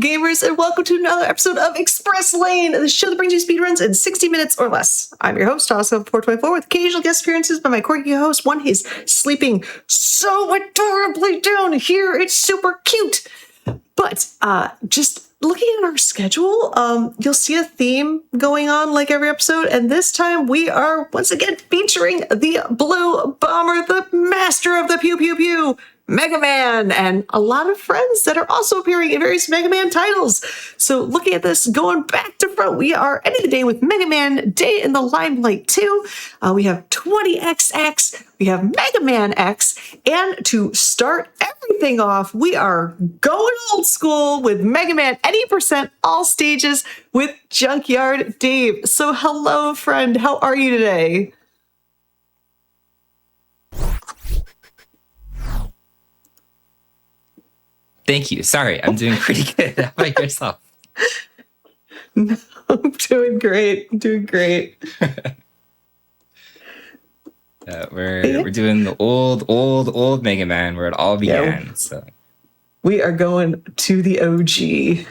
gamers, and welcome to another episode of Express Lane, the show that brings you speedruns in 60 minutes or less. I'm your host, Tosco424, with occasional guest appearances by my quirky host. One is sleeping so adorably down here, it's super cute. But just looking at our schedule, you'll see a theme going on like every episode, and this time we are once again featuring the Blue Bomber, the master of the pew pew pew, Mega Man, and a lot of friends that are also appearing in various Mega Man titles. So looking at this, going back to front, we are ending the day with Mega Man Day in the Limelight 2. We have 20XX, we have Mega Man X, and to start everything off, we are going old school with Mega Man Any Percent all stages with Junkyard Dave. So hello, friend. How are you today? Thank you. Sorry, I'm doing pretty good. How about yourself? No, I'm doing great. We're doing the old Mega Man where it all began. Yeah. So we are going to the OG.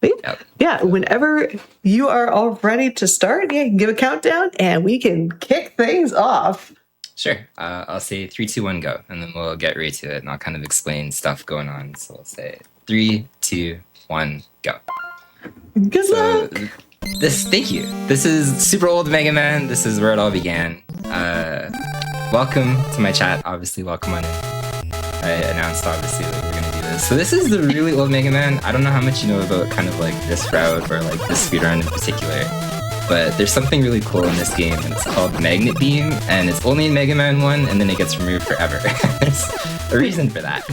Yep. Yeah, whenever you are all ready to start, you can give a countdown and we can kick things off. Sure. I'll say 3, 2, 1, go, and then we'll get right to it, and I'll kind of explain stuff going on. So I'll say 3, 2, 1, go. Good luck. Thank you. This is super old Mega Man. This is where it all began. Welcome to my chat. Obviously, welcome on in. I announced obviously that we're gonna do this. So this is the really old Mega Man. I don't know how much you know about kind of like this route or like this speedrun in particular. But there's something really cool in this game, and it's called Magnet Beam, and it's only in Mega Man 1, and then it gets removed forever. There's a reason for that.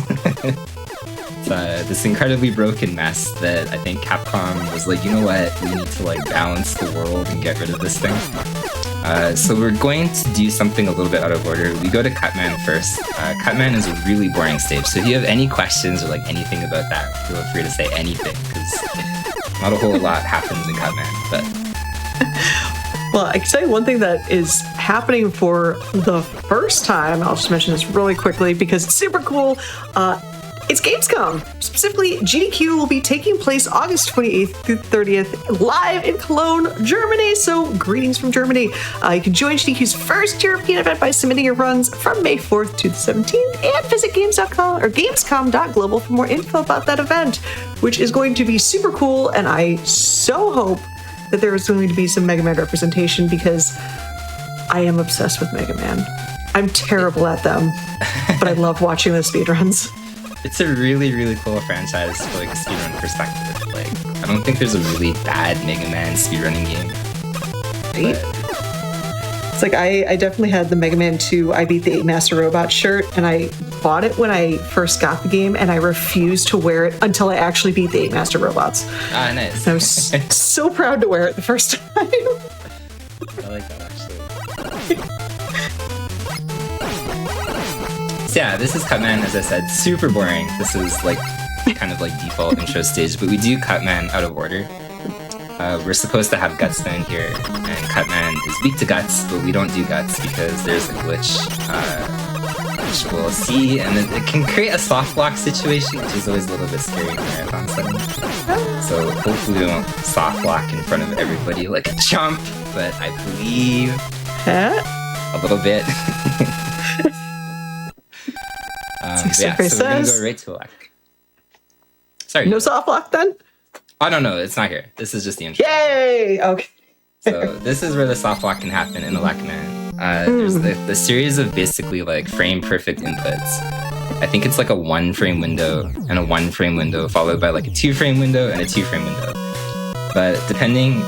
It's this incredibly broken mess that I think Capcom was like, you know what, we need to like balance the world and get rid of this thing. So we're going to do something a little bit out of order. We go to Cutman first. Cutman is a really boring stage, so if you have any questions or like anything about that, feel free to say anything, because not a whole lot happens in Cutman, but... Well, I can tell you one thing that is happening for the first time. I'll just mention this really quickly because it's super cool. It's Gamescom. Specifically, GDQ will be taking place August 28th through 30th live in Cologne, Germany. So greetings from Germany. You can join GDQ's first European event by submitting your runs from May 4th to the 17th and visit games.com or gamescom.global for more info about that event, which is going to be super cool. And I so hope that there is going to be some Mega Man representation because I am obsessed with Mega Man. I'm terrible at them, but I love watching the speedruns. It's a really, really cool franchise from like a speedrun perspective. Like, I don't think there's a really bad Mega Man speedrunning game. Right? It's like I definitely had the Mega Man 2 I Beat the 8 Master Robot shirt, and I bought it when I first got the game, and I refused to wear it until I actually beat the 8 Master Robots. Ah, nice. And I was so proud to wear it the first time. I like that, actually. So yeah, this is Cutman, as I said, super boring. This is like kind of like default intro stage, but we do Cutman out of order. We're supposed to have Gutsman here, and Cutman is weak to Guts, but we don't do Guts because there's a glitch, which we'll see, and it can create a soft block situation, which is always a little bit scary in marathon settings. So hopefully we don't soft block in front of everybody like a chump, but I believe a little bit. So we're gonna go right to elect. Sorry. No soft block then? Oh, no, it's not here. This is just the intro. Yay! Okay. So this is where the soft block can happen in Electman. There's the series of basically like frame perfect inputs. I think it's like a 1-frame window and a 1-frame window followed by like a 2-frame window and a 2-frame window. But depending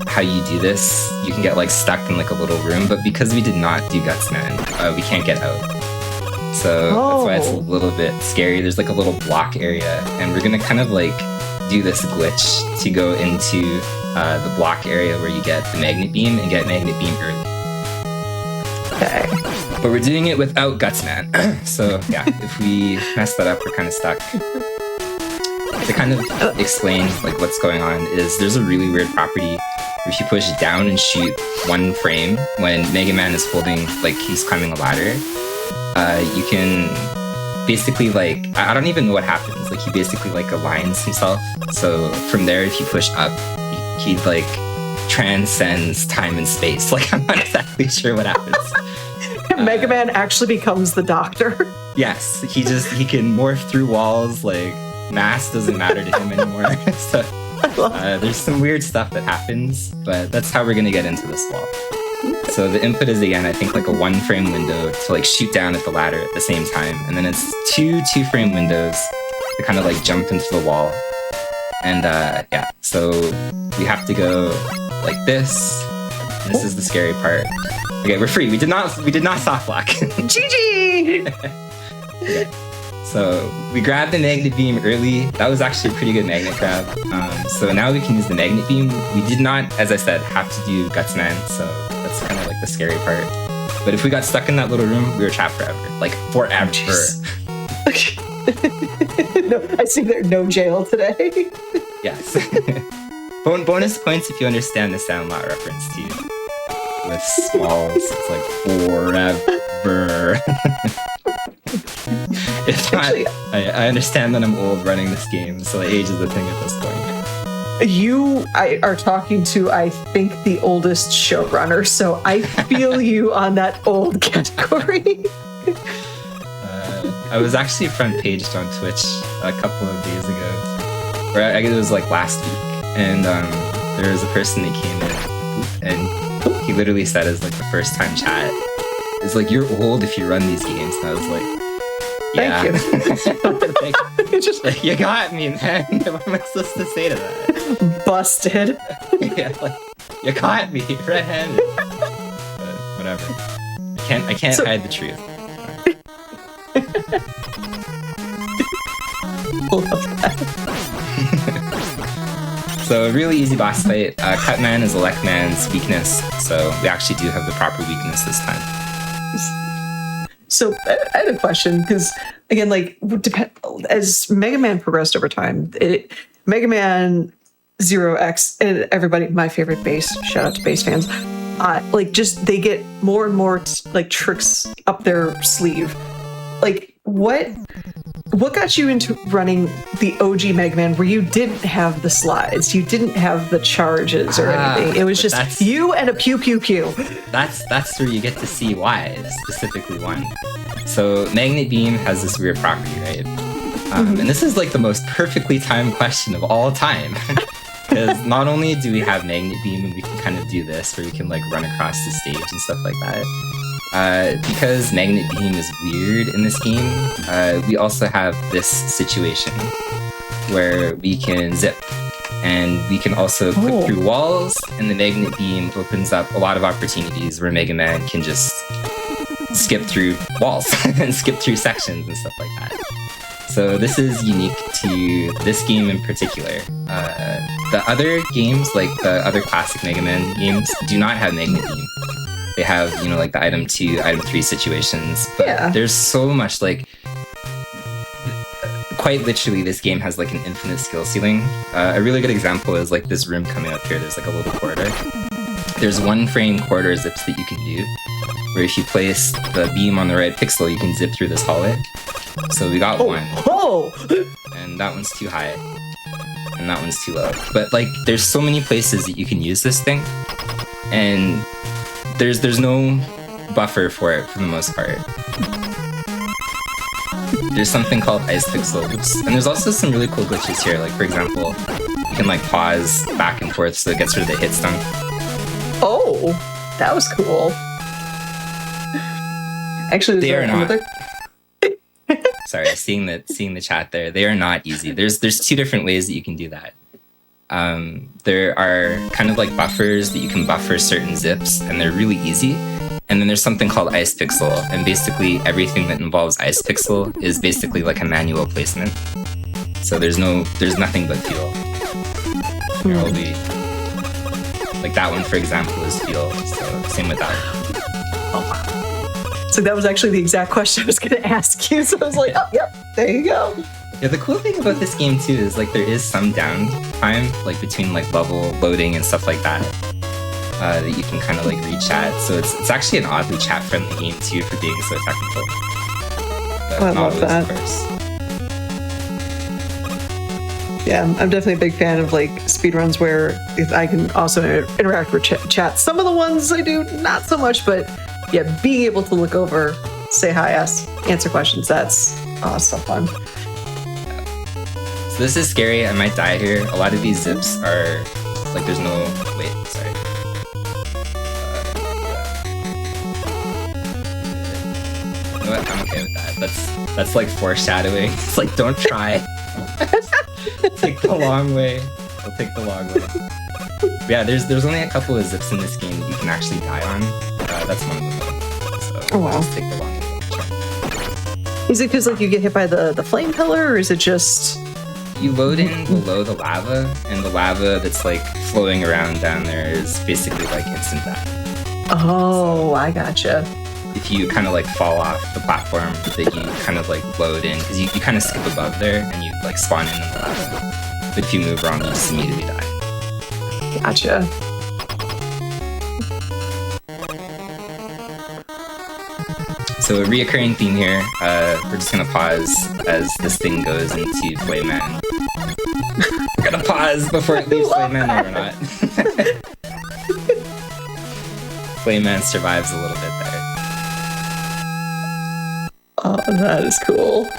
how you do this, you can get like stuck in like a little room. But because we did not do Gutsman, we can't get out. So that's why it's a little bit scary. There's like a little block area, and we're gonna kind of like do this glitch to go into the block area where you get the magnet beam and get magnet beam early. Okay. But we're doing it without Gutsman. So yeah, if we mess that up, we're kind of stuck. To kind of explain like what's going on is there's a really weird property where if you push down and shoot 1 frame when Mega Man is holding, like he's climbing a ladder, you can basically like, I don't even know what happens. Like he basically like aligns himself. So from there, if you push up, he like transcends time and space. Like I'm not exactly sure what happens. Mega Man actually becomes the Doctor. Yes, he can morph through walls. Like mass doesn't matter to him anymore. So there's some weird stuff that happens, but that's how we're gonna get into this wall. So the input is, again, I think like a 1-frame window to like shoot down at the ladder at the same time. And then it's two 2-frame windows to kind of like jump into the wall. And yeah, so we have to go like this. And this is the scary part. Okay, we're free. We did not soft lock. GG! Okay. So we grabbed the magnet beam early. That was actually a pretty good magnet grab. So now we can use the magnet beam. We did not, as I said, have to do Gutsman, so that's kind of like the scary part. But if we got stuck in that little room, we were trapped forever. Like forever. No, I see there's no jail today. Yes. Bonus points if you understand the Sandlot reference too. With smalls, it's like forever. If not, actually, I understand that I'm old running this game, so age is a thing at this point. You are talking to, I think, the oldest showrunner, so I feel you on that old category. I was actually front paged on Twitch a couple of days ago, or I guess it was like last week, and there was a person that came in, and he literally said as like the first time chat, it's like, you're old if you run these games, and I was like, yeah. Thank you. Like, just like, you got me, man. What am I supposed to say to that? Busted. Yeah, like, you caught me red-handed. But whatever. I can't hide the truth. So a really easy boss fight. Cutman is Electman's weakness, so we actually do have the proper weakness this time. So I had a question, because again, like as Mega Man progressed over time, Mega Man 0X and everybody, my favorite base, shout out to base fans, like just they get more and more like tricks up their sleeve. Like what got you into running the OG Mega Man where you didn't have the slides, you didn't have the charges or anything? It was just you and a pew pew pew. That's where you get to see why, specifically one. So Magnet Beam has this weird property, right? And this is like the most perfectly timed question of all time. Because not only do we have Magnet Beam and we can kind of do this where we can like run across the stage and stuff like that. Because Magnet Beam is weird in this game, we also have this situation where we can zip, and we can also clip through walls, and the Magnet Beam opens up a lot of opportunities where Mega Man can just skip through walls and skip through sections and stuff like that. So this is unique to this game in particular. The other games, like the other classic Mega Man games, do not have Magnet Beam. They have, you know, like the item 2, item 3 situations, but there's so much, like, quite literally this game has like an infinite skill ceiling. A really good example is like this room coming up here. There's like a little corridor. There's 1-frame corridor zips that you can do, where if you place the beam on the right pixel, you can zip through this hallway. So we got one. And that one's too high. And that one's too low. But like, there's so many places that you can use this thing. And there's no buffer for it for the most part. There's something called ice pixel loops. And there's also some really cool glitches here. Like, for example, you can like pause back and forth so it gets rid of the hit stun. Oh, that was cool. Actually, they are not. Sorry, seeing the chat there. They are not easy. There's 2 different ways that you can do that. There are kind of like buffers that you can buffer certain zips, and they're really easy. And then there's something called ice pixel, and basically everything that involves ice pixel is basically like a manual placement. So there's nothing but feel. Probably like that one, for example, is feel. So same with that one. Oh wow. So that was actually the exact question I was going to ask you. So I was like, oh, yep, there you go. Yeah, the cool thing about this game too is like there is some downtime, like between like level loading and stuff like that, that you can kind of like re-chat. So it's actually an oddly chat-friendly game too for being so technical. I love that. Of course. Yeah, I'm definitely a big fan of like speedruns where I can also interact with chat. Some of the ones I do, not so much, but yeah, being able to look over, say hi, answer questions, that's so fun. So this is scary. I might die here. A lot of these zips are like there's no wait. Sorry. You know what? I'm okay with that. That's like foreshadowing. It's like don't try. Take the long way. I'll take the long way. But yeah, there's only a couple of zips in this game that you can actually die on. That's one of them. So wow. Just take the long way. Is it because like you get hit by the flame pillar, or is it just you load in below the lava, and the lava that's like flowing around down there is basically like instant death. Oh, I gotcha. If you kind of like fall off the platform that you kind of like load in, because you kind of skip above there and you like spawn in the lava. But if you move wrong, you just immediately die. Gotcha. So a reoccurring theme here, we're just gonna pause as this thing goes into Flame Man. We're gonna pause before it leaves Flame Man, or we're not. Flame Man survives a little bit there. Oh, that is cool.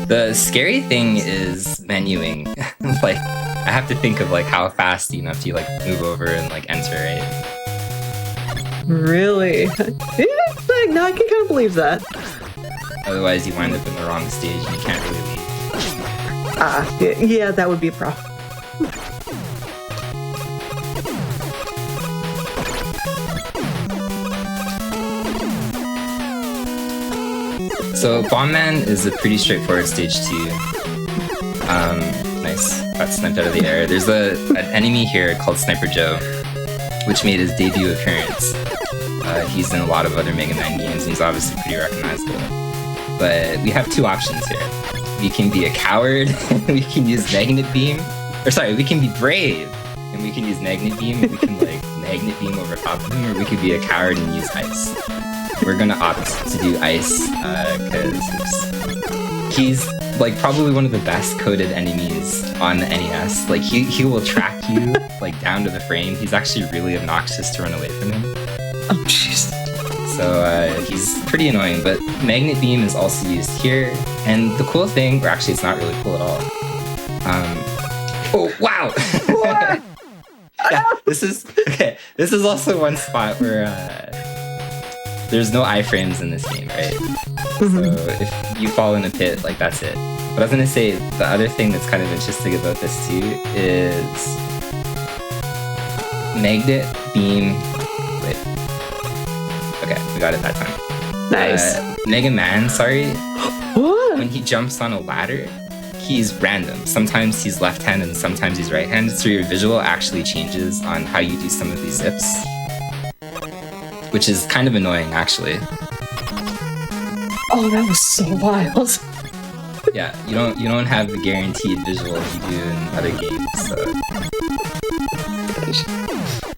The scary thing is menuing. Like, I have to think of like how fast you have to like move over and like enter, right? Really? Yeah, no, I can kind of believe that. Otherwise, you wind up in the wrong stage and you can't really leave. Yeah, that would be a problem. So Bomb Man is a pretty straightforward stage 2. Nice. Got sniped out of the air. There's an enemy here called Sniper Joe, which made his debut appearance. He's in a lot of other Mega Man games, and he's obviously pretty recognizable. But we have two options here. We can be a coward, and we can use Magnet Beam. Or sorry, we can be brave, and we can use Magnet Beam, and we can like Magnet Beam over top of him, or we could be a coward and use Ice. We're gonna opt to do Ice, because he's like probably one of the best coded enemies on the NES. Like he will track you like down to the frame. He's actually really obnoxious to run away from him. Oh jeez. So he's pretty annoying, but Magnet Beam is also used here. And the cool thing, or actually it's not really cool at all. Oh wow! Yeah, this is also one spot where there's no iframes in this game, right? So if you fall in a pit, like that's it. But I was gonna say, the other thing that's kind of interesting about this too is Magnet Beam. Wait. Okay, we got it that time. Nice. Mega Man, sorry. What? When he jumps on a ladder, he's random. Sometimes he's left-handed and sometimes he's right-handed, so your visual actually changes on how you do some of these zips. Which is kind of annoying, actually. Oh, that was so wild. Yeah, you don't have the guaranteed visual you do in other games, so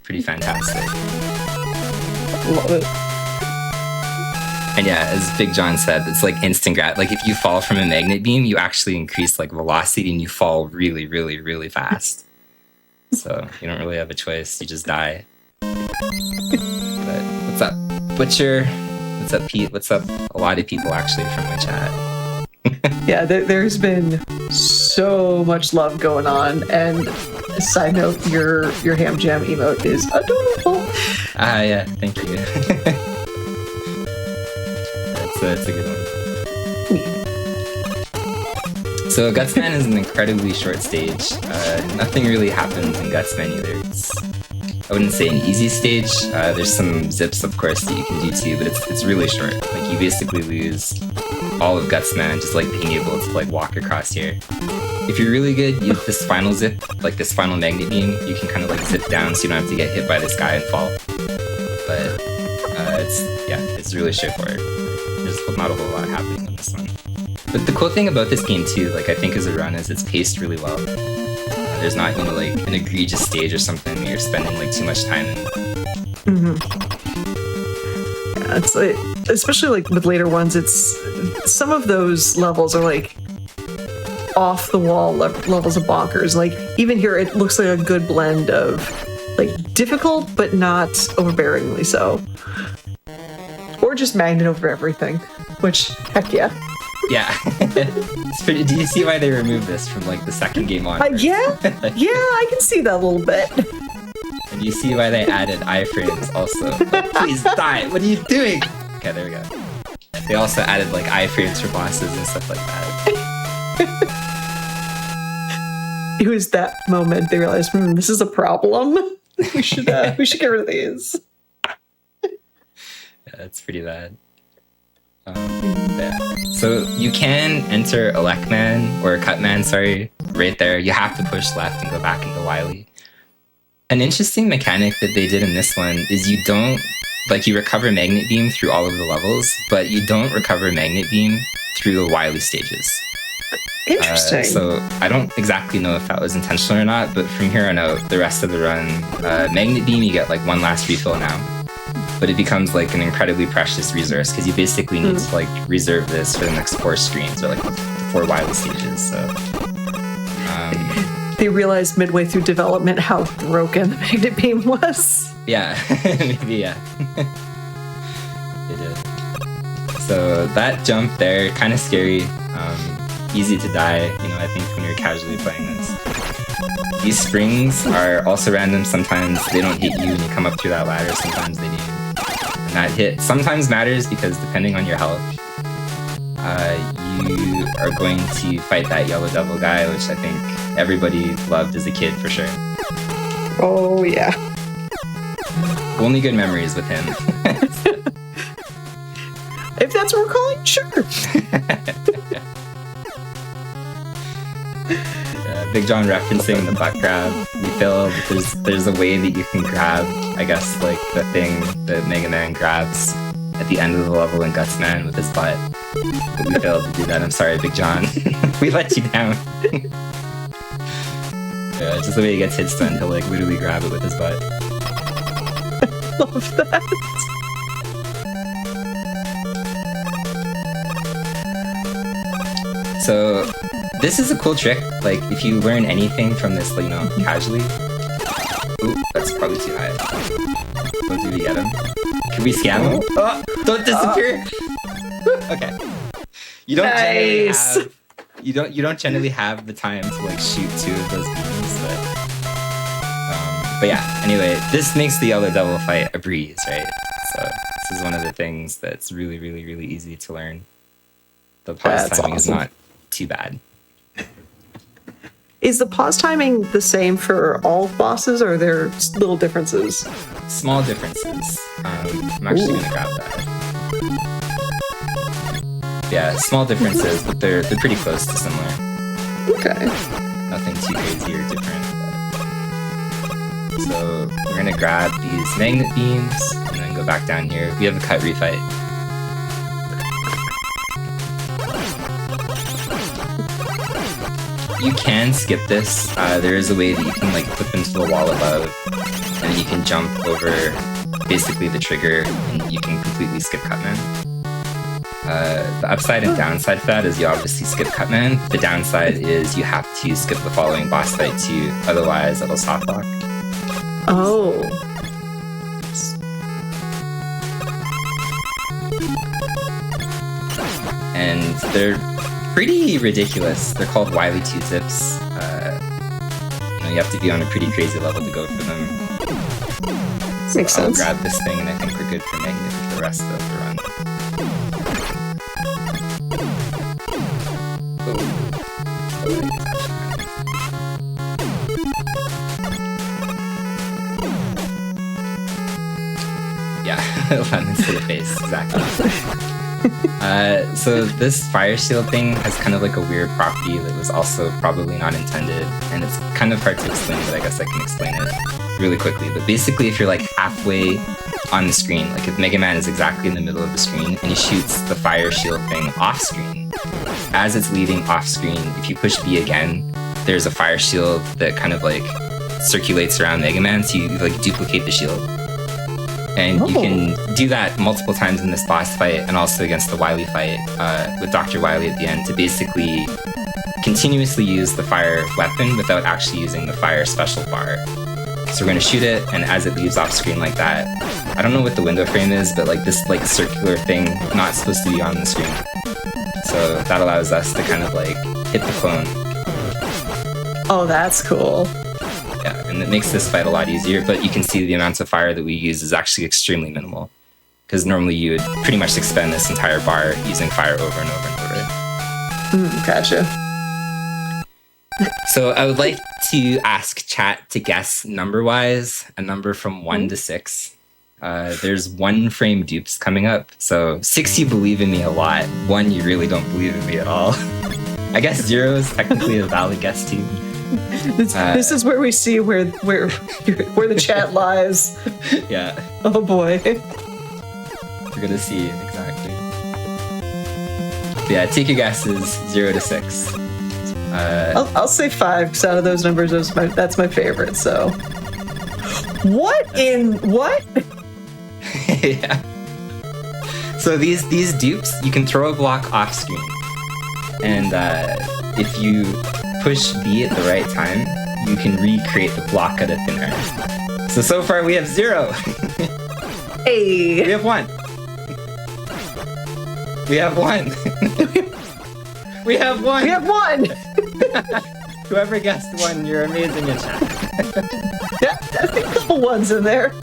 pretty fantastic. Love it. And yeah, as Big John said, it's like instant grat. Like if you fall from a magnet beam, you actually increase like velocity and you fall really, really, really fast. So you don't really have a choice. You just die. But what's up, Butcher? What's up, Pete? What's up? A lot of people actually from my chat. Yeah, there's been so much love going on. And side note, your ham jam emote is adorable. Ah, yeah, thank you. That's a good one. So Gutsman is an incredibly short stage. Nothing really happens in Gutsman either. It's, I wouldn't say an easy stage. There's some zips, of course, that you can do too, but it's really short. Like you basically lose all of Gutsman just like being able to like walk across here. If you're really good, use this final zip, like this final magnet beam. You can kind of like zip down so you don't have to get hit by this guy and fall. But it's really straightforward. There's not a whole lot happening on this one. But the cool thing about this game too, like I think as a run, is it's paced really well. there's not, you know, like an egregious stage or something that you're spending like too much time in. Yeah, it's like, especially like with later ones, it's some of those levels are like off the wall levels of bonkers. Like even here, it looks like a good blend of like difficult but not overbearingly so, or just magnet over everything. Which heck yeah. Yeah. It's pretty, do you see why they removed this from like the second game on? Yeah, I can see that a little bit. And you see why they added iframes also. Like, please die, what are you doing? Okay, there we go. They also added like iframes for bosses and stuff like that. It was that moment they realized, this is a problem. we should get rid of these. Yeah, that's pretty bad. Yeah. So you can enter Electman or Cutman, sorry, right there. You have to push left and go back into Wily. An interesting mechanic that they did in this one is you don't, like, you recover Magnet Beam through all of the levels, but you don't recover Magnet Beam through the Wily stages. Interesting. So I don't exactly know if that was intentional or not, but from here on out, the rest of the run, Magnet Beam, you get like one last refill now. But it becomes like an incredibly precious resource because you basically need to like reserve this for the next 4 screens or like the 4 Wily stages. So they realized midway through development how broken the Magnet Beam was. Yeah, maybe yeah. They did. So that jump there, kind of scary, easy to die. You know, I think when you're casually playing this. These springs are also random. Sometimes they don't hit you when you come up through that ladder. Sometimes they do. And that hit sometimes matters because depending on your health, you are going to fight that yellow devil guy, which I think everybody loved as a kid for sure. Oh yeah. Only good memories with him. If that's what we're calling, sure. Big John referencing the butt grab. We feel that there's a way that you can grab, I guess, like the thing that Mega Man grabs at the end of the level in Gutsman with his butt. But we failed to do that. I'm sorry, Big John. We let you down. Yeah, just the way he gets hit stun, he'll like literally grab it with his butt. Love that. So this is a cool trick. Like if you learn anything from this, you know, casually. Ooh, that's probably too high. What do we get him? Can we scam him? Oh, don't disappear. Okay. You don't generally have. You don't generally have the time to like shoot 2 of those beams, but yeah. Anyway, this makes the yellow devil fight a breeze, right? So this is one of the things that's really, really, really easy to learn. The pause timing is not too bad. Is the pause timing the same for all bosses, or are there little differences? Small differences. I'm actually gonna grab that. Yeah, small differences, but they're pretty close to similar. Okay. Nothing too crazy or different. But... So we're gonna grab these magnet beams and then go back down here. We have a cut refight. You can skip this. There is a way that you can like clip into the wall above, and then you can jump over basically the trigger, and you can completely skip Cutman. The upside and downside for that is you obviously skip Cutman. The downside is you have to skip the following boss fight too, otherwise it'll softlock. Oh. And they're pretty ridiculous. They're called Wily 2-zips. You know, you have to be on a pretty crazy level to go for them. So Makes sense. I'll grab this thing and I think we're good for Magnet for the rest of the run. Yeah, lemons to the face, exactly. So this fire shield thing has kind of like a weird property that was also probably not intended, and it's kind of hard to explain, but I guess I can explain it really quickly. But basically, if you're like halfway on the screen, like if Mega Man is exactly in the middle of the screen and he shoots the fire shield thing off screen, as it's leaving off screen, if you push B again, there's a fire shield that kind of like circulates around Mega Man, so you like duplicate the shield. And you can do that multiple times in this boss fight and also against the Wily fight with Dr. Wily at the end to basically continuously use the fire weapon without actually using the fire special bar. So we're going to shoot it, and as it leaves off screen like that, I don't know what the window frame is, but like this like circular thing not supposed to be on the screen. So that allows us to kind of like hit the phone. Oh, that's cool. Yeah, and it makes this fight a lot easier, but you can see the amount of fire that we use is actually extremely minimal. Because normally you would pretty much expend this entire bar using fire over and over and over. Gotcha. So I would like to ask chat to guess number-wise, a number from 1 to 6. There's 1 frame dupes coming up. So 6, you believe in me a lot. 1, you really don't believe in me at all. I guess 0 is technically a valid guess too. This is where we see where the chat lies. Yeah. Oh boy. We're gonna see exactly. Yeah, take your guesses. 0 to 6. I'll say 5 because out of those numbers, that's my favorite. So, what? Yeah. So these dupes, you can throw a block off screen, and if you push B at the right time, you can recreate the block out of thin air. So far we have 0. Hey. We have 1. We have 1. We have 1. We have 1. Whoever guessed 1, you're amazing in chat. Yeah, I think a couple 1s in there.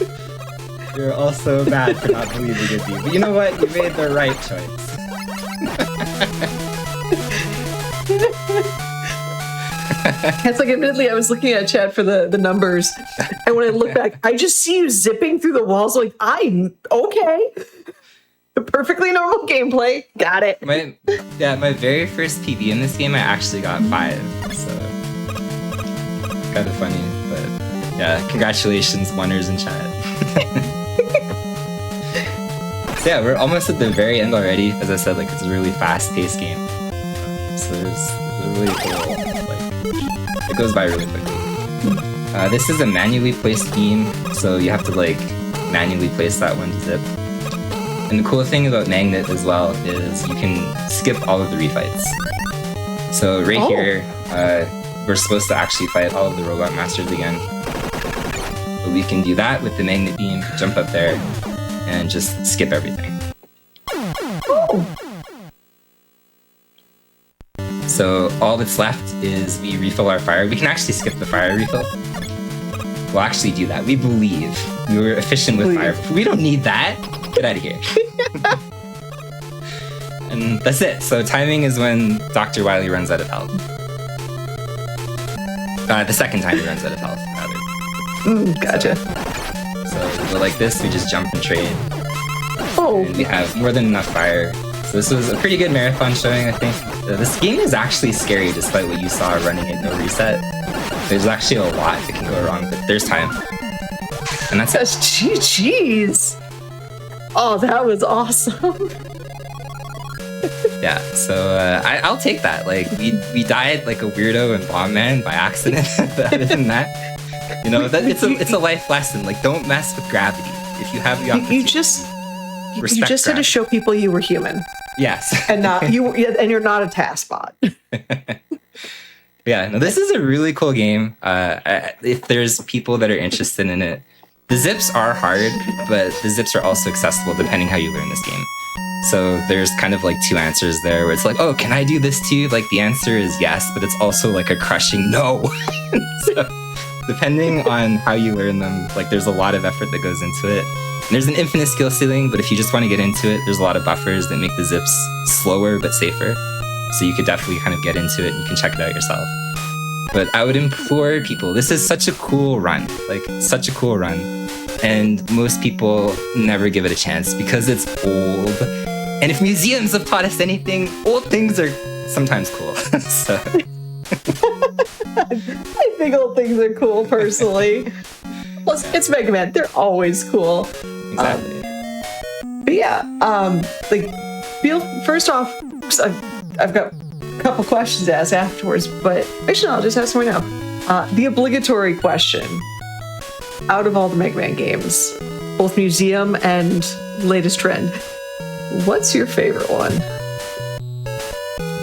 You're also bad for not believing in me. But you know what? You made the right choice. It's like, admittedly, I was looking at chat for the numbers, and when I look back, I just see you zipping through the walls like, okay. Perfectly normal gameplay. Got it. My very first PB in this game, I actually got 5. So, kind of funny. But yeah, congratulations, oneers in chat. So yeah, we're almost at the very end already. As I said, like it's a really fast-paced game. So there's a really cool, like, it goes by really quickly. This is a manually placed beam, so you have to like manually place that one to zip. And the cool thing about Magnet as well is you can skip all of the refights. So right here, we're supposed to actually fight all of the Robot Masters again. But we can do that with the Magnet Beam, jump up there, and just skip everything. So all that's left is we refill our fire. We can actually skip the fire refill. We'll actually do that. We believe. We were efficient with fire. We don't need that. Get out of here. And that's it. So timing is when Dr. Wily runs out of health. The second time he runs out of health, rather. Gotcha. So we go like this, we just jump and trade. And we have more than enough fire. So this was a pretty good marathon showing, I think. This game is actually scary despite what you saw running at no reset. There's actually a lot that can go wrong, but there's time. And that's it. Jeez. Oh, that was awesome. Yeah, so I'll take that. Like, we died like a weirdo in Bomb Man by accident. But other than that, you know, it's a life lesson. Like, don't mess with gravity. If you have the opportunity, you just had to show people you were human. Yes, and you're not a task bot. Yeah, no, this is a really cool game. If there's people that are interested in it, the zips are hard, but the zips are also accessible depending how you learn this game. So there's kind of like 2 answers there where it's like, oh, can I do this too? Like the answer is yes, but it's also like a crushing no. So depending on how you learn them, like there's a lot of effort that goes into it. And there's an infinite skill ceiling, but if you just want to get into it, there's a lot of buffers that make the zips slower but safer. So you could definitely kind of get into it and you can check it out yourself. But I would implore people, this is such a cool run, like such a cool run. And most people never give it a chance because it's old. And if museums have taught us anything, old things are sometimes cool. So. I think old things are cool personally. Plus, it's Mega Man. They're always cool. Exactly. But yeah, like, first off, I've got couple questions to ask afterwards, but actually, no, I'll just ask one now. The obligatory question: out of all the Mega Man games, both museum and latest trend, what's your favorite one?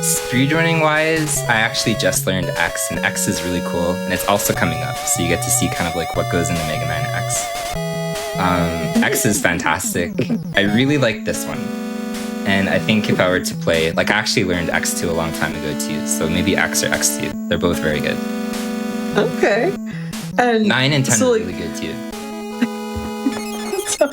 Speedrunning wise, I actually just learned X, and X is really cool, and it's also coming up, so you get to see kind of like what goes into Mega Man X. X is fantastic. I really like this one, and I think if I were to play, like I actually learned X2 a long time ago too, so maybe X or X2. They're both very good. Okay. And 9 and 10 so, are really good too. So,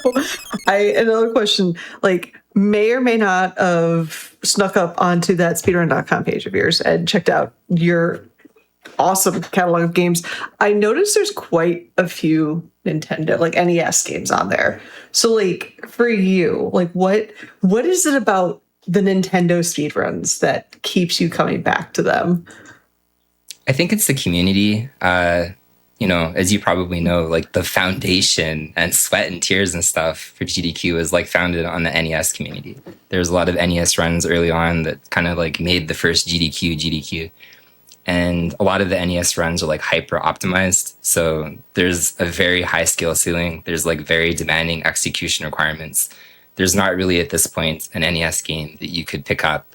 another question, like, may or may not have snuck up onto that speedrun.com page of yours and checked out your awesome catalog of games. I noticed there's quite a few Nintendo, like NES games on there. So, like, for you, like, what is it about the Nintendo speedruns that keeps you coming back to them? I think it's the community. As you probably know, like the foundation and sweat and tears and stuff for GDQ is like founded on the NES community. There's a lot of NES runs early on that kind of like made the first GDQ. And a lot of the NES runs are like hyper optimized. So there's a very high skill ceiling. There's like very demanding execution requirements. There's not really at this point an NES game that you could pick up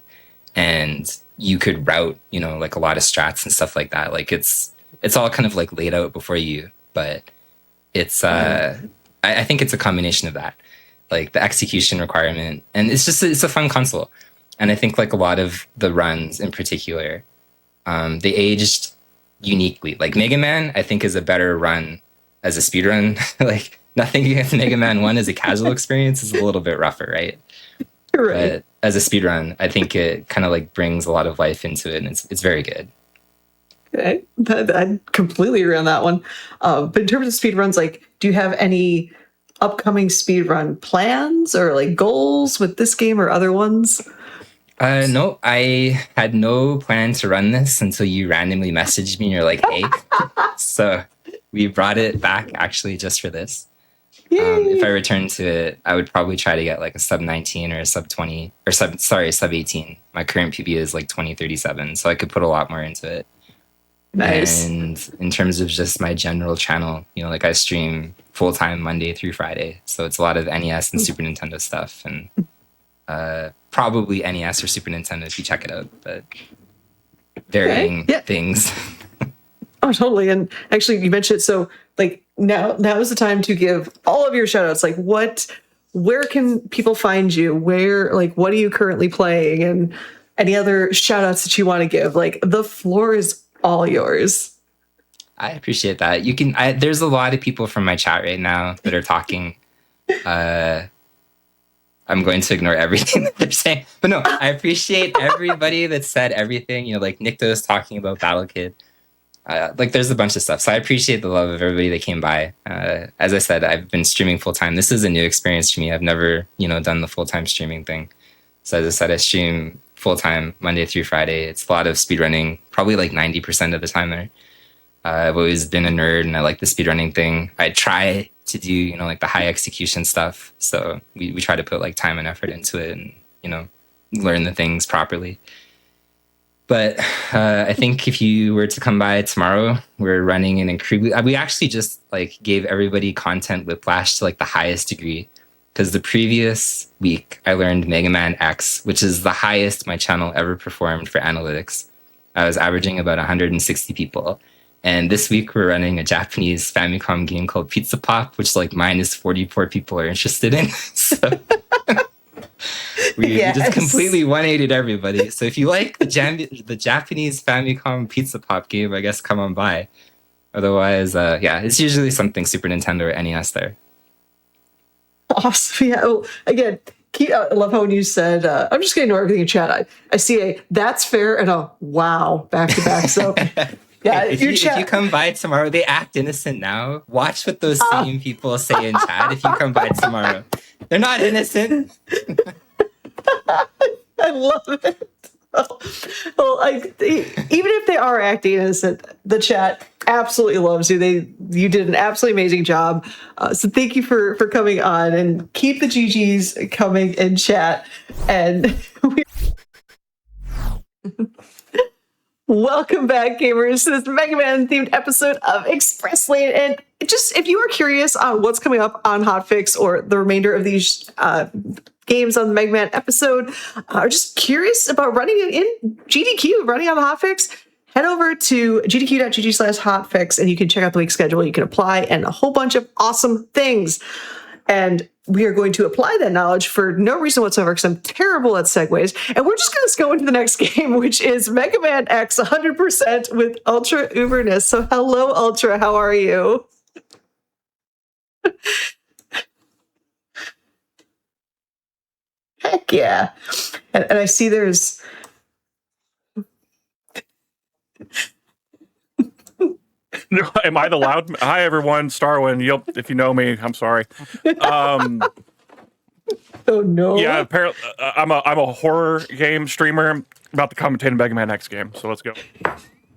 and you could route, like a lot of strats and stuff like that. Like it's all kind of like laid out before you, but it's, I think it's a combination of that, like the execution requirement, and it's a fun console. And I think like a lot of the runs in particular, they aged uniquely. Like Mega Man, I think is a better run as a speedrun. Like nothing against Mega Man 1 as a casual experience is a little bit rougher, right? Right. But as a speedrun, I think it kind of like brings a lot of life into it, and it's very good. Okay. I completely agree on that one. But in terms of speedruns, like, do you have any upcoming speedrun plans or like goals with this game or other ones? No, I had no plan to run this until you randomly messaged me and you're like, hey. So we brought it back actually just for this. If I return to it, I would probably try to get like a sub 19 or a sub 20 or sub 18. My current PB is like 2037, so I could put a lot more into it. Nice. And in terms of just my general channel, like I stream full-time Monday through Friday. So it's a lot of NES and Super Nintendo stuff, and probably NES or Super Nintendo if you check it out, but varying things. Oh, totally. And actually you mentioned it. So like now is the time to give all of your shout outs. Like where can people find you? What are you currently playing? And any other shout outs that you want to give? Like the floor is all yours. I appreciate that. There's a lot of people from my chat right now that are talking. I'm going to ignore everything that they're saying, but no, I appreciate everybody that said everything. Like Nikto's talking about Battle Kid. Like there's a bunch of stuff. So I appreciate the love of everybody that came by. As I said, I've been streaming full time. This is a new experience for me. I've never, done the full time streaming thing. So as I said, I stream full time Monday through Friday. It's a lot of speedrunning, probably like 90% of the time there. I've always been a nerd and I like the speedrunning thing. I try to do, like the high execution stuff. So we try to put like time and effort into it and, learn the things properly. But I think if you were to come by tomorrow, we're running an incredibly... We actually just like gave everybody content whiplash to like the highest degree. Because the previous week, I learned Mega Man X, which is the highest my channel ever performed for analytics. I was averaging about 160 people. And this week, we're running a Japanese Famicom game called Pizza Pop, which like minus 44 people are interested in. So we just completely 180'd everybody. So if you like the Japanese Famicom Pizza Pop game, I guess come on by. Otherwise, it's usually something Super Nintendo or NES there. Awesome. Yeah. Well, again, I love how when you said, I'm just going to ignore everything in chat. I see a that's fair and a wow back to back. So yeah, if you come by tomorrow, they act innocent now. Watch what those same people say in chat if you come by tomorrow. They're not innocent. I love it. Well, even if they are acting innocent, the chat absolutely loves you. You did an absolutely amazing job. So thank you for coming on, and keep the GGs coming in chat. And Welcome back, gamers, to this Mega Man themed episode of Express Lane. And just if you are curious on what's coming up on Hotfix or the remainder of these games on the Mega Man episode, or just curious about running in GDQ, running on the Hotfix, head over to gdq.gg/hotfix and you can check out the week schedule. You can apply and a whole bunch of awesome things. And we are going to apply that knowledge for no reason whatsoever because I'm terrible at segues. And we're just going to go into the next game, which is Mega Man X 100% with Ultra Uberness. So hello, Ultra. How are you? Heck yeah. And I see there's... Am I the loud? Hi, everyone. Starwin. If you know me, I'm sorry. Oh no! Yeah, apparently, I'm a horror game streamer about to commentate a Mega Man X game. So let's go. No,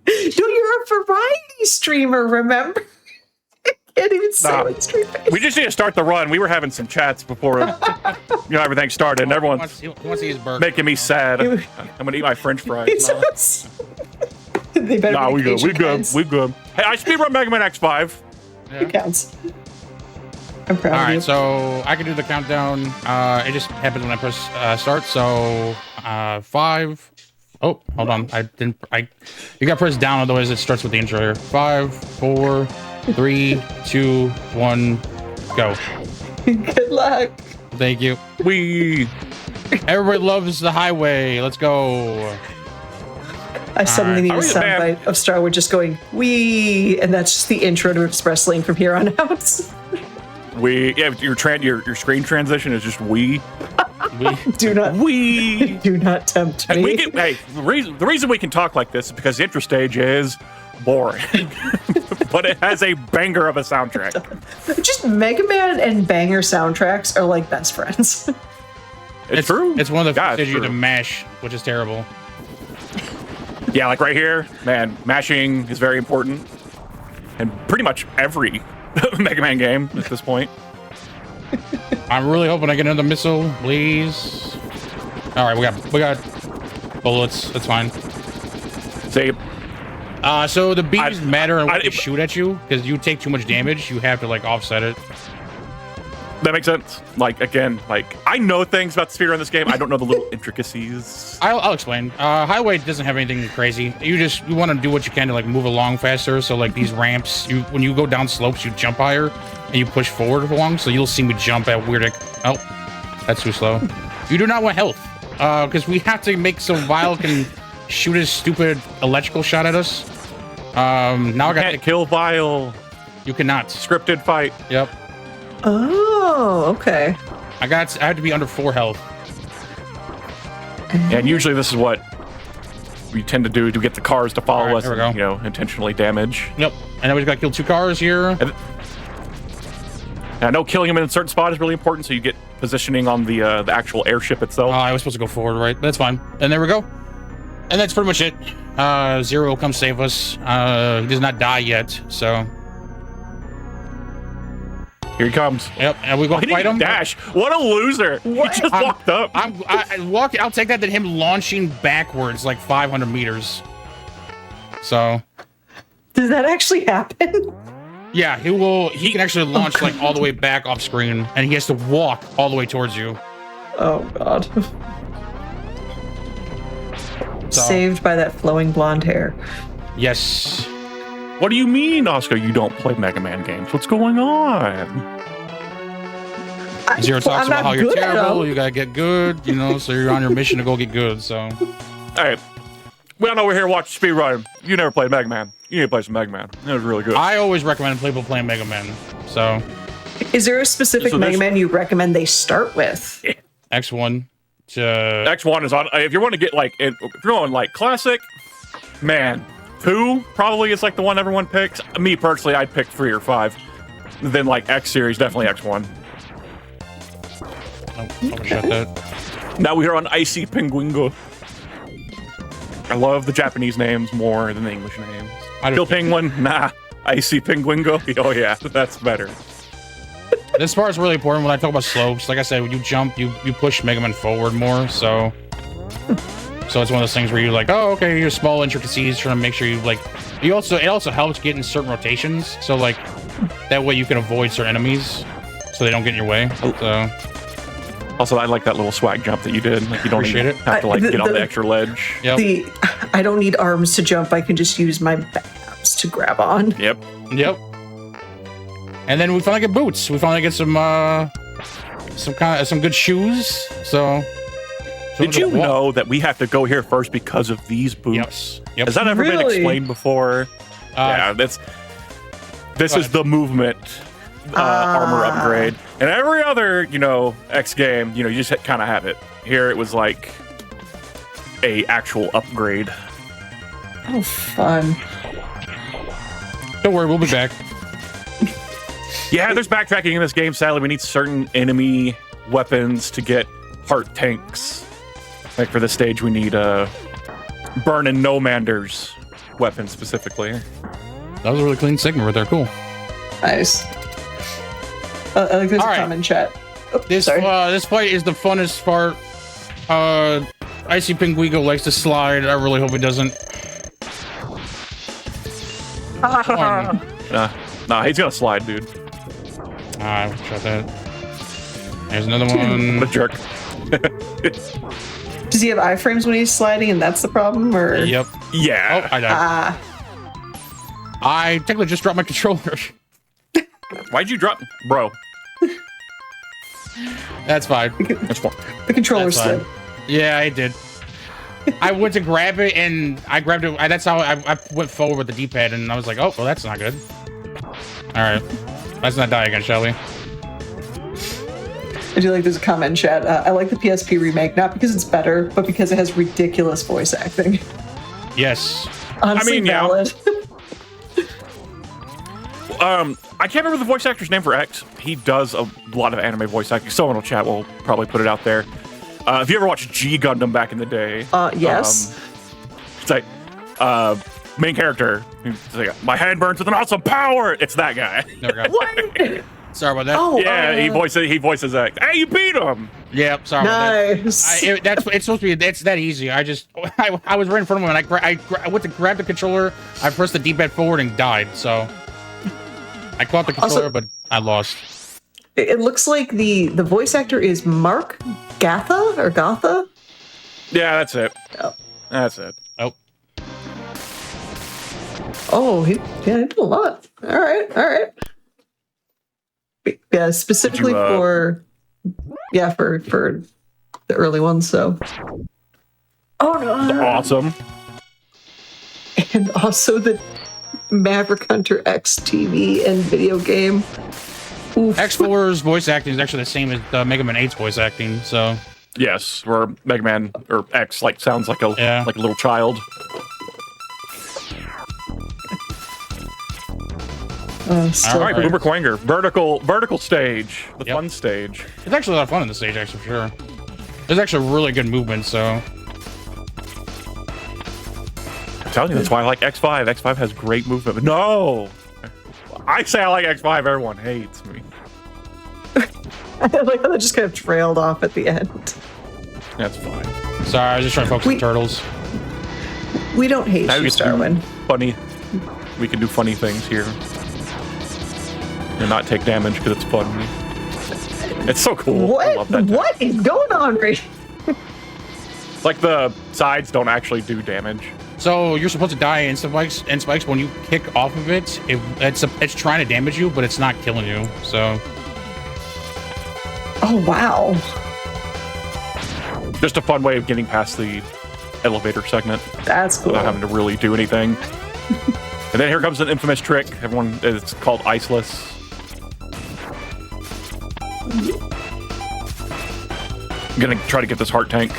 you're a variety streamer. Remember? I can't even say what stream face. We just need to start the run. We were having some chats before everything started, and everyone's He wants to eat his burger. making me sad. I'm gonna eat my French fries. They better Nah, be we good. Asian We good. kinds. We good. Hey, I speedrun Mega Man X5. It counts. I'm proud All of you. right, so I can do the countdown. It just happens when I press start. So 5. Oh, hold on. You got to press down, otherwise it starts with the intro here. 5, 4, 3, 2, 1, go. Good luck. Thank you. We. Everybody loves the highway. Let's go. I suddenly need a Are we- man. soundbite of Starwood just going, "Wee," and that's just the intro to Express Lane from here on out. Your screen transition is just we. Do not We. do not tempt And me. the reason we can talk like this is because the intro stage is boring, but it has a banger of a soundtrack. Just Mega Man and banger soundtracks are like best friends. It's true. It's one of the Yeah, first it's stages you true. to mash, which is terrible. Yeah, like right here, man, mashing is very important. And pretty much every Mega Man game at this point. I'm really hoping I get another missile, please. All right, we got bullets. That's fine. Say, So the beams matter when I- they shoot at you because you take too much damage. You have to like offset it. that makes sense. Like, again, I know things about the speedrun this game. I don't know the little intricacies. I'll explain. Highway doesn't have anything crazy. You want to do what you can to like move along faster. So like these ramps, when you go down slopes, you jump higher and you push forward along. So you'll see me jump at weird. Oh, that's too slow. You do not want health because we have to make so Vile can shoot his stupid electrical shot at us. Now I got Can't kill Vile. you cannot. Scripted fight. Yep. Oh, okay. I have to be under 4 health. And usually this is what we tend to do to get the cars to follow All right, us there we and, go. intentionally damage. Yep. And then we just got to kill 2 cars here. And I know killing them in a certain spot is really important, so you get positioning on the actual airship itself. I was supposed to go forward, right? That's fine. And there we go. And that's pretty much it. Zero will come save us. He does not die yet, so. Here he comes. Yep. And we go He fight didn't him. dash. What a loser. What? He just walked up. I'll take that to him launching backwards like 500 meters. So. Does that actually happen? Yeah, he can actually launch like all the way back off screen, and he has to walk all the way towards you. Oh God. So. Saved by that flowing blonde hair. Yes. What do you mean, Oscar, you don't play Mega Man games? What's going on? Zero talks I'm about not how you're good at terrible. them. You gotta get good, so you're on your mission to go get good. So. All right. We all know we're here watching speedrun. You never played Mega Man. You need to play some Mega Man. It was really good. I always recommend people playing Mega Man. So Is there a specific So Mega this- Man you recommend they start with? X1 to X1 is on. If you want to get if you're going like classic, man, 2 probably is like the one everyone picks. Me personally, I'd pick 3 or 5. Then like X series, definitely X1. I'll shut that. Now we are on Icy Penguingo. I love the Japanese names more than the English names. I Kill don't- Penguin? Nah. Icy Penguingo? Oh yeah, that's better. This part is really important when I talk about slopes. Like I said, when you jump, you push Mega Man forward more. So So it's one of those things where you're like, oh, okay, you're small intricacies, trying to make sure you like. It also helps get in certain rotations, so like that way you can avoid certain enemies, so they don't get in your way. So. Also, I like that little swag jump that you did. Like you don't Appreciate even it. have to like get on the extra ledge. Yep. I don't need arms to jump. I can just use my abs to grab on. Yep. Yep. And then we finally get boots. We finally get some good shoes. So Did you know that we have to go here first because of these boots? Yep. Has that ever been Really? explained before? Yeah, this is the movement armor upgrade. And every other, X game, you just kind of have it. Here it was like a actual upgrade. Oh, fun. Don't worry, we'll be back. Yeah, there's backtracking in this game. Sadly, we need certain enemy weapons to get heart tanks. Like for this stage, we need Burnin' No-Mander's weapon specifically. That was a really clean segment right there. Cool. Nice. I like there's All a right. comment chat. Oh, This sorry. this fight is the funnest part. Icy Pinguigo likes to slide. I really hope he doesn't. Nah, he's gonna slide, dude. Shot that. There's another one. What a jerk. Does he have iframes when he's sliding and that's the problem? Or Yep. Yeah. Oh, I died. I technically just dropped my controller. Why'd you drop, bro? That's fine. That's fine. the controller That's fine. slid. Yeah, I did. I went to grab it and I grabbed it. That's how I went forward with the D-pad and I was like, oh, well, that's not good. All right. Let's not die again, shall we? I do like there's a comment in chat. I like the PSP remake, not because it's better, but because it has ridiculous voice acting. Yes. Honestly, yeah. valid. I can't remember the voice actor's name for X. He does a lot of anime voice acting. Someone will chat. We'll probably put it out there. If you ever watched G Gundam back in the day, Yes. it's like main character. It's like, my head burns with an awesome power. It's that guy. Never got What? Sorry about that. Oh, Yeah, he voices X. Hey, you beat him. Yeah, sorry about nice. that. It's supposed to be. It's that easy. I was right in front of him and I went to grab the controller. I pressed the D-pad forward and died. So I caught the controller, Also- but I lost. It looks like the voice actor is Mark Gatha or Gotha. Yeah, that's it. Oh. That's it. Oh, Oh, he did a lot. All right. Yeah, specifically Did you, for the early ones. So. Oh no! Awesome. And also the Maverick Hunter X TV and video game. Oof. X4's voice acting is actually the same as Mega Man 8's voice acting. So Yes, where Mega Man or X sounds like a little child. So All right, Alright. Boomer Quanger, vertical stage, the Yep. fun stage. it's actually a lot of fun in the stage, actually, for sure. There's actually really good movement. So I'm telling you, that's why I like X5. X5 has great movement. But no, I say I like X5. Everyone hates me. I like how that just kind of trailed off at the end. That's fine. sorry, I was just trying to focus on the turtles. We don't hate Now you, we can do Starwin. funny. We can do funny things here and not take damage because it's fun. It's so cool. I love that. What is going on right? Like the sides don't actually do damage. So you're supposed to die in spikes, but when you kick off of it, it's trying to damage you, but it's not killing you. So Oh wow! Just a fun way of getting past the elevator segment That's cool. without having to really do anything. And then here comes an infamous trick. It's called Iceless. I'm gonna try to get this heart tank.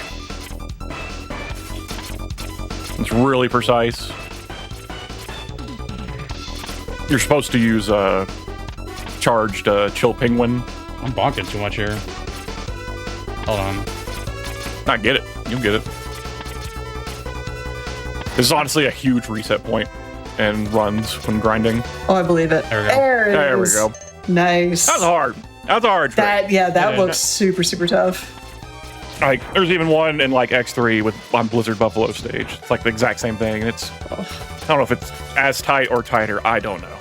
It's really precise. You're supposed to use charged chill penguin. I'm bonking too much here. Hold on. Not get it. You'll get it. This is honestly a huge reset point and runs when grinding. Oh, I believe it. There we go. There we is. go. Nice. That's hard. That's a hard trick. That Yeah. looks super tough. Like, there's even one in like X3 on Blizzard Buffalo stage. It's like the exact same thing. And it's, I don't know if it's as tight or tighter. I don't know.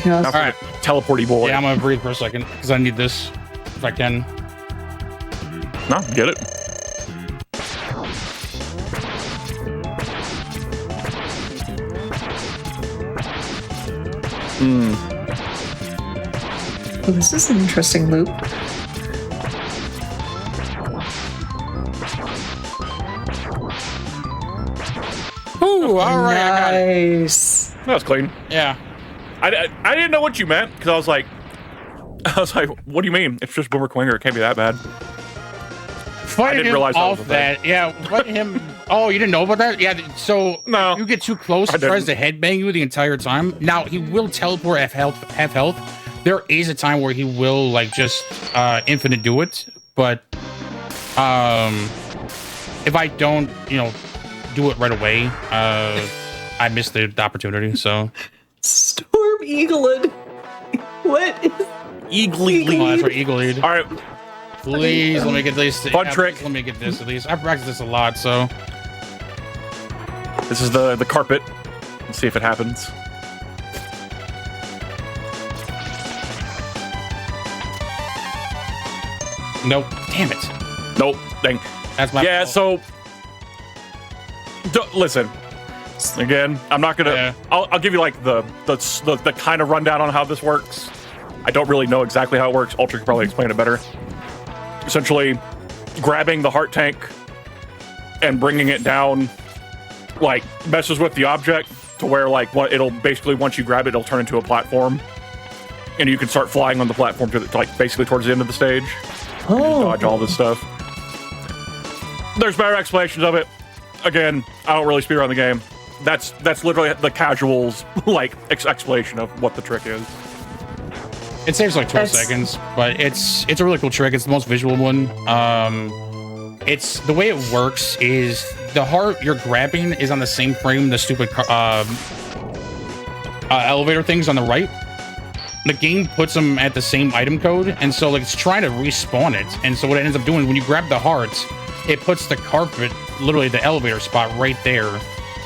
All right, teleporty boy. Yeah, I'm gonna breathe for a second because I need this if I can. No, get it. Well, this is an interesting loop. Ooh, all right, I got it. Nice. That was clean. Yeah. I didn't know what you meant because I was like, what do you mean? It's just Boomer Quinger. It can't be that bad. Fighting didn't him realize that off was a thing. that. Yeah, fighting him. Oh, you didn't know about that? Yeah. So No, you get too close, he tries to headbang you the entire time. Now he will teleport at half health. There is a time where he will like just infinite do it, but if I don't, do it right away, I miss the opportunity. So Storm Eagled. What is Eagly. oh, that's right, Eagle Lead. All right, Please let me get this. Fun trick. Let me get this at least. I practice this a lot, so this is the carpet. Let's see if it happens. nope. Damn it. Nope. Dang. That's my Yeah. fault. So, listen. Again, I'm not gonna. Yeah. I'll give you like the kind of rundown on how this works. I don't really know exactly how it works. Ultra could probably explain it better. Essentially, grabbing the heart tank and bringing it down, like messes with the object to where like it'll basically once you grab it, it'll turn into a platform, and you can start flying on the platform to like basically towards the end of the stage. Oh. Dodge all this stuff. There's better explanations of it. Again, I don't really speedrun the game. That's literally the casuals like explanation of what the trick is. It saves like 12 That's- seconds, but it's a really cool trick. It's the most visual one. It's the way it works is the heart you're grabbing is on the same frame the stupid elevator things on the right. The game puts them at the same item code, and so like it's trying to respawn it. And so what it ends up doing when you grab the hearts, it puts the carpet, literally the elevator spot right there,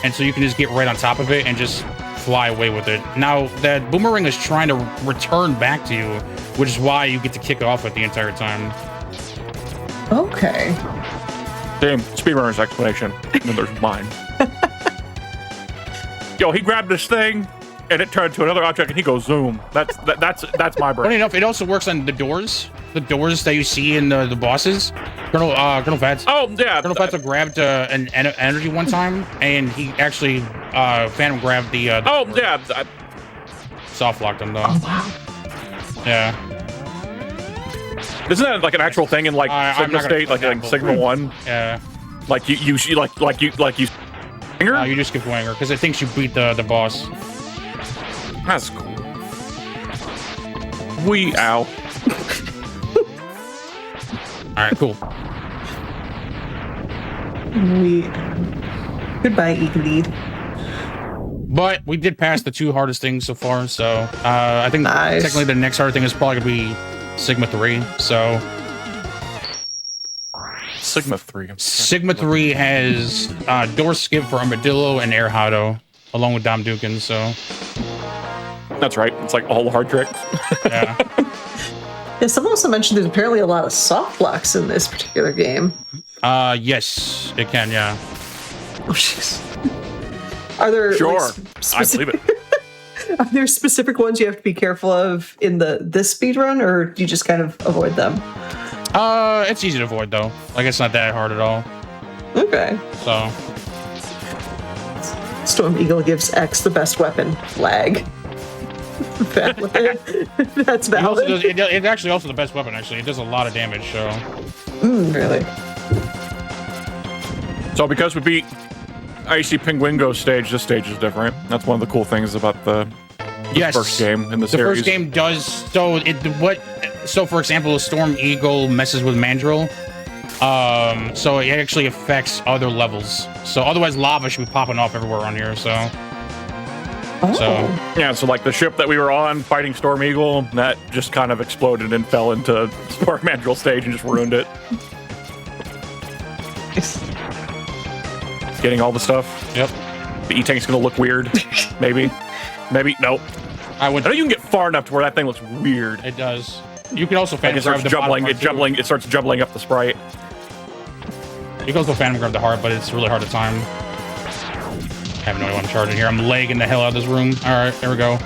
and so you can just get right on top of it and just fly away with it. Now that boomerang is trying to return back to you, which is why you get to kick off it the entire time. Okay. Damn, speedrunner's explanation. And then there's mine. Yo, he grabbed this thing, and it turned to another object, and he goes zoom. That's my brain. Funny enough, it also works on the doors. The doors that you see in the bosses. Colonel Fats. Oh yeah, Colonel Fats grabbed an energy one time, and he actually Phantom grabbed the oh yeah. soft locked him though. Oh, wow. Yeah. Isn't that like an actual thing in like I'm Sigma not gonna state, like play in that, Sigma but- 1? Yeah. Like you finger? You just skip Wanger because it thinks you beat the boss. That's cool. Ow. All right, cool. Goodbye, Eagled. But we did pass the two hardest things so far, so I think Nice. technically the next hard thing is probably gonna be Sigma 3. So Sigma 3. Sigma 3 has door skip for Armadillo and Air Hado, along with Dom Dukin. So That's right. It's like all the hard tricks. yeah. Yeah, someone also mentioned there's apparently a lot of soft blocks in this particular game. Yes, it can. Yeah. Oh, jeez. Are there Sure. like, I believe it. Are there specific ones you have to be careful of in this speedrun, or do you just kind of avoid them? It's easy to avoid though. Like it's not that hard at all. Okay. So Storm Eagle gives X the best weapon. Lag. Valid. That's it also valid. does, it's actually also the best weapon. Actually, it does a lot of damage. So Really? So because we beat Icy Penguingo stage, this stage is different. That's one of the cool things about the yes, first game in the the series. first game does so. For example, the Storm Eagle messes with Mandrill. So it actually affects other levels. So otherwise, lava should be popping off everywhere on here. So Oh. So Yeah, so like the ship that we were on, fighting Storm Eagle, that just kind of exploded and fell into Spark Mandrill stage and just ruined it. Getting all the stuff. yep. The E-Tank's gonna look weird. Maybe. Maybe. Nope. I would. I know you can get far enough to where that thing looks weird. It does. You can also Like phantom it starts grab the bottom jumbling, part, too. it starts jumbling up the sprite. You can also phantom grab the heart, but it's really hard to time. I have no idea what I'm charging here. I'm lagging the hell out of this room. All right, there we go.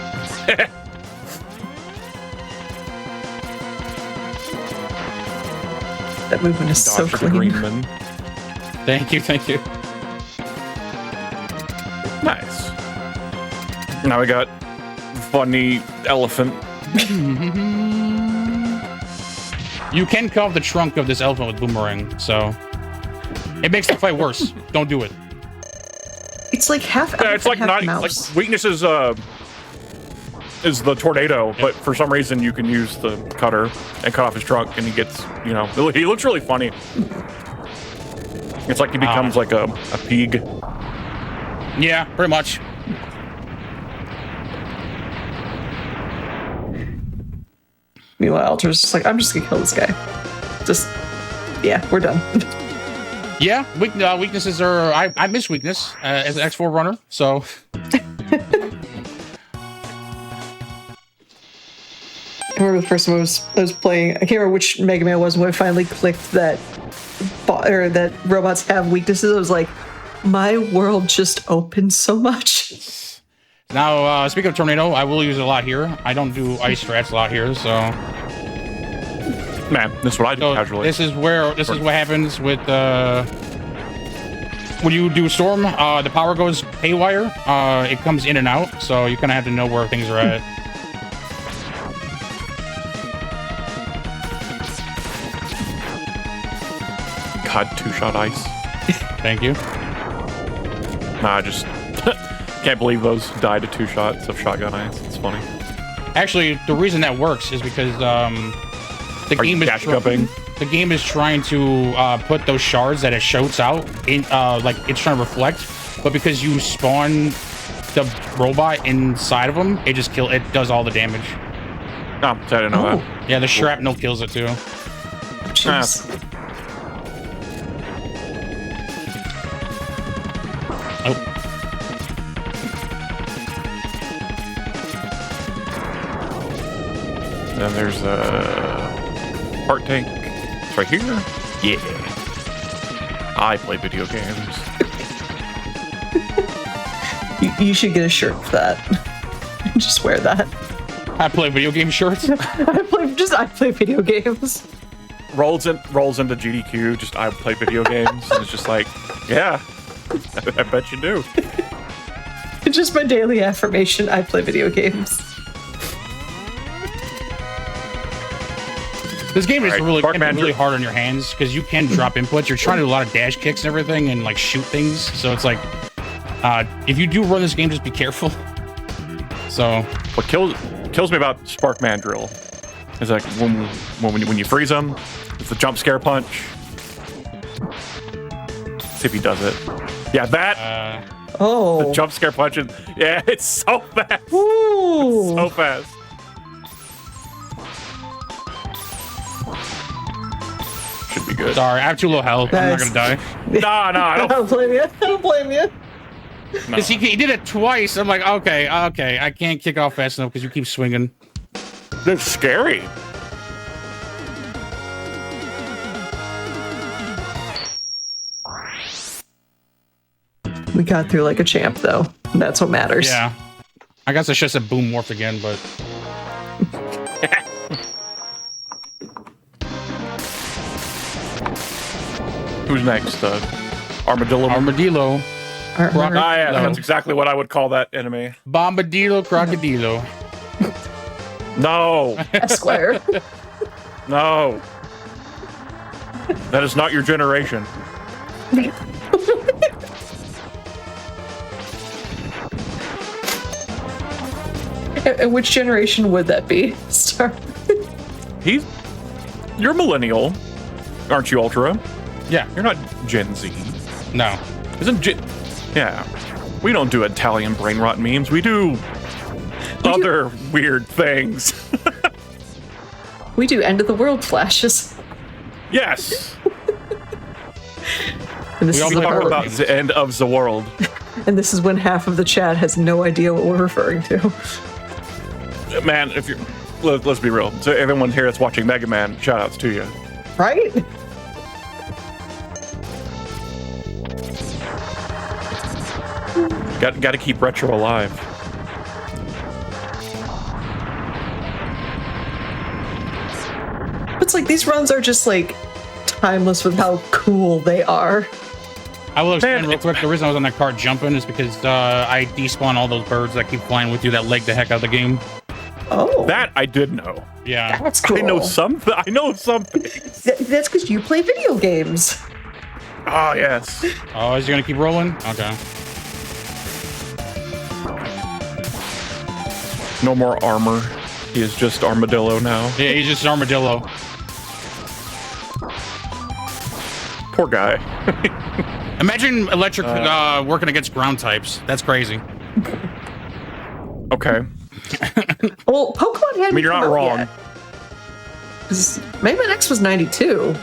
That movement is so Dr. clean. Greenman. Thank you, thank you. Nice. Now we got funny elephant. You can cut off the trunk of this elephant with boomerang, so it makes the fight worse. Don't do it. It's like half Yeah, it's like half not mouse. like weakness is the tornado, but for some reason you can use the cutter and cut off his trunk, and he gets, you know, he looks really funny. It's like he becomes like a pig. Yeah, pretty much. Meanwhile, Alter's just like, I'm just gonna kill this guy. Just, yeah, we're done. Yeah, weaknesses are. I miss weakness as an X4 runner, so. I remember the first time I was playing. I can't remember which Mega Man it was when I finally clicked that, that robots have weaknesses. I was like, my world just opened so much. Now, speaking of tornado, I will use it a lot here. I don't do ice strats a lot here, so. Man, this is what I do So casually. this is what happens with when you do storm. The power goes haywire. It comes in and out, so you kind of have to know where things are at. God, two-shot ice. Thank you. Nah, I just can't believe those died to 2 shots of shotgun ice. It's funny. Actually, the reason that works is because the Are you game is dash jumping? the game is trying to put those shards that it shoots out in like it's trying to reflect, but because you spawn the robot inside of them, it does all the damage. No, I didn't know that. Yeah, the shrapnel kills it too. Jeez. Oh, Then there's a heart tank. It's right here. Yeah. I play video games. You should get a shirt for that. Just wear that. I play video game shirts. I play video games. Rolls into GDQ. Just I play video games. And it's just like, yeah, I bet you do. It's just my daily affirmation. I play video games. This game is Alright, really, Spark can be Manager. really hard on your hands because you can drop inputs. You're trying to do a lot of dash kicks and everything and like shoot things. So it's like, if you do run this game, just be careful. So What kills me about Spark Mandrill is like when you freeze him, it's the jump scare punch. See if he does it. Yeah, that Oh. the jump scare punch. Yeah, it's so fast. Ooh. So fast. Should be good. sorry, I have too low health. I'm not Nice. gonna die. No, I I don't. don't blame you. I don't blame you. No. 'Cause he did it twice. I'm like, okay, I can't kick off fast enough because you keep swinging. It's scary. We got through like a champ, though. That's what matters. Yeah. I guess I should have said boom morph again, but Who's next? Armadillo. armadillo, Armor. Ah, yeah, No. that's exactly what I would call that enemy. bombadillo, crocodilo. No, Esquire. no. That is not your generation. And which generation would that be? Star. You're millennial, aren't you, Ultra? Yeah, You're not Gen Z. no. Isn't Gen? Yeah. We don't do Italian brain rot memes. We do other weird things. We do end of the world flashes. Yes. And this, We all is We play talk horror about games. the end of the world. and this is when half of the chat has no idea what we're referring to. Man, if you're let's be real. So everyone here that's watching Mega Man, shout outs to you. Right? Got to keep retro alive. It's like these runs are just like timeless with how cool they are. I will explain Man, real quick. The reason I was on that car jumping is because I despawn all those birds that keep flying with you that leg the heck out of the game. Oh, That I did know. Yeah. that's cool. I know something. I know something. That's because you play video games. Oh yes. Oh, is he gonna keep rolling? Okay. No more armor. He is just armadillo now. Yeah, he's just an armadillo. Poor guy. Imagine electric working against ground types. That's crazy. Okay. Well, Pokemon had. I mean, you're not wrong. Because Mega Man X was 92.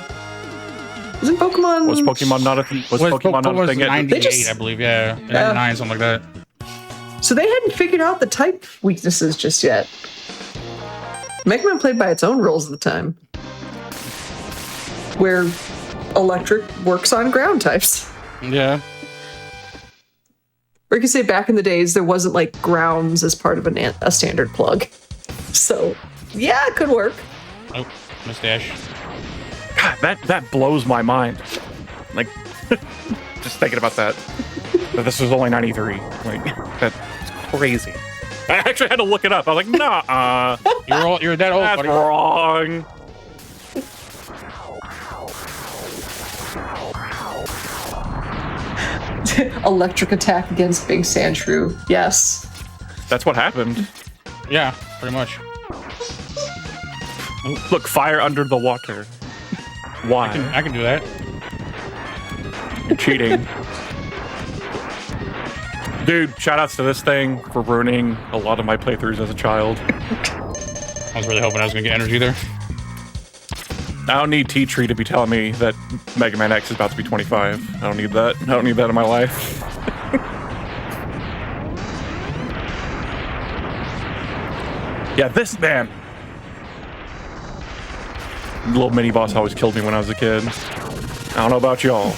Wasn't Pokemon? Was Pokemon not a Pokemon not a thing yet? 98, just- I believe. Yeah, 99, something like that. So they hadn't figured out the type weaknesses just yet. Mega Man played by its own rules at the time, where electric works on ground types. Yeah. Or you could say back in the days, there wasn't like grounds as part of a standard plug. So, yeah, it could work. Oh, mustache. God, that blows my mind. Like, just thinking about that. But this was only 93. Like, that's crazy. I actually had to look it up. I was like, nah, You're that old, that's buddy. wrong. Electric attack against Big Sandshrew. Yes. That's what happened. Yeah, pretty much. Look, fire under the water. Why? I can do that. You're cheating. Dude, shoutouts to this thing for ruining a lot of my playthroughs as a child. I was really hoping I was gonna get energy there. I don't need T-Tree to be telling me that Mega Man X is about to be 25. I don't need that. I don't need that in my life. Yeah, this man. Little mini boss always killed me when I was a kid. I don't know about y'all.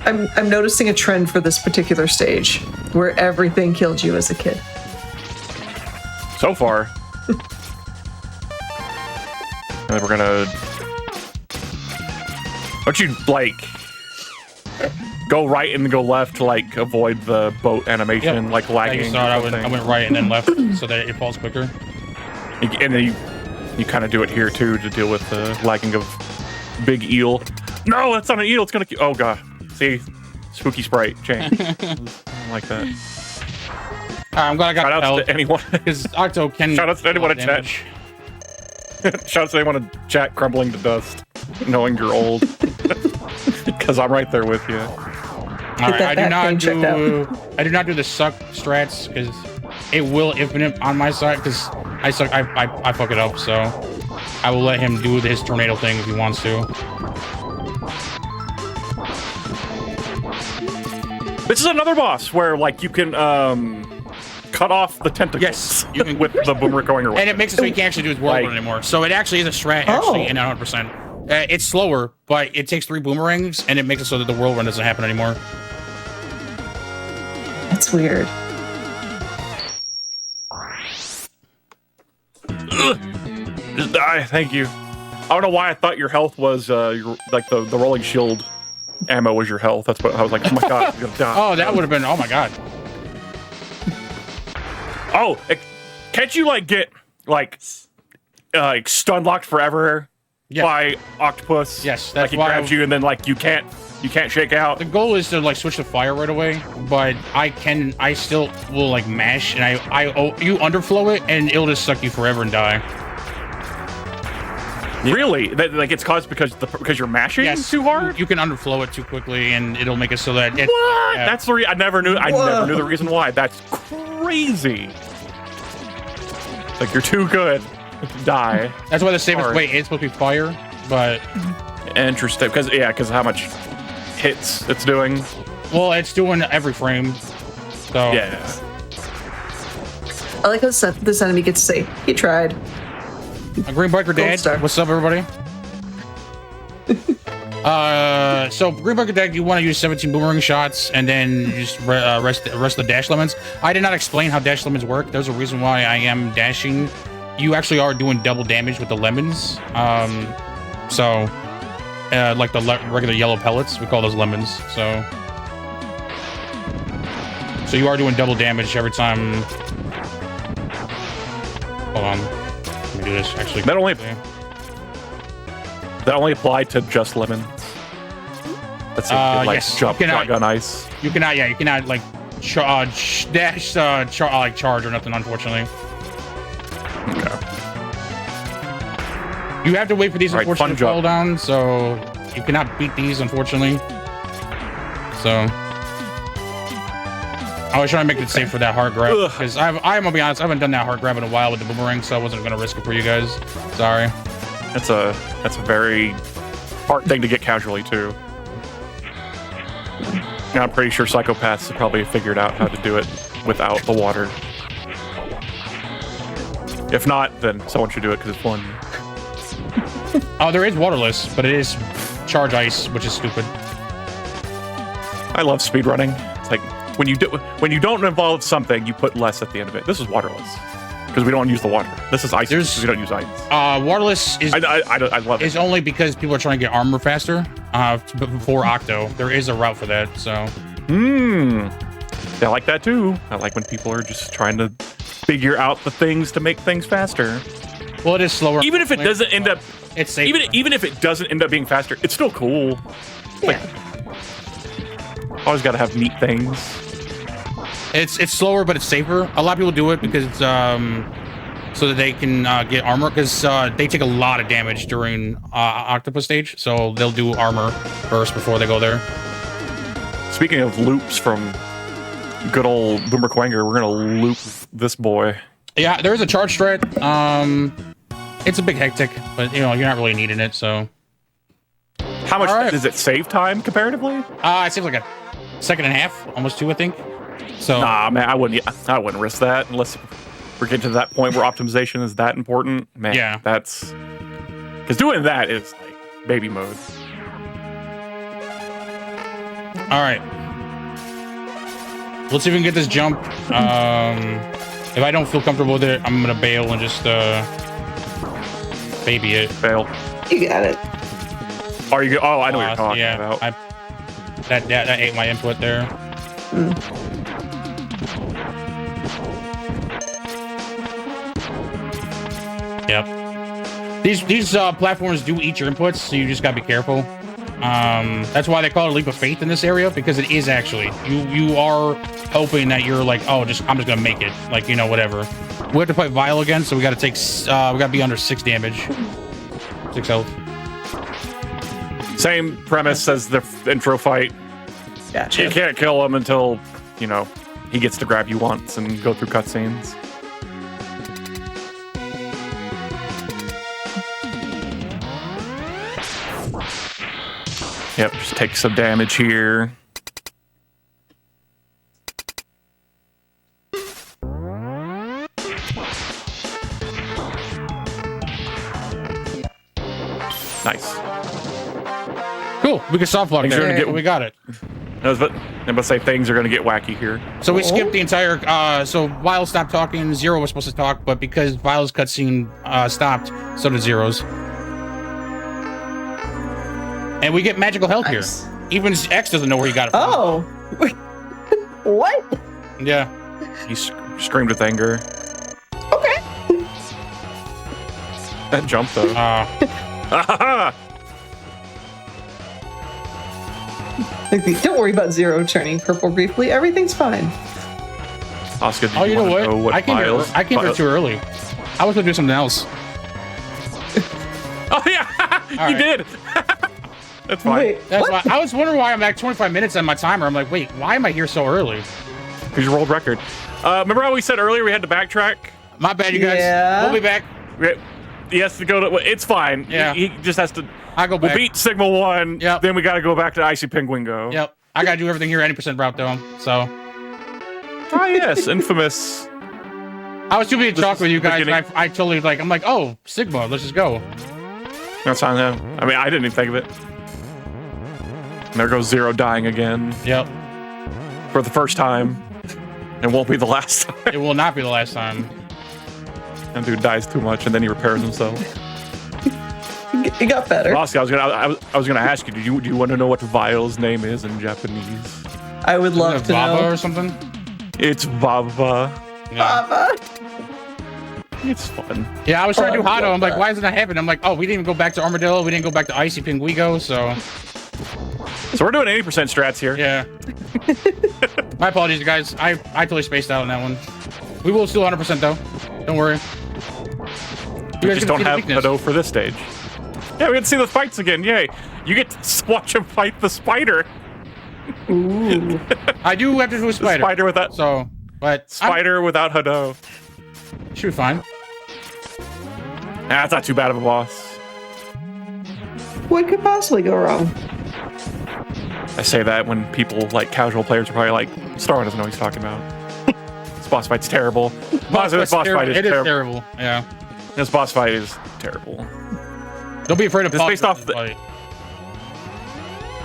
I'm noticing a trend for this particular stage where everything killed you as a kid. So far. And then we're gonna... Don't you, like... go right and go left to, like, avoid the boat animation, Yep. like, lagging? I saw it. or I something? went right and then left so that it falls quicker. And then you kind of do it here, too, to deal with the lagging of big eel. No, that's not an eel. It's gonna... Oh, God. See? Spooky sprite change. I don't like that. I'm glad I got Shout outs help to anyone. because Octo can. Shout outs to anyone in chat. damage. Shout out to anyone in chat crumbling to dust, knowing you're old. Because I'm right there with you. All right, that back pain checked I do not do the suck strats because it will infinite on my side because I suck. I fuck it up, so I will let him do his tornado thing if he wants to. This is another boss where, like, you can cut off the tentacles. Yes, you can- with the boomerang going away. And it makes it so he can't actually do his whirlwind Like- anymore. So it actually is a strat, actually, Oh. in 100%. It's slower, but it takes 3 boomerangs, and it makes it so that the whirlwind doesn't happen anymore. That's weird. Just die. Thank you. I don't know why I thought your health was like the rolling shield ammo was your health. That's what I was like. Oh my god, you're gonna die. Oh, that would have been. Oh my god. Oh, can't you like get like stun locked forever Yeah. by Octopus? Yes, like that's he why grabs you and then like you can't shake out. The goal is to like switch to fire right away, but I still will like mash and you underflow it and it'll just suck you forever and die. Really? That, like it's caused because you're mashing too hard? You can underflow it too quickly, and it'll make it so that it. What? Yeah. That's the I never knew. I never knew the reason why. That's crazy. Like you're too good to die. That's why the safest way is supposed to be fire, but. Interesting, because how much hits it's doing. Well, it's doing every frame. So yeah. I like how this enemy gets to say, he tried. A Green Biker Dad. Star. What's up, everybody? So Green Biker Dad, you want to use 17 boomerang shots and then you just rest the dash lemons. I did not explain how dash lemons work. There's a reason why I am dashing. You actually are doing double damage with the lemons. Like the regular yellow pellets, we call those lemons. So you are doing double damage every time. Hold on, let me do this. Actually, that only applied to just lemons. That's like yes. shotgun ice. You cannot like charge or nothing, unfortunately. Okay. You have to wait for these unfortunate fall down, so you cannot beat these, unfortunately. So I was trying to make it safe for that hard grab because I'm gonna be honest, I haven't done that hard grab in a while with the boomerang, so I wasn't gonna risk it for you guys. Sorry. That's a very hard thing to get casually too. Now, I'm pretty sure psychopaths have probably figured out how to do it without the water. If not, then someone should do it because it's fun. Oh, there is waterless, but it is charge ice, which is stupid. I love speedrunning. It's like when you don't involve something, you put less at the end of it. This is waterless because we don't use the water. This is ice because we don't use ice. Waterless is I love it. Is only because people are trying to get armor faster. Before Octo, there is a route for that. So. I like that too. I like when people are just trying to figure out the things to make things faster. Well, it is slower. Even if it doesn't end up, it's safer. Even if it doesn't end up being faster, it's still cool. Yeah. Always got to have neat things. It's slower, but it's safer. A lot of people do it because so that they can get armor because they take a lot of damage during octopus stage, so they'll do armor first before they go there. Speaking of loops from good old Boomer Quanger, we're gonna loop this boy. Yeah, there is a charge strat. It's a big hectic, but you're not really needing it. So, how much does it save time comparatively? It saves like a second and a half, almost 2, I think. So, nah, man, I wouldn't risk that unless we're getting to that point where optimization is that important. Man, yeah, that's because doing that is like baby mode. All right, let's see if we can get this jump. If I don't feel comfortable with it, I'm gonna bail and just baby it. Bail. You got it. Are you? Oh, I know what you're talking about. That ate my input there. Yep. These platforms do eat your inputs, so you just gotta be careful. That's why they call it a leap of faith in this area, because it is actually you are hoping that you're like, oh, I'm just gonna make it, like, whatever. We have to fight Vile again, so we gotta take we gotta be under 6 damage, 6 health. Same premise as the intro fight. Gotcha. You can't kill him until he gets to grab you once and go through cutscenes. Yep, just take some damage here. Nice. Cool. We can soft block there. We got it. I'm about to say things are going to get wacky here. So we skipped the entire. So Vile stopped talking. Zero was supposed to talk, but because Vile's cutscene stopped, so did Zero's. And we get magical health here. Even X doesn't know where he got it from. Oh. What? Yeah. He screamed with anger. Okay. That jump, though. Don't worry about Zero turning purple briefly. Everything's fine. Oscar, oh, you know what? I came here too early. I was going to do something else. Oh yeah, you right. did. That's fine. Wait, That's what? why I was wondering why I'm at 25 minutes on my timer. I'm like, wait, why am I here so early? Here's your world record. Remember how we said earlier we had to backtrack? My bad, you guys. Yeah. We'll be back. He has to go to. It's fine. Yeah. He just has to. I go We'll back. beat Sigma 1. Yep. Then we got to go back to Icy Penguingo. Yep. I gotta do everything here 80% route though. So Ah, yes, infamous. I was too busy to talk with you guys. And beginning. I totally I'm like, oh, Sigma, let's just go. That's on him. I mean, I didn't even think of it. And there goes Zero dying again Yep. for the first time. It won't be the last time. It will not be the last time. That dude dies too much, and then he repairs himself. It got better. Rossi, I was gonna ask you. Do you want to know what Vile's name is in Japanese? I would love to Baba know. or something. It's Baba. Yeah. Baba. It's fun. Yeah, I was trying to do Oh, I Hado. love I'm like, that. why isn't that happening? I'm like, oh, we didn't even go back to Armadillo. We didn't go back to Icy Pinguigo. So So we're doing 80% strats here. yeah. My apologies, guys. I totally spaced out on that one. We will still 100% though. Don't worry. We guys just get to don't see the have weakness. Hado for this stage. Yeah, we get to see the fights again. Yay! You get to watch him fight the spider. Ooh. I do have to do a The spider. spider without So, but spider without Hado. should be fine. That's not too bad of a boss. What could possibly go wrong? I say that when people like casual players are probably like, Starman doesn't know what he's talking about. This boss fight's terrible. This boss fight is It is terrible. terrible. Yeah. This boss fight is terrible. Don't be afraid of It's pause based off this the- fight.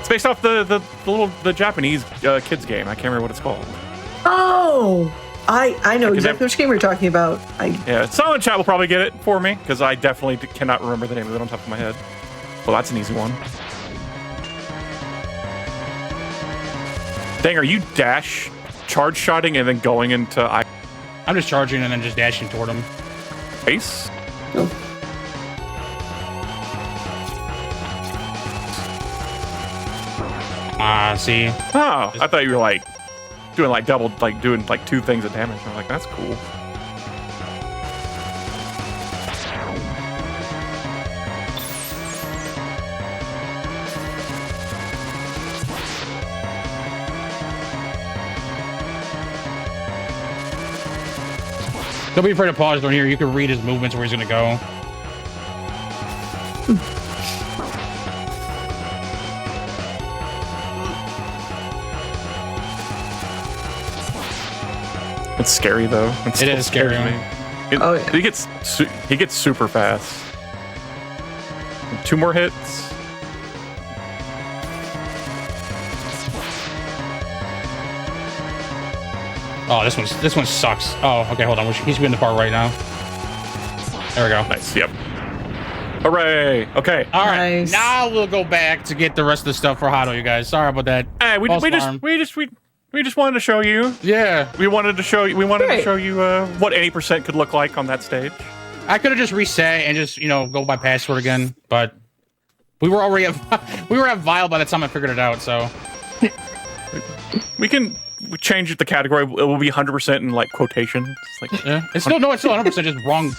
It's based off the Japanese kids game. I can't remember what it's called. Oh, I know exactly which game we're talking about. Yeah, someone in chat will probably get it for me because I definitely cannot remember the name of it on top of my head. Well, that's an easy one. Dang, are you charge shotting and then going into I'm just charging and then just dashing toward him. ice? See. Oh, I thought you were like doing like double, like doing like 2 things of damage. I'm like, that's cool. Don't be afraid of pause down here. You can read his movements where he's gonna go. It's scary though. It It still is scary. scares me. Oh, yeah. He gets super fast. 2 more hits. Oh, this one sucks. Oh, okay, hold on. He's in the part right now. There we go. Nice. Yep. Hooray. Okay. All right, Nice. now we'll go back to get the rest of the stuff for Hado, you guys. Sorry about that. Hey, we False just alarm. wanted to show you. Yeah, We wanted to show you what Great. 80% could look like on that stage. I could have just reset and just go by password again, but we were already at Vile by the time I figured it out. So We can change the category. It will be 100% in like quotations. It's like yeah, it's still 100% just wrong.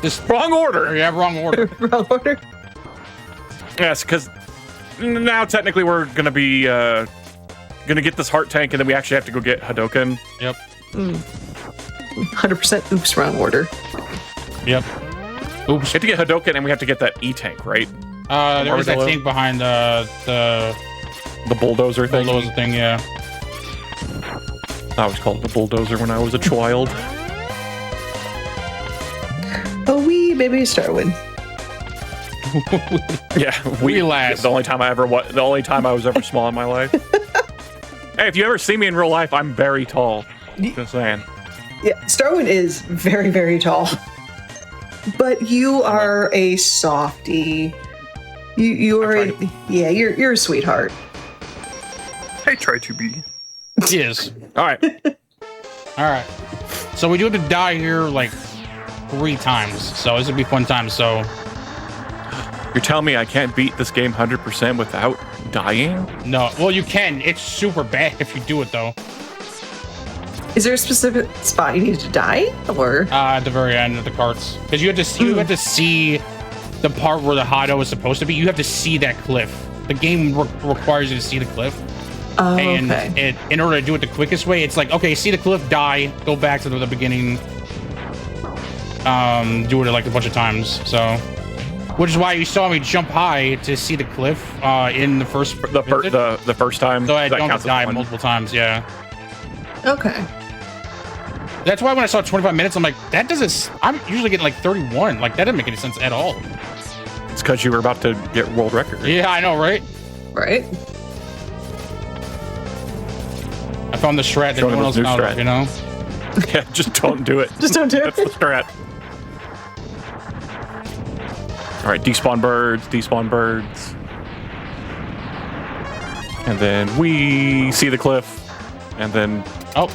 Just wrong order. yeah, wrong order. Wrong order. Yes, because now technically we're gonna be gonna get this heart tank, and then we actually have to go get Hadoken. Yep, 100% oops, wrong order. yep. Oops. We have to get Hadoken, and we have to get that E-tank, right? There was that Armadillo? thing behind the The bulldozer thing. bulldozer thing. Yeah. I was called the bulldozer when I was a child. A wee baby Starwin. Yeah, Relax. The only time I was ever small in my life. Hey, if you ever see me in real life, I'm very tall. Just saying. Yeah, Starwin is very, very tall. But you are a softie. You're a sweetheart. I try to be. He is. All right. All right. So we do have to die here like 3 times. So this would be fun time. So You're telling me I can't beat this game 100% without dying? no. Well, you can. It's super bad if you do it though. Is there a specific spot you need to die? Or At the very end of the carts, because you have to see the part where the Hado is supposed to be, you have to see that cliff. The game requires you to see the cliff. Oh, And okay. in order to do it the quickest way, it's like, okay, see the cliff, die, go back to the beginning. Do it like a bunch of times. So, which is why you saw me jump high to see the cliff in the first The first time. So I that don't counts as die one. multiple times. Yeah. Okay. That's why when I saw 25 minutes, I'm like, that doesn't. I'm usually getting like 31. Like that didn't make any sense at all. It's because you were about to get world record. Yeah, I know, right? Right. I found the strat that Showing no one else him his new found, strat. you know? Yeah, just don't do it. Just don't do That's the it. strat. All right, despawn birds. And then we see the cliff. And then, Oh.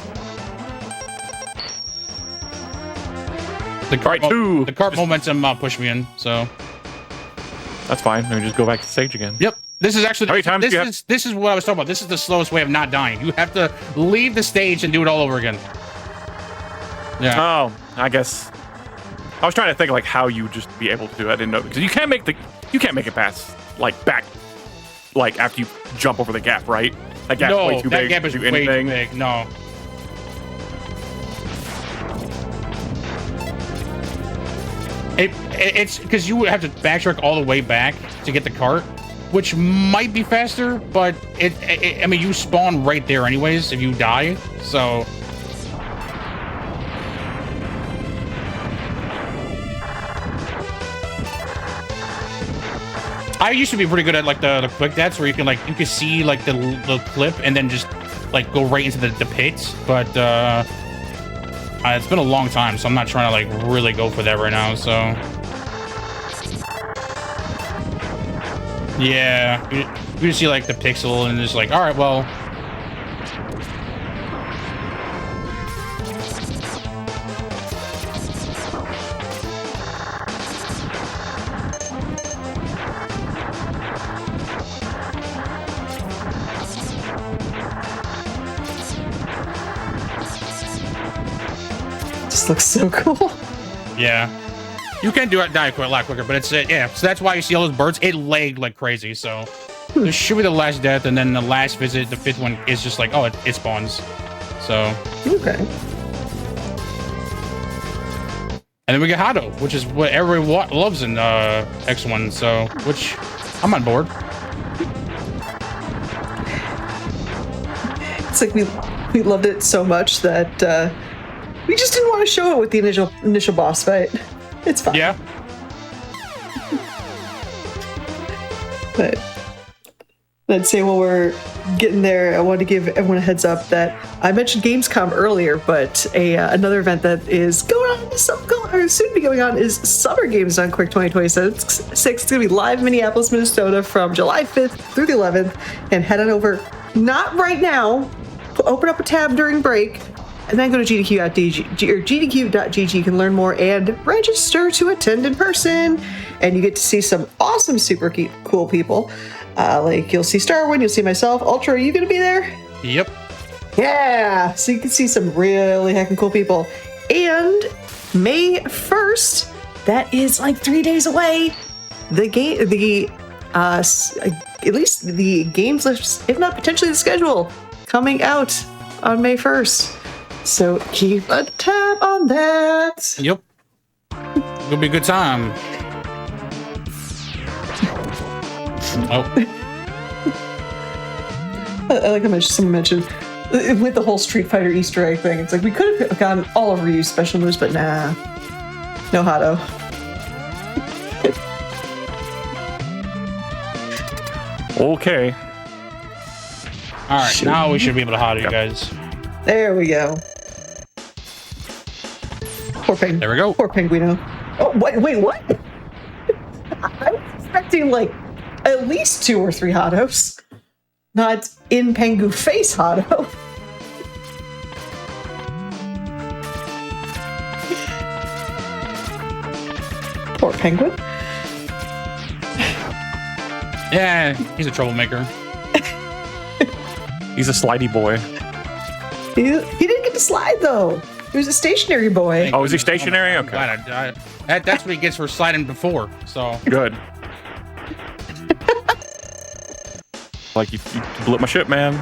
The right, two. The cart momentum pushed me in, so. that's fine. Let me just go back to the stage again. Yep. This is actually How many times do you have- this is what I was talking about. This is the slowest way of not dying. You have to leave the stage and do it all over again. Yeah. Oh, I guess. I was trying to think like how you would just be able to do it. I didn't know because you can't make it past like back, like after you jump over the gap, right? That gap's no, way too that big gap is to do way anything. too big. No. It's because you would have to backtrack all the way back to get the cart, which might be faster, but I mean, you spawn right there anyways if you die, so. I used to be pretty good at like the quick deaths where you can see like the clip and then just like go right into the pits, but it's been a long time, so I'm not trying to like really go for that right now. So yeah, you just see like the pixel and just like, all right, well. This looks so cool. Yeah, you can do it die quite a lot quicker, but it's yeah. So that's why you see all those birds. It lagged like crazy. So this should be the last death, and then the last visit, the fifth one, is just like, oh, it spawns. So Okay. and then we get Hado, which is what everyone loves in X1. So which I'm on board. It's like we loved it so much that we just didn't want to show it with the initial boss fight. It's fine. Yeah. But I'd say while we're getting there, I want to give everyone a heads up that I mentioned Gamescom earlier, but another event that is going on, or soon to be going on, is Summer Games on Quick 2026. It's going to be live in Minneapolis, Minnesota from July 5th through the 11th. And head on over, not right now, open up a tab during break, and then go to GDQ.gg. You can learn more and register to attend in person. And you get to see some awesome, super cool people. Like you'll see Starwood, you'll see myself. Ultra, are you going to be there? Yep. Yeah. So you can see some really heckin' cool people. And May 1st, that is like 3 days away. At least the games list, if not potentially the schedule, coming out on May 1st. So keep a tab on that. Yep. It'll be a good time. Oh. I like how someone mentioned with the whole Street Fighter Easter egg thing. It's like we could have gotten all of Ryu's special moves, but nah. No Hado. Okay. All right, Shoot. now we should be able to Hado, you guys. There we go. Poor penguin. There we go. Poor Penguino. Oh, wait, what? I was expecting like at least 2 or 3 Hados. Not in Pengu face Hado. Poor penguin. Yeah, he's a troublemaker. He's a slidey boy. He didn't get to slide though. He was a stationary boy. Oh, is he stationary? I'm Okay. glad that's what he gets for sliding before. So Good. Like, you blew up my ship, man.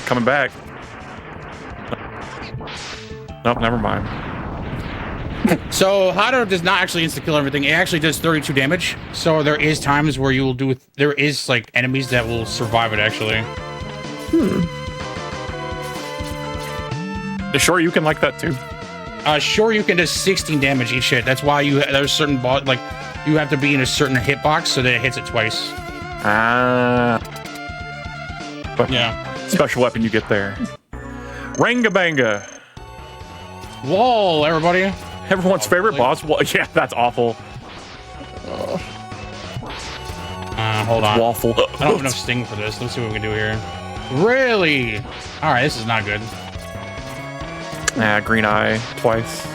Coming back. Nope, never mind. So Hado does not actually insta kill everything. It actually does 32 damage. So there is times where you will do. There is like enemies that will survive it actually. Sure, you can like that too. Sure, you can do 16 damage each hit. That's why there's certain like you have to be in a certain hitbox so that it hits it twice. But Yeah. special weapon you get there. Rangabanga. Whoa, everybody. Everyone's favorite boss. Well, yeah, that's awful. Hold on. Waffle. I don't have enough sting for this. Let's see what we can do here. Really? All right, this is not good. Green eye twice.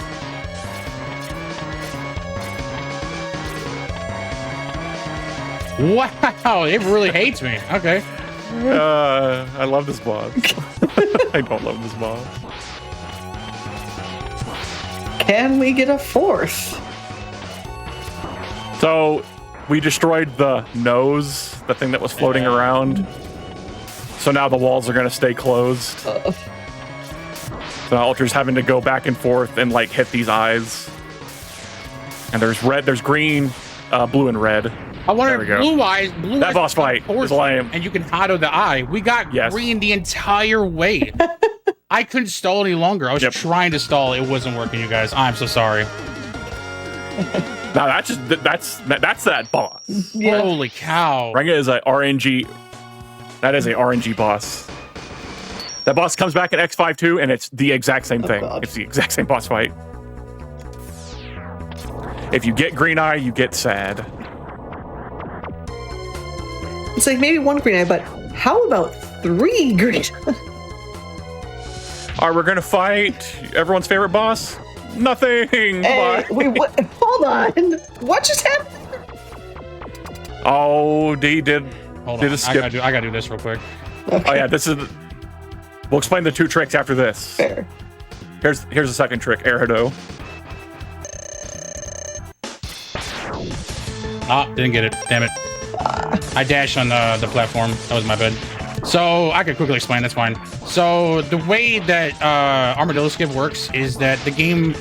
Wow, it really hates me. Okay. I love this boss. I don't love this boss. Can we get a fourth? So we destroyed the nose, the thing that was floating around. So now the walls are going to stay closed. So now Ultra's having to go back and forth and like hit these eyes. And there's red, there's green, blue, and red. I wanted There we go. blue eyes. Blue That eyes boss fight is lame. and you can Hado the eye. We got Yes. green the entire way. I couldn't stall any longer. I was Yep. trying to stall. It wasn't working, you guys. I'm so sorry. Now that's that boss. Yeah. Holy cow. Ranga is a RNG. That is a RNG boss. That boss comes back in X5 too, and it's the exact same thing. God. It's the exact same boss fight. If you get green eye, you get sad. It's like maybe one green eye, but how about 3 green? All right, we're gonna fight everyone's favorite boss. Nothing. Bye. Wait, what? Hold on. What just happened? Oh, D did Hold did on. a skip. I gotta do this real quick. Oh yeah, this is. We'll explain the 2 tricks after this. Fair. Here's the second trick, Air Hado. Ah, didn't get it. Damn it. I dashed on the platform. That was my bad. So I could quickly explain. That's fine. So the way that Armadillo Skip works is that the game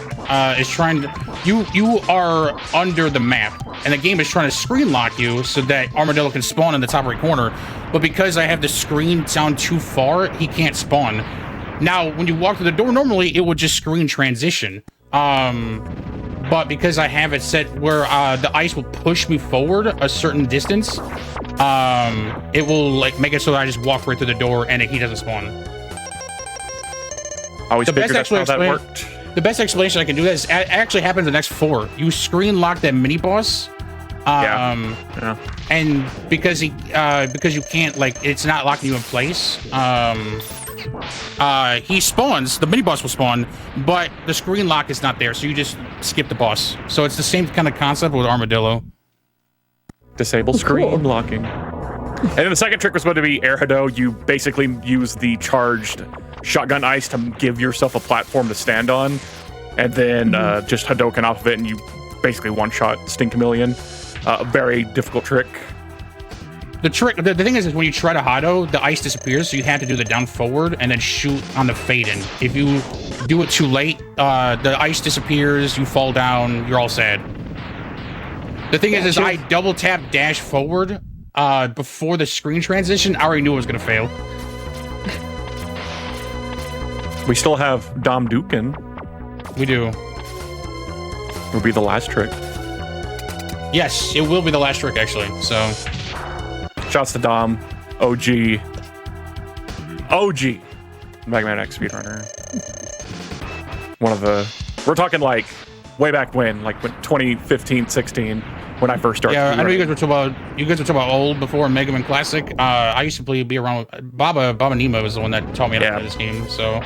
is trying to you are under the map, and the game is trying to screen lock you so that Armadillo can spawn in the top right corner. But because I have the screen down too far, he can't spawn. Now, when you walk through the door, normally it would just screen transition. But because I have it set where the ice will push me forward a certain distance, it will like make it so that I just walk right through the door and he doesn't spawn. Always The best figured that's how that explanation- worked. The best explanation I can do is it actually happens in the next 4. You screen lock that mini boss. Yeah. And because you can't like it's not locking you in place. He spawns, the mini boss will spawn, but the screen lock is not there, so you just skip the boss. So it's the same kind of concept with Armadillo. Disable screen Cool. locking. And then the second trick was going to be Air Hado. You basically use the charged shotgun ice to give yourself a platform to stand on, and then just Hadoken off of it, and you basically one-shot Sting Chameleon. A very difficult trick. The thing is when you try to Hado, the ice disappears, so you have to do the down forward and then shoot on the fade in. If you do it too late, the ice disappears, you fall down, you're all sad. The thing is I double tap dash forward before the screen transition. I already knew it was gonna fail. We still have Dom Dukin. We do. Will be the last trick. Yes, it will be the last trick actually. So Shouts to Dom, OG, Mega Man X speedrunner. One of the, we're talking like way back when 2015, 16, when I first started. yeah, I know you speedrunning. guys were talking about old before Mega Man Classic. I used to be around with Baba Nemo was the one that taught me how to play this game. So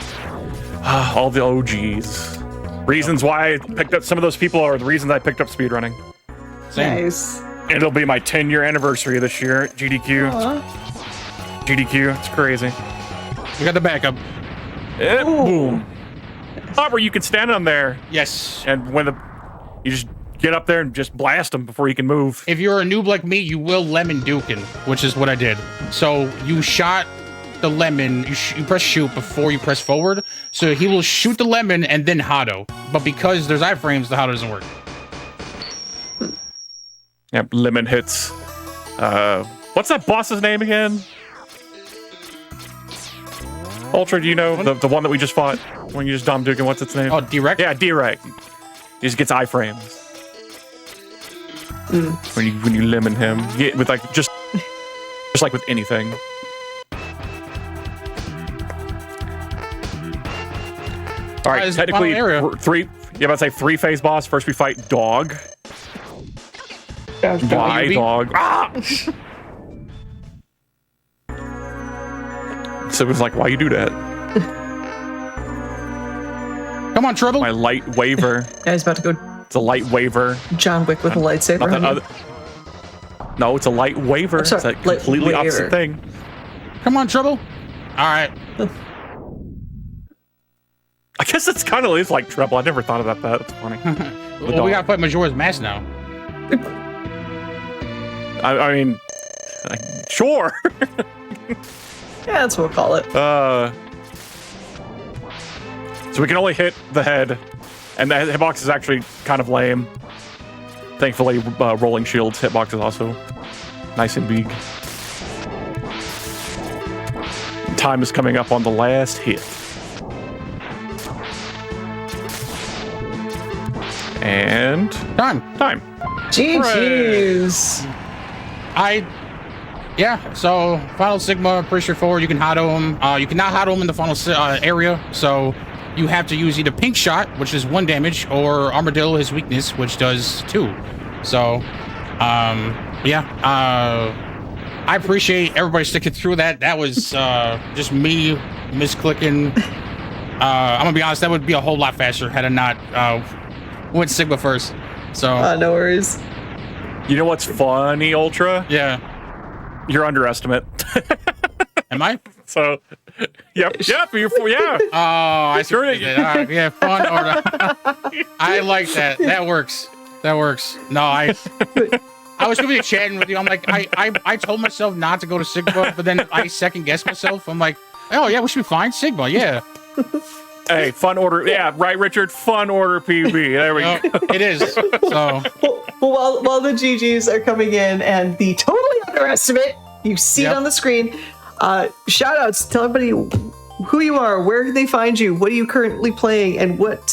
All the OGs. Reasons why I picked up some of those people are the reasons I picked up speedrunning. same. Nice. It'll be my 10-year anniversary this year at GDQ. Aw. GDQ, it's crazy. We got the backup. Boom. spot where you can stand on there, Yes. and when you just get up there and just blast them before you can move. If you're a noob like me, you will lemon dukin, which is what I did. So you shot the lemon, you press shoot before you press forward. So he will shoot the lemon and then Hado. But because there's iframes, the Hado doesn't work. Yep, lemon hits. What's that boss's name again? Ultra, do you know the one that we just fought when you just Dom Dugan? What's its name? Oh, direct? Yeah, direct. He just gets iframes. When you lemon him, with like just like with anything. All right, technically three. Yeah, about to say 3-phase boss. First we fight Dog. Why Dog? Ah! So it was like, why you do that? Come on, Trouble. My light waver. Guy's about to go It's a light waver. John Wick with a lightsaber. No, it's a light waver. sorry, It's a completely light opposite waver. thing. Come on, Trouble. All right. I guess it's kind of is like Treble. I never thought about that. It's funny. Well, we got to fight Majora's Mask now. I mean, sure. Yeah, that's what we'll call it. So we can only hit the head, and the hitbox is actually kind of lame. Thankfully, rolling shields hitbox is also nice and big. Time is coming up on the last hit. And Time. GG's. Yeah, so Final Sigma, pretty straightforward. You can Hado him. You cannot Hado him in the final area, so you have to use either Pink Shot, which is 1 damage, or Armadillo, his weakness, which does 2. So, I appreciate everybody sticking through that. That was just me misclicking. I'm gonna be honest, that would be a whole lot faster had I not went Sigma first. So, No worries. you know what's funny, Ultra? yeah. You're underestimate. Am I? So, yeah. Oh, I see. Sure. Yeah, fun order. I like that. That works. No, I was gonna be chatting with you. I'm like, I told myself not to go to Sigma, but then I second guessed myself. I'm like, oh yeah, we should be fine. Sigma, yeah. Hey, fun order. Yeah, right, Richard. Fun order PB. There we go. It is. So Well, while the GGs are coming in and the totally underestimate, you see it on the screen. Shout outs. Tell everybody who you are, where can they find you, what are you currently playing, and what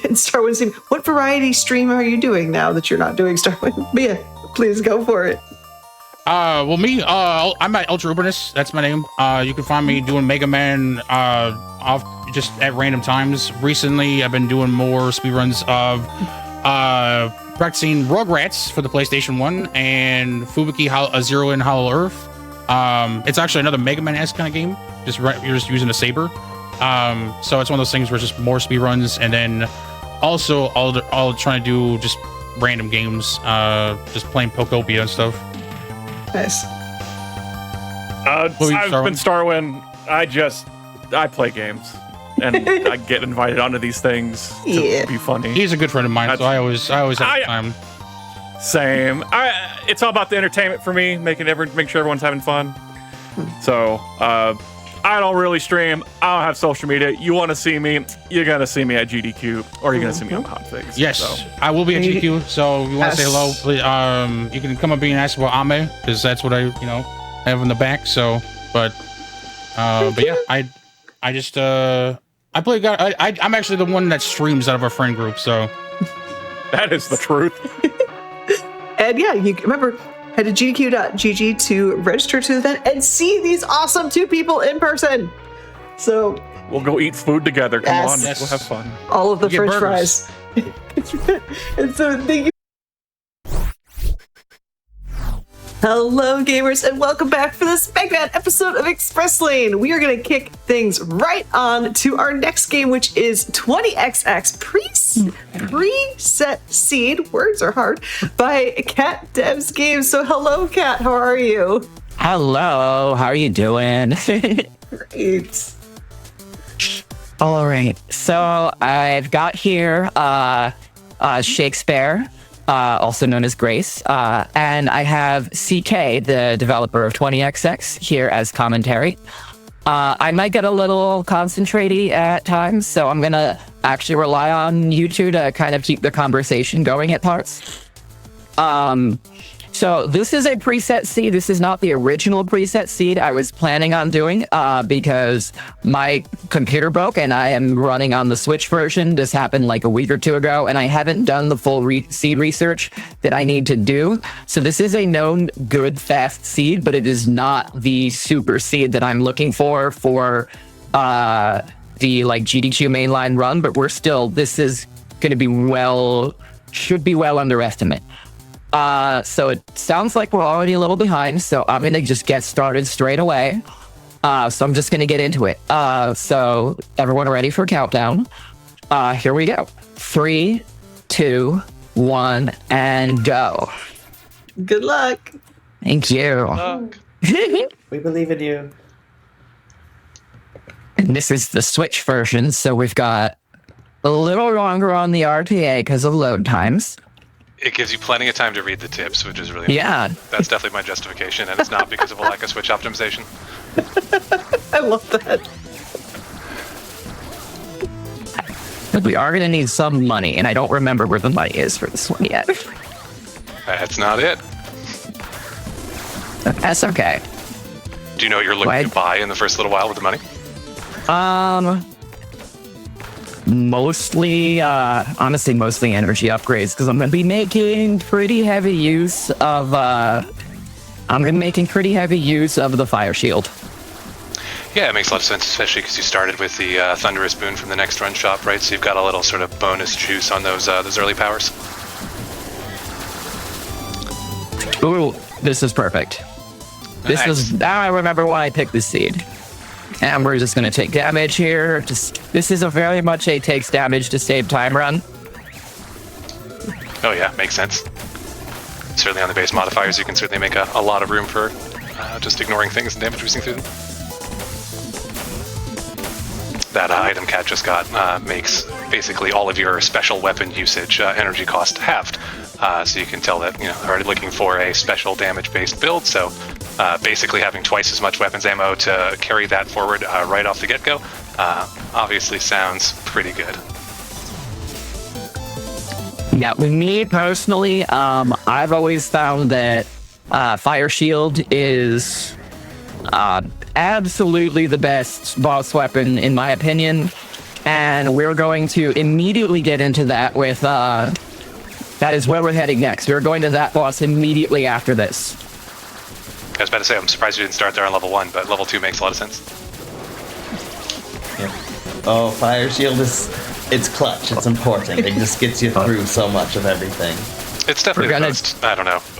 in Star Wars team, what variety stream are you doing now that you're not doing Star Wars? Mia, please go for it. well, me, I'm at Ultra Urbanus. That's my name. You can find me doing Mega Man off just at random times. Recently, I've been doing more speedruns of practicing Rugrats for the PlayStation 1 and Fubuki Zero in Hollow Earth. It's actually another Mega Man-esque kind of game. You're just using a saber. So it's one of those things where it's just more speedruns, and then also I'll try to do just random games, just playing Pokopia and stuff. Nice. I've been Starwin. I play games, and I get invited onto these things to be funny. He's a good friend of mine, so I always have time. Same. It's all about the entertainment for me, make sure everyone's having fun. So I don't really stream. I don't have social media. You want to see me? You're gonna see me at GDQ, or you're gonna see me on Hotfix. Yes, so. I will be at GDQ. So if you want to say hello, please, you can come up and ask about Ame, because that's what I have in the back. So, but yeah, I just I play. I'm actually the one that streams out of our friend group. So that is the truth. And yeah, you remember, head to gdq.gg to register to the event and see these awesome 2 people in person. So we'll go eat food together. Come on, Yes. we'll have fun. all of the We'll get French fries. And so thank you. Hello, gamers, and welcome back for this Mega Man episode of Express Lane. We are going to kick things right on to our next game, which is 20XX Preset Seed, words are hard, by Cat Devs Games. So hello, Cat, how are you? Hello, how are you doing? Great. All right. So I've got here Shakespeare, also known as Grace, and I have CK, the developer of 20XX, here as commentary. I might get a little concentrated at times, so I'm going to actually rely on you two to kind of keep the conversation going at parts. So this is a preset seed. This is not the original preset seed I was planning on doing because my computer broke and I am running on the Switch version. This happened like a week or two ago and I haven't done the full seed research that I need to do. So this is a known good fast seed, but it is not the super seed that I'm looking for the like GDQ mainline run, but this is going to be should be well under estimate. So it sounds like we're already a little behind, so I'm gonna just get started straight away. So I'm just gonna get into it. So everyone ready for a countdown? Here we go. 3, 2, 1, and go. Good luck. Thank you. We believe in you. And this is the Switch version, so we've got a little longer on the RTA because of load times. It gives you plenty of time to read the tips, which is really important. That's definitely my justification, and it's not because of a lack of Switch optimization. I love that. But we are going to need some money, and I don't remember where the money is for this one yet. That's not it. That's okay. Do you know what you're looking to buy in the first little while with the money? Honestly, mostly energy upgrades because I'm going to be making pretty heavy use of the fire shield. Yeah, it makes a lot of sense, especially because you started with the Thunderous Boon from the next run shop, right? So you've got a little sort of bonus juice on those early powers. Ooh, this is perfect. Now I remember why I picked this seed. And we're just going to take damage here. This is very much a takes damage to save time run. Oh yeah, makes sense. Certainly on the base modifiers, you can certainly make a lot of room for just ignoring things and damage boosting through them. That item Cat just got makes basically all of your special weapon usage energy cost halved. So you can tell that they're already looking for a special damage-based build. So basically having twice as much weapons ammo to carry that forward right off the get-go obviously sounds pretty good. Yeah, with me personally, I've always found that Fire Shield is absolutely the best boss weapon in my opinion, and we're going to immediately get into that with that is where we're heading next. We're going to that boss immediately after this. I was about to say, I'm surprised you didn't start there on level 1, but level 2 makes a lot of sense. Yeah. Oh, Fire Shield it's clutch, it's important. It just gets you through so much of everything. It's definitely the most,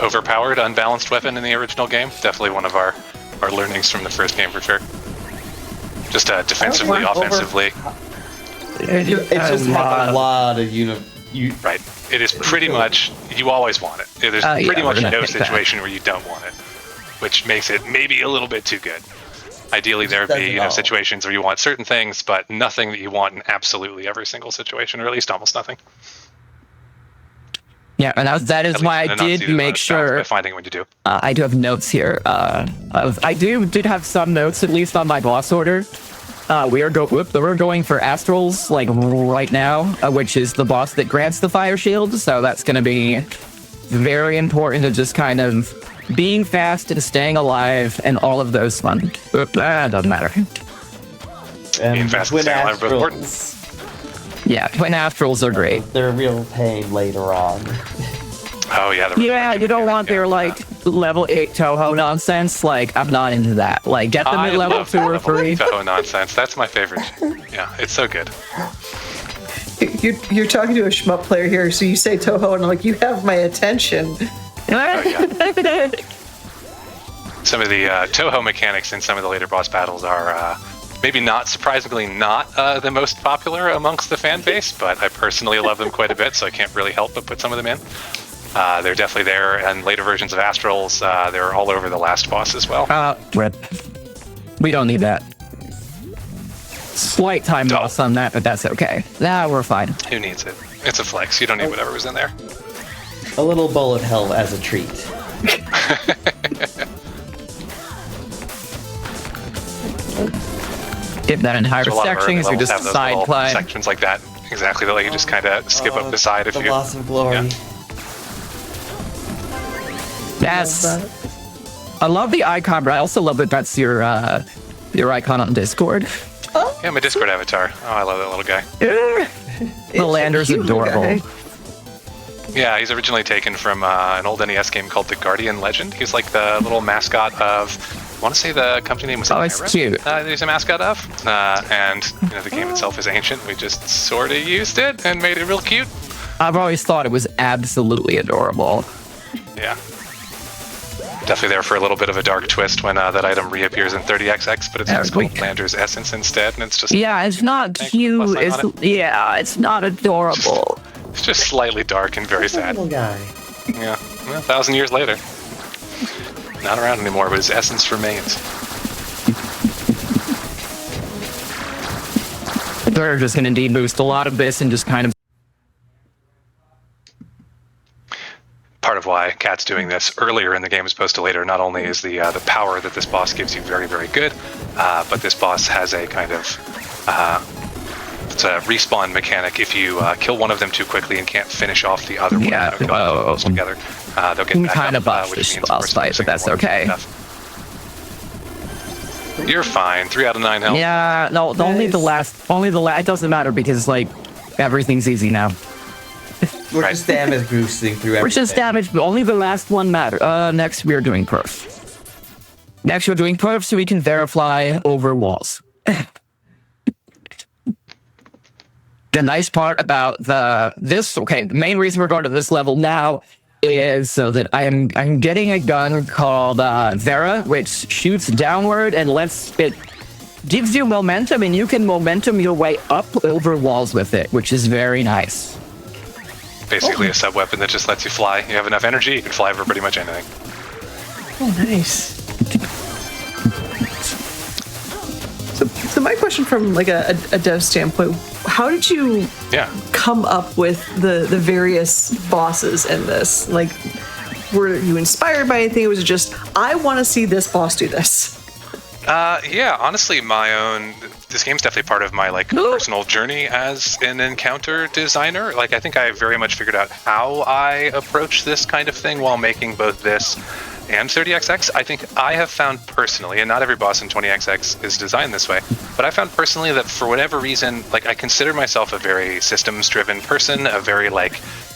overpowered, unbalanced weapon in the original game. Definitely one of our learnings from the first game for sure. Just defensively, offensively. It just has a lot of Right. It is pretty much, you always want it. There's pretty much no situation where you don't want it, which makes it maybe a little bit too good. Ideally, there would be situations where you want certain things, but nothing that you want in absolutely every single situation, or at least almost nothing. Yeah, and that is why I did make sure. By finding what you do. I do have notes here. I did have some notes, at least on my boss order. We're going for Astrals, like right now, which is the boss that grants the Fire Shield. So that's going to be very important to just kind of being fast and staying alive and all of those fun. Doesn't matter. Being fast and staying alive are important. Yeah, Twin Astrals are great. They're a real pain later on. Oh yeah. You don't want their level 8 Toho nonsense. Like, I'm not into that. Like, get them at level 2 or 3. Toho nonsense. That's my favorite. Yeah, it's so good. You're talking to a shmup player here, so you say Toho, and I'm like, you have my attention. Yeah. Some of the Toho mechanics in some of the later boss battles are maybe not surprisingly not the most popular amongst the fan base, but I personally love them quite a bit, so I can't really help but put some of them in. They're definitely there, and later versions of Astrals, they're all over the last boss as well. We don't need that. Slight time loss on that, but that's okay. Nah, we're fine. Who needs it? It's a flex. You don't need whatever was in there. A little bullet hell as a treat. Skip that entire So a lot of section, early so you levels just have those side little climb. sections like that. Exactly, that you just kind of skip up the side if The you. loss of glory. Yeah. Yes. I love the icon, but I also love that that's your icon on Discord. Yeah, my Discord avatar. Oh, I love that little guy. The lander's cute adorable. guy. Yeah, he's originally taken from an old NES game called The Guardian Legend. He's like the little mascot of, I want to say the company name was Oh, it's Ira, cute. that he's a mascot of. And the game itself is ancient. We just sort of used it and made it real cute. I've always thought it was absolutely adorable. Yeah. Definitely there for a little bit of a dark twist when that item reappears in 30XX, but it's just called Lander's Essence instead, and it's just Yeah, it's not cute. plus sign on It's not adorable. it's just slightly dark and very sad. Little guy. Yeah, well, 1,000 years later. Not around anymore, but his essence remains. They're just going to deboost a lot of this and just kind of. Part of why Cat's doing this earlier in the game as opposed to later, not only is the power that this boss gives you very, very good, but this boss has a kind of it's a respawn mechanic. If you kill one of them too quickly and can't finish off the other one, together, they'll get back kind up, of botched which this means boss fight, but that's okay. You're fine. 3 out of 9 health. Yeah, no, only the last. It doesn't matter because like everything's easy now. We're Right. just damage boosting through everything. We're just damaged, but only the last one matters. Next, we're doing perf. Next, we're doing perf so we can verify over walls. The nice part about the main reason we're going to this level now is so that I'm getting a gun called Vera, which shoots downward and it gives you momentum, and you can momentum your way up over walls with it, which is very nice. Basically a sub-weapon that just lets you fly. You have enough energy, you can fly over pretty much anything. Oh, nice. So my question from like a dev standpoint, how did you come up with the various bosses in this? Like, were you inspired by anything? Or was it just, I want to see this boss do this? Yeah, honestly, this game's definitely part of my personal journey as an encounter designer. Like, I think I very much figured out how I approach this kind of thing while making both this and 30XX. I think I have found personally, and not every boss in 20XX is designed this way, but I found personally that for whatever reason, I consider myself a very systems-driven person, a very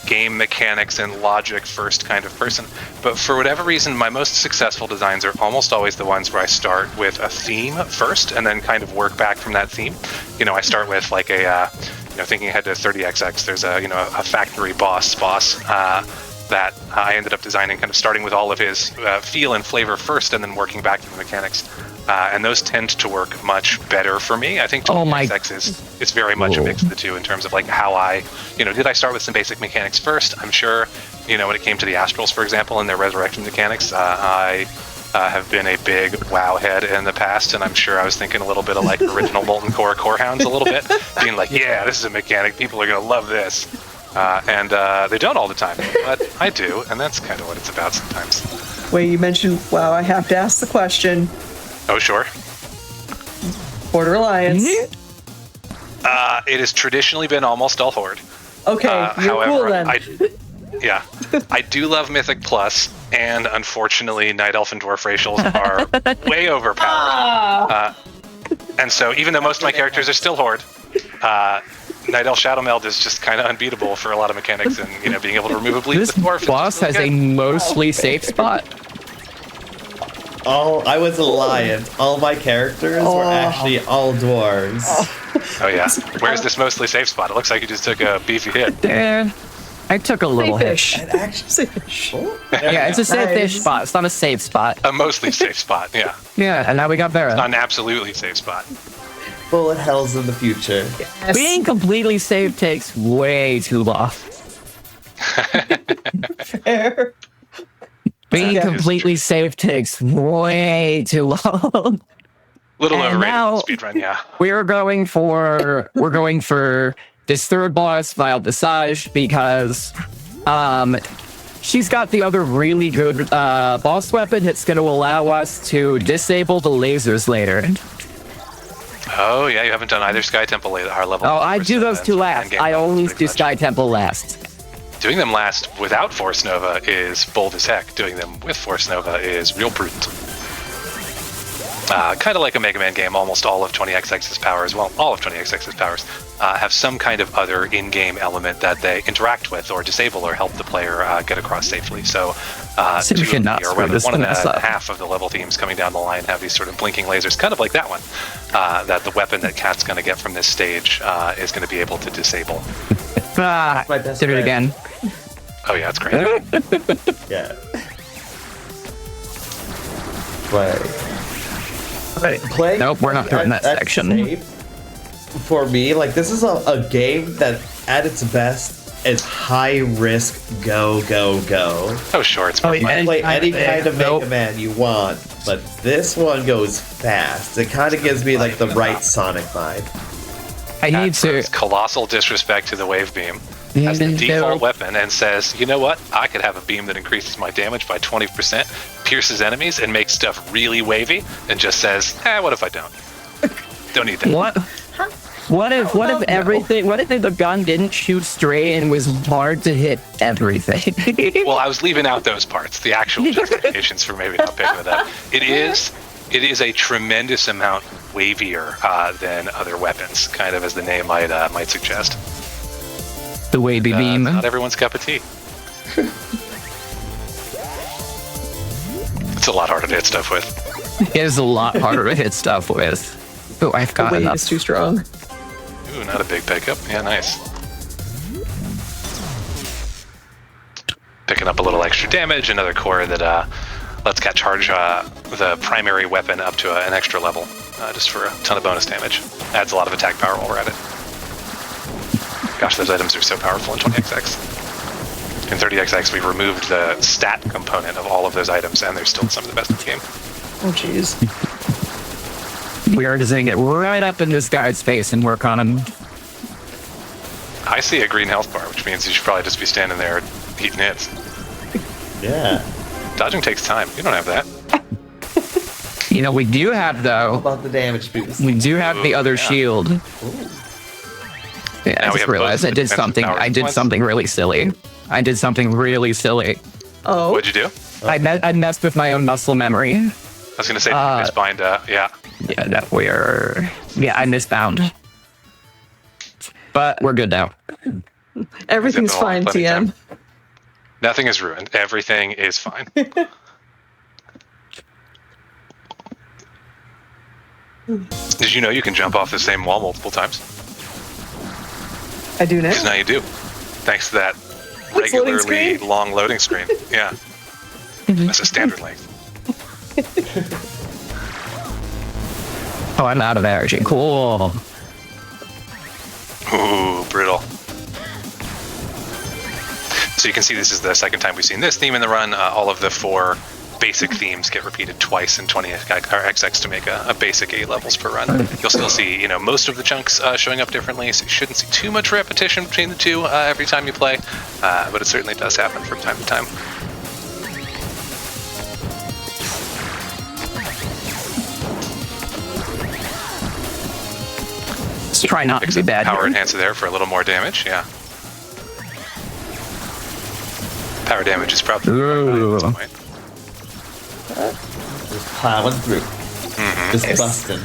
game mechanics and logic first kind of person. But for whatever reason, my most successful designs are almost always the ones where I start with a theme first and then kind of work back from that theme. I start with thinking ahead to 30XX, there's a factory boss that I ended up designing, kind of starting with all of his feel and flavor first and then working back to the mechanics. And those tend to work much better for me. I think 20XX is very much a mix of the two in terms of how I, did I start with some basic mechanics first? I'm sure, when it came to the Astrals, for example, and their resurrection mechanics, I have been a big WoW head in the past, and I'm sure I was thinking a little bit of original Molten Core Hounds a little bit, being yeah, this is a mechanic, people are going to love this. And they don't all the time, but I do, and that's kind of what it's about sometimes. Wait, you mentioned WoW. I have to ask the question. Oh, sure. Border Alliance. It has traditionally been almost all Horde. Okay, you're however, cool then. I do love Mythic Plus, and unfortunately, Night Elf and Dwarf racials are way overpowered. And so, even though most of my characters are still Horde, Night Elf Shadow Meld is just kind of unbeatable for a lot of mechanics, and being able to remove a bleed with Dwarf. This boss has a mostly safe spot. I was a lion. All my characters were actually all dwarves. Oh yeah. Where's this mostly safe spot? It looks like you just took a beefy hit. There. I took a little hit. It actually, Yeah, it's a safe-ish spot. It's not a safe spot. A mostly safe spot, yeah. Yeah, and now we got Vera. Not an absolutely safe spot. bullet hells in the future. Yes. Being completely safe takes way too long. Fair. Being completely safe takes way too long. Little And overrated now- speedrun, yeah. We're going for this third boss, Vile Visage, because she's got the other really good boss weapon that's going to allow us to disable the lasers later. Oh, yeah, you haven't done either Sky Temple at our level. Oh, I do those two last. I always do Sky Temple last. Doing them last without Force Nova is bold as heck. Doing them with Force Nova is real prudent. Kind of like a Mega Man game, almost all of 20XX's powers, well, all of 20XX's powers, have some kind of other in-game element that they interact with or disable or help the player get across safely. So, So we should not or screw this one and mess a up. half of the level themes coming down the line have these sort of blinking lasers, kind of like that one, that the weapon that Cat's going to get from this stage is going to be able to disable. Ah, My best did it friend. again. Oh yeah, it's great. Yeah. Playing Nope, we're not doing that at section. safe, for me, like, this is a game that at its best is high risk, go. Oh sure, it's more Oh, yeah. fun. Play any kind of Nope. Mega Man you want, but this one goes fast. It kind of gives me like the right Sonic vibe. I need to. It's colossal disrespect to the wave beam as the default weapon and says, you know what? I could have a beam that increases my damage by 20%, pierces enemies, and makes stuff really wavy, and just says, what if I don't? Don't need that. What? What if everything? What if the gun didn't shoot straight and was hard to hit everything? Well, I was leaving out those parts, the actual justifications for maybe not picking with that. It is a tremendous amount wavier than other weapons, kind of as the name might suggest. The wavy beam. Not everyone's cup of tea. It's a lot harder to hit stuff with. It is a lot harder to hit stuff with. Oh, I've got Wave enough. is too strong. Ooh, not a big pickup. Yeah, nice. Picking up a little extra damage, another core that lets Cat charge the primary weapon up to an extra level, just for a ton of bonus damage. Adds a lot of attack power while we're at it. Gosh, those items are so powerful in 20XX. In 30XX, we've removed the stat component of all of those items, and they're still some of the best in the game. Oh, jeez. We are just gonna get right up in this guy's face and work on him. I see a green health bar, which means you should probably just be standing there eating hits. Yeah. Dodging takes time. You don't have that. You know, we do have How though. about the damage boost? We do have the other yeah. shield. Yeah, Now I we just have realized both I did defensive something. powers I at did once. something really silly. I did something really silly. Oh. What'd you do? I messed with my own muscle memory. I was going to say, misbind, yeah. Yeah, that we're. Yeah, I misbound. But we're good now. Everything's Zip it all, fine, plenty of TM. time. Nothing is ruined. Everything is fine. Did you know you can jump off the same wall multiple times? I do now. Because now you do. Thanks to that What's loading regularly screen? long loading screen. Yeah. That's a standard length. Oh, I'm out of energy. Cool. Ooh, brutal. So you can see this is the second time we've seen this theme in the run. All of the 4 basic themes get repeated twice in 20XX to make a basic 8 levels per run. You'll still see, most of the chunks showing up differently, so you shouldn't see too much repetition between the two every time you play, but it certainly does happen from time to time. Let's try not to be bad. Power here. enhancer there for a little more damage, yeah. Power damage is probably Ooh. at this point. Just plowing through. Just Yes. busting.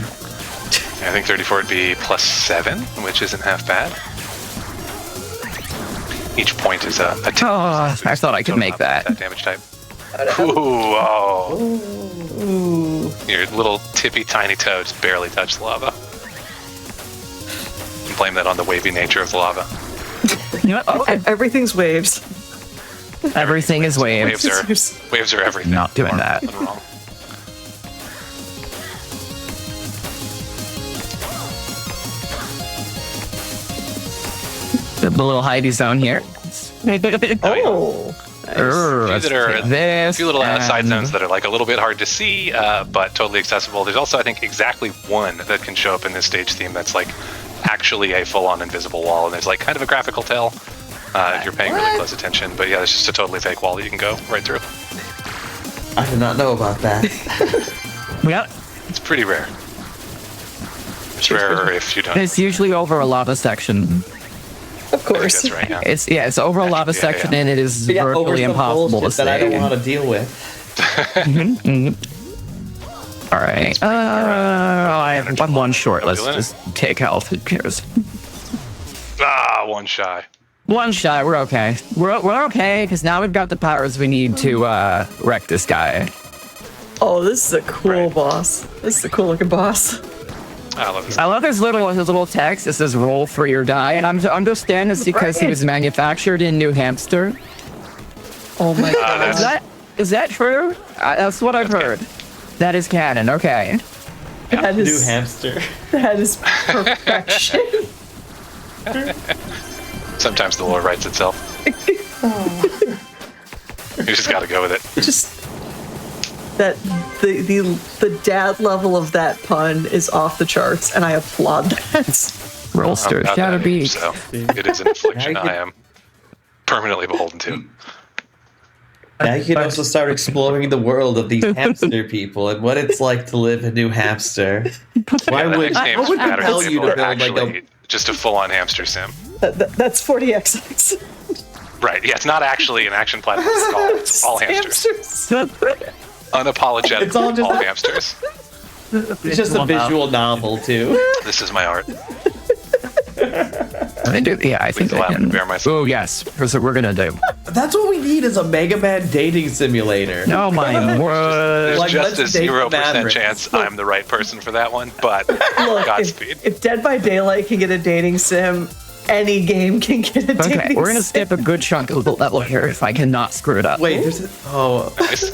I think 34 would be +7, which isn't half bad. Each point is a 10. Oh, I thought I could make that. Damage type. Ooh, oh. Your little tippy tiny toe just barely touched the lava. You can blame that on the wavy nature of the lava. You know what? Okay. Everything's waves. Everything is waves. Waves are everything. Not doing that. Nothing wrong. The little hidey zone here. Oh. Let's that are take a this few little side and- zones that are like a little bit hard to see, but totally accessible. There's also, I think, exactly one that can show up in this stage theme that's like actually a full-on invisible wall, and there's like kind of a graphical tell if you're paying really close attention. But yeah, there's just a totally fake wall that you can go right through. I did not know about that. Yeah, It's pretty rare. It's rarer if you don't. it's usually over a lava section. Of I think course. that's right. Yeah. It's over a lava Yeah, section, yeah. and it is Yeah, over virtually some impossible to bullshit that I don't say. want to deal with. All right. I have one short. Let's Feeling it? just take health. Who cares? One shy. One shot. We're okay. We're okay because now we've got the powers we need to wreck this guy. Oh, this is a cool Right. boss. This is a cool looking boss. I love this. I love his little text. It says "roll 3 or die," and I'm to understand it's because he was manufactured in New Hampshire. Oh my god. Is that true? That's what I've heard. That is canon. Okay. That New is, hamster. that is perfection. Sometimes the lore writes itself. You just got to go with it. Just that the dad level of that pun is off the charts, and I applaud that. Rollster, I'm not Shadow that age, Beak. so it is an affliction Now you I am permanently beholden to. Now you can also start exploring the world of these hamster people and what it's like to live in New Hampster. Why Yeah, the would next game what would matter compel than you people to are build like actually just a full-on hamster sim. That's 40XX. Right? Yeah, it's not actually an action platform. It's all hamsters. Unapologetic. It's all just- hamsters. it's just a visual novel too? This is my art. I think allow I me to can. bear myself. Oh yes, here's what we're gonna do. That's what we need is a Mega Man dating simulator. Oh my word! There's Like, just a let's date 0% Maverick. chance I'm the right person for that one, but Look, Godspeed. if Dead by Daylight can get a dating sim, any game can get a dating Okay, we're gonna sim. skip a good chunk of the level here if I cannot screw it up. Wait, there's a, Nice.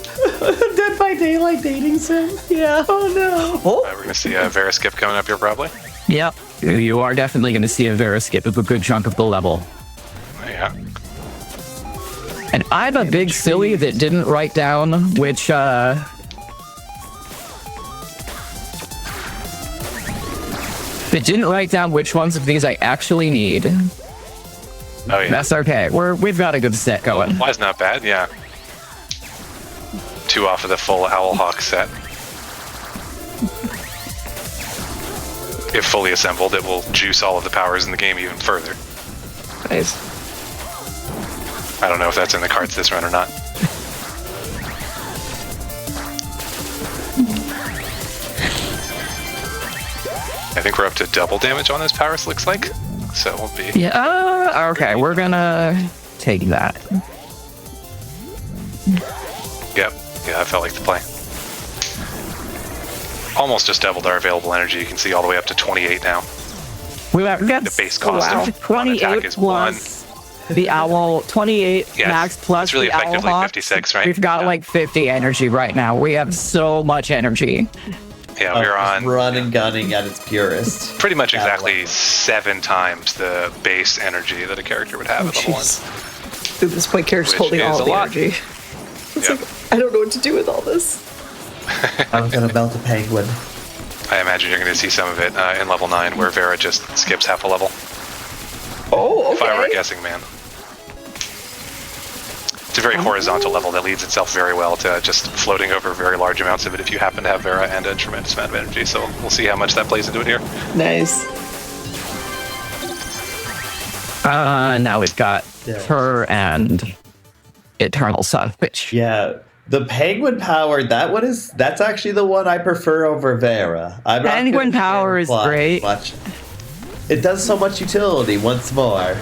Dead by Daylight dating sim? Yeah. Oh no. Oh, We're going to see a Vera skip coming up here probably. Yep, you are definitely gonna see a Vera skip of a good chunk of the level. Yeah. And I'm a big silly that didn't write down which ones of these I actually need. Oh yeah. That's okay. We've got a good set going. Why's not bad, yeah. 2 off of the full Owl Hawk set. If fully assembled, it will juice all of the powers in the game even further. Nice. I don't know if that's in the cards this run or not. I think we're up to double damage on those powers, looks like. So we'll be... Yeah. Okay, we're gonna take that. Yep. Yeah, that felt like the play. Almost just doubled our available energy. You can see all the way up to 28 now. We got The base cost of attack 28 is plus the owl. 28 Yes, max plus it's really the owl effectively hawk. 56, right? We've got Yeah. like 50 energy right now. We have so much energy. Yeah, we're on run and gunning at its purest. pretty much Yeah, exactly level. 7 times the base energy that a character would have oh at level 1. jeez. Dude, this point character's Which holding is all a the lot. energy. It's Yep. like, I don't know what to do with all this. I'm gonna melt a penguin. I imagine you're going to see some of it in level 9, where Vera just skips half a level. Oh, If I were a okay. guessing man. It's a very horizontal level that leads itself very well to just floating over very large amounts of it if you happen to have Vera and a tremendous amount of energy. So we'll see how much that plays into it here. Nice. Now we've got Yeah. her and Eternal Sun, which Yeah. The penguin power, that's actually the one I prefer over Vera. I'm not Penguin gonna power is imply great. Much. It does so much utility once more.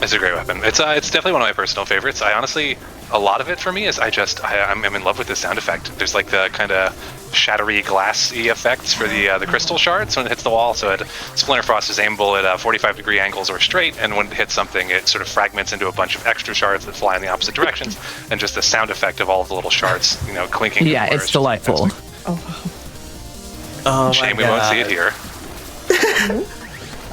It's a great weapon. It's definitely one of my personal favorites. I honestly, a lot of it for me is I'm in love with the sound effect. There's like the kind of shattery glassy effects for the crystal shards when it hits the wall. So Splinter Frost is aimable at 45-degree angles or straight, and when it hits something, it sort of fragments into a bunch of extra shards that fly in the opposite directions. And just the sound effect of all of the little shards, clinking. yeah, together it's is just delightful. fantastic. Oh Shame my we won't see it God. here.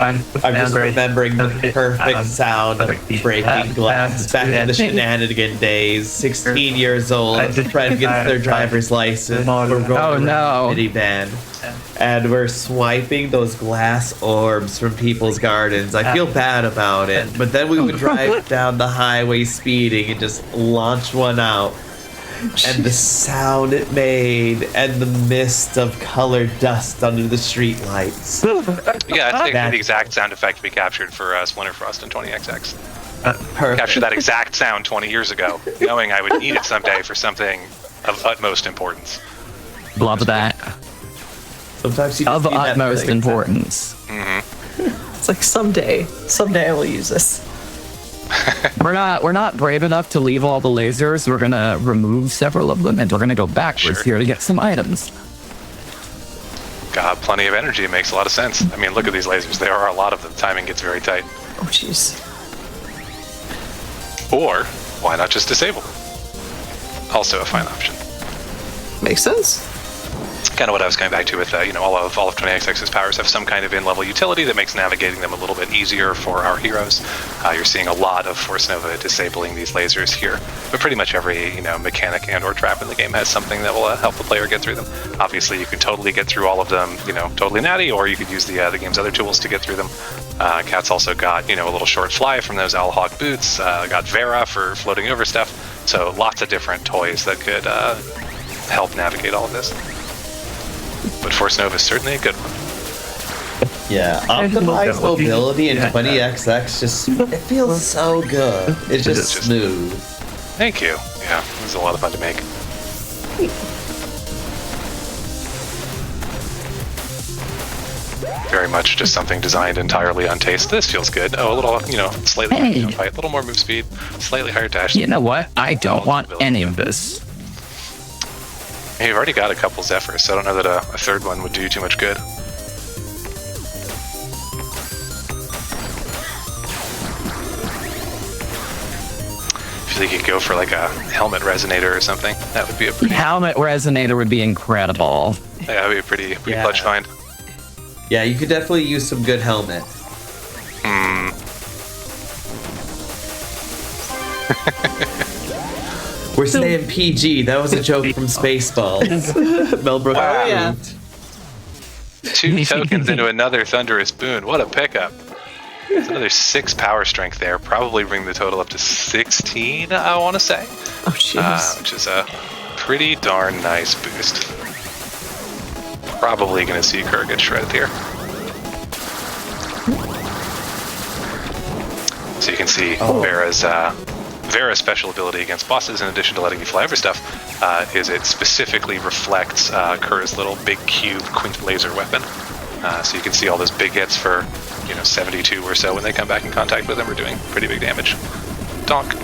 I'm just remembering the perfect sound of breaking glass back in the shenanigan days. 16 years old, a friend gets their driver's license. We're going around the minivan, and we're swiping those glass orbs from people's gardens. I feel bad about it, but then we would drive down the highway speeding and just launch one out. And the sound it made, and the mist of colored dust under the streetlights. Yeah, I think the exact sound effect we captured for Splinter Frost and 20XX. Perfect. Captured that exact sound 20 years ago, knowing I would need it someday for something of utmost importance. Love that. Sometimes you Of just need that utmost thing. importance. It's like someday I will use this. We're not brave enough to leave all the lasers. We're gonna remove several of them, and we're gonna go backwards here to get some items. Got plenty of energy. It makes a lot of sense. I mean, look at these lasers. There are a lot of them. Timing gets very tight. Oh, jeez. Or why not just disable? Also a fine option. Makes sense. Kind of what I was coming back to with, all of 20XX's powers have some kind of in-level utility that makes navigating them a little bit easier for our heroes. You're seeing a lot of Force Nova disabling these lasers here, but pretty much every, mechanic and or trap in the game has something that will help the player get through them. Obviously, you can totally get through all of them, totally natty, or you could use the game's other tools to get through them. Cat's also got, a little short fly from those Owlhawk boots, got Vera for floating over stuff, so lots of different toys that could help navigate all of this. But Force Nova is certainly a good one. Yeah, optimized mobility in 20XX it feels so good. It's just smooth. Thank you. Yeah, it was a lot of fun to make. Very much just something designed entirely on taste. This feels good. Oh, a little, slightly higher fight, a little more move speed, slightly higher dash. You know what? I don't want any of this. You've already got a couple Zephyrs, so I don't know that a third one would do you too much good. If you could go for like a helmet resonator or something, that would be a pretty... Helmet resonator would be incredible. Yeah, that would be a pretty clutch find. Yeah, you could definitely use some good helmet. We're saying PG. That was a joke from Spaceballs. Mel Brooks. Oh, yeah. 2 tokens into another Thunderous Boon. What a pickup. That's another 6 power strength there. Probably bring the total up to 16, I want to say. Oh, jeez. Which is a pretty darn nice boost. Probably going to see Kerr get shredded here. So you can see Vera's special ability against bosses, in addition to letting you fly over stuff, is it specifically reflects Kerr's little big cube quint laser weapon. So you can see all those big hits for 72 or so when they come back in contact with him are doing pretty big damage. Donk.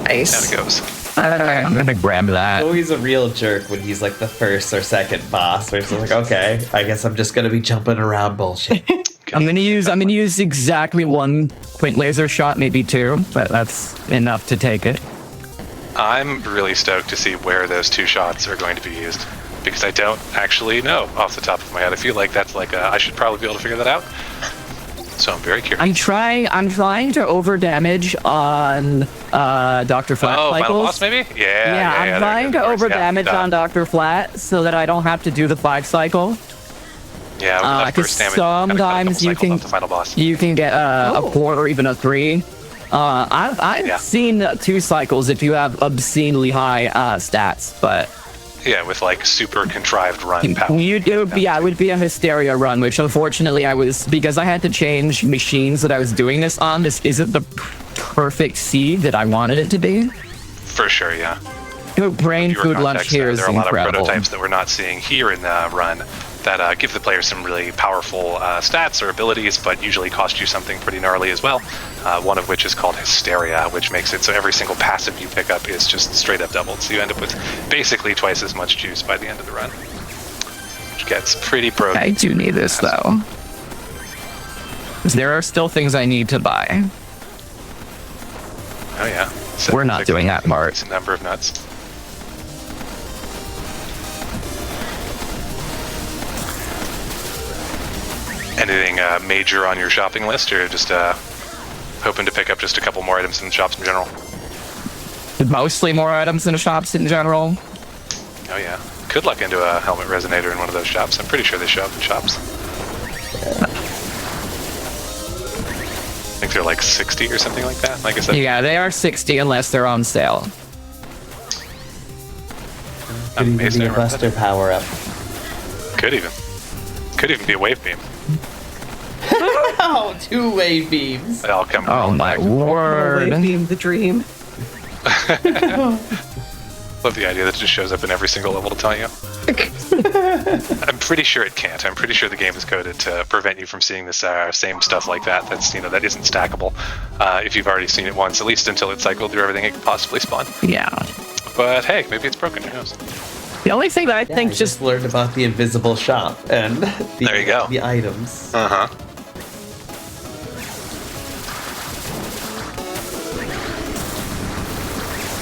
Nice. Down it goes. I'm gonna grab that. Oh, he's a real jerk when he's like the first or second boss. Where it's like, okay, I guess I'm just gonna be jumping around bullshit. I'm gonna use exactly 1 quint laser shot, maybe 2, but that's enough to take it. I'm really stoked to see where those 2 shots are going to be used, because I don't actually know off the top of my head. I feel like that's like I should probably be able to figure that out. So I'm very curious. I'm trying to over damage on Dr. Flat Oh, cycles. final boss maybe? Yeah, I'm trying to over damage on Dr. Flat so that I don't have to do the 5 cycle. Yeah, because sometimes you can get a 4 or even a 3. I've seen 2 cycles if you have obscenely high stats, but yeah, with like super contrived run power. It would be a Hysteria run, which unfortunately because I had to change machines that I was doing this on. This isn't the perfect seed that I wanted it to be. For sure, yeah. Brain food lunch here is incredible. There are a lot of prototypes that we're not seeing here in the run that give the player some really powerful stats or abilities, but usually cost you something pretty gnarly as well. One of which is called Hysteria, which makes it so every single passive you pick up is just straight up doubled. So you end up with basically twice as much juice by the end of the run, which gets pretty broken. I do need this though. There are still things I need to buy. Oh yeah. We're not doing that part. It's a number of nuts. And Anything major on your shopping list, or just hoping to pick up just a couple more items in the shops in general? Mostly more items in the shops in general. Oh yeah. Could luck into a helmet resonator in one of those shops. I'm pretty sure they show up in shops. I think they're like 60 or something like that. Like I said. Yeah, they are 60 unless they're on sale. Could even be a Buster power up. Could even be a wave beam. Oh, 2 wave beams. They all come. Oh my word. Beam the dream. Love the idea that it just shows up in every single level to tell you. I'm pretty sure it can't. I'm pretty sure the game is coded to prevent you from seeing this same stuff like that. That's that isn't stackable. If you've already seen it once, at least until it's cycled through everything it could possibly spawn. Yeah. But hey, maybe it's broken. Who knows? The only thing that I think I just learned about the invisible shop and there you go. The items.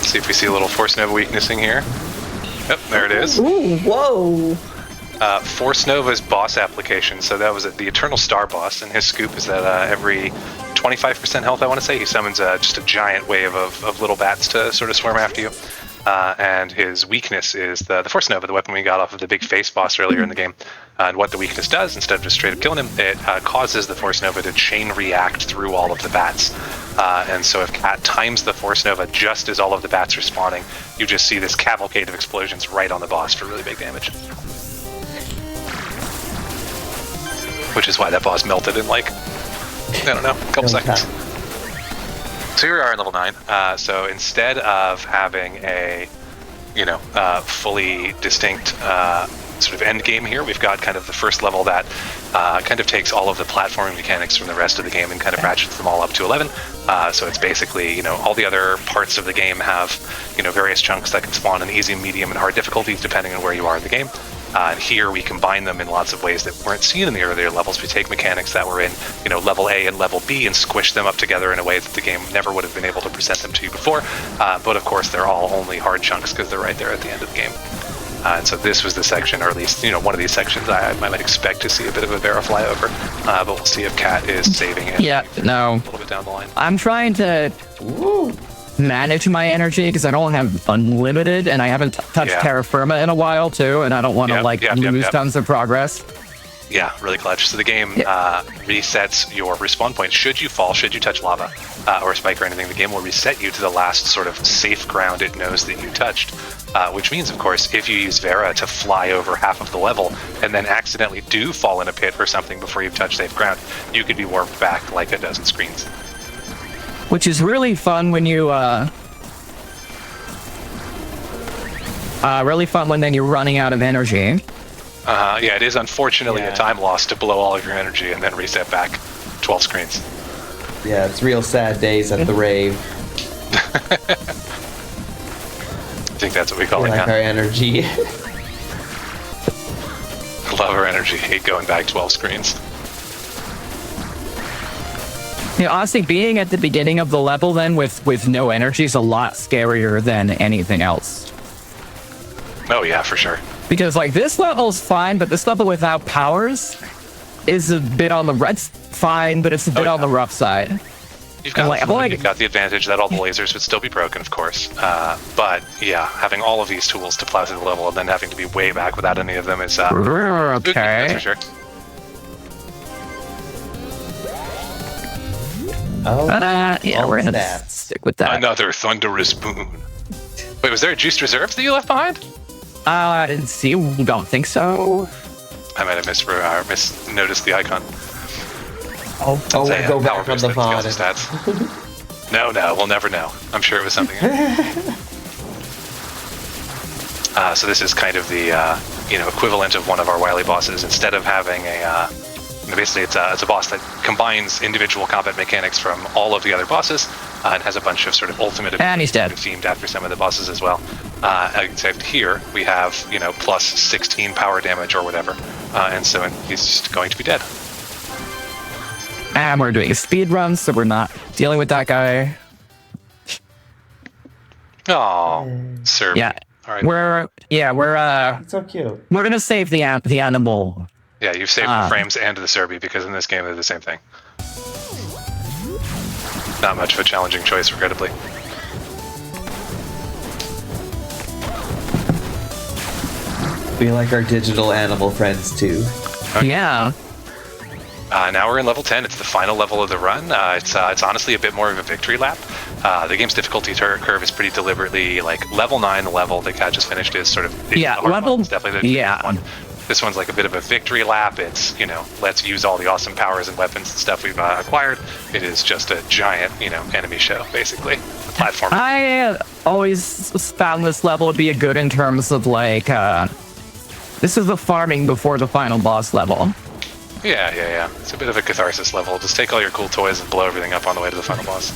See if we see a little Force Nova weaknessing here. Yep, there it is. Ooh, whoa. Force Nova's boss application. So that was the Eternal Star boss, and his scoop is that every 25% health, I want to say, he summons just a giant wave of little bats to sort of swarm after you. And his weakness is the Force Nova, the weapon we got off of the big face boss earlier in the game. And what the weakness does, instead of just straight up killing him, it causes the Force Nova to chain react through all of the bats. And so if Cat times the Force Nova just as all of the bats are spawning, you just see this cavalcade of explosions right on the boss for really big damage. Which is why that boss melted in like, I don't know, a couple seconds. So here we are in level 9. So instead of having a, fully distinct sort of end game here, we've got kind of the first level that kind of takes all of the platforming mechanics from the rest of the game and kind of ratchets them all up to 11. So it's basically, all the other parts of the game have, various chunks that can spawn in easy, medium, and hard difficulties depending on where you are in the game. And here we combine them in lots of ways that weren't seen in the earlier levels. We take mechanics that were in, level A and level B and squish them up together in a way that the game never would have been able to present them to you before. But of course, they're all only hard chunks because they're right there at the end of the game. And so this was the section, or at least, one of these sections I might expect to see a bit of a bear flyover. But we'll see if Cat is saving it. Yeah, no. A little bit down the line. I'm trying to manage my energy because I don't have unlimited, and I haven't touched terra firma in a while too, and I don't want to lose tons of progress. Yeah, really clutch. So the game resets your respawn point. Should you fall, should you touch lava or a spike or anything, the game will reset you to the last sort of safe ground it knows that you touched. Which means, of course, if you use Vera to fly over half of the level and then accidentally do fall in a pit or something before you've touched safe ground, you could be warped back like a dozen screens. Which is really fun when you, really fun when then you're running out of energy. Yeah, it is unfortunately a time loss to blow all of your energy and then reset back 12 screens. Yeah, it's real sad days at the rave. I think that's what we call it now. Like our energy. Love our energy, hate going back 12 screens. Honestly, being at the beginning of the level then with no energy is a lot scarier than anything else. Oh yeah, for sure. Because this level's fine, but this level without powers is a bit on the fine, but it's a bit on the rough side. You've got the advantage that all the lasers would still be broken, of course. But yeah, having all of these tools to plow through the level and then having to be way back without any of them is okay. That's for sure. We're gonna stick with that. Another thunderous boon. Wait, was there a juiced reserve that you left behind? I didn't see. Don't think so. I might have misnoticed the icon. Go back on the pod. No, we'll never know. I'm sure it was something. So this is kind of the equivalent of one of our wily bosses. Instead of having basically it's a boss that combines individual combat mechanics from all of the other bosses and has a bunch of sort of ultimate and he's dead. themed after some of the bosses as well. Except here we have plus 16 power damage or whatever, and so he's just going to be dead. And we're doing a speed run, so we're not dealing with that guy. Oh, sir. Yeah. All right. We're It's so cute. we're gonna save the animal Yeah, you've saved the frames and the Serbi because in this game they're the same thing. Not much of a challenging choice, regrettably. We like our digital animal friends too. Yeah. Now we're in level 10. It's the final level of the run. It's honestly a bit more of a victory lap. The game's difficulty curve is pretty deliberately like level 9. The level that Kat just finished is sort of level. It's definitely the one. This one's like a bit of a victory lap. It's let's use all the awesome powers and weapons and stuff we've acquired. It is just a giant enemy show basically. The platform. I always found this level to be good in terms of like this is the farming before the final boss level. Yeah. It's a bit of a catharsis level. Just take all your cool toys and blow everything up on the way to the final boss.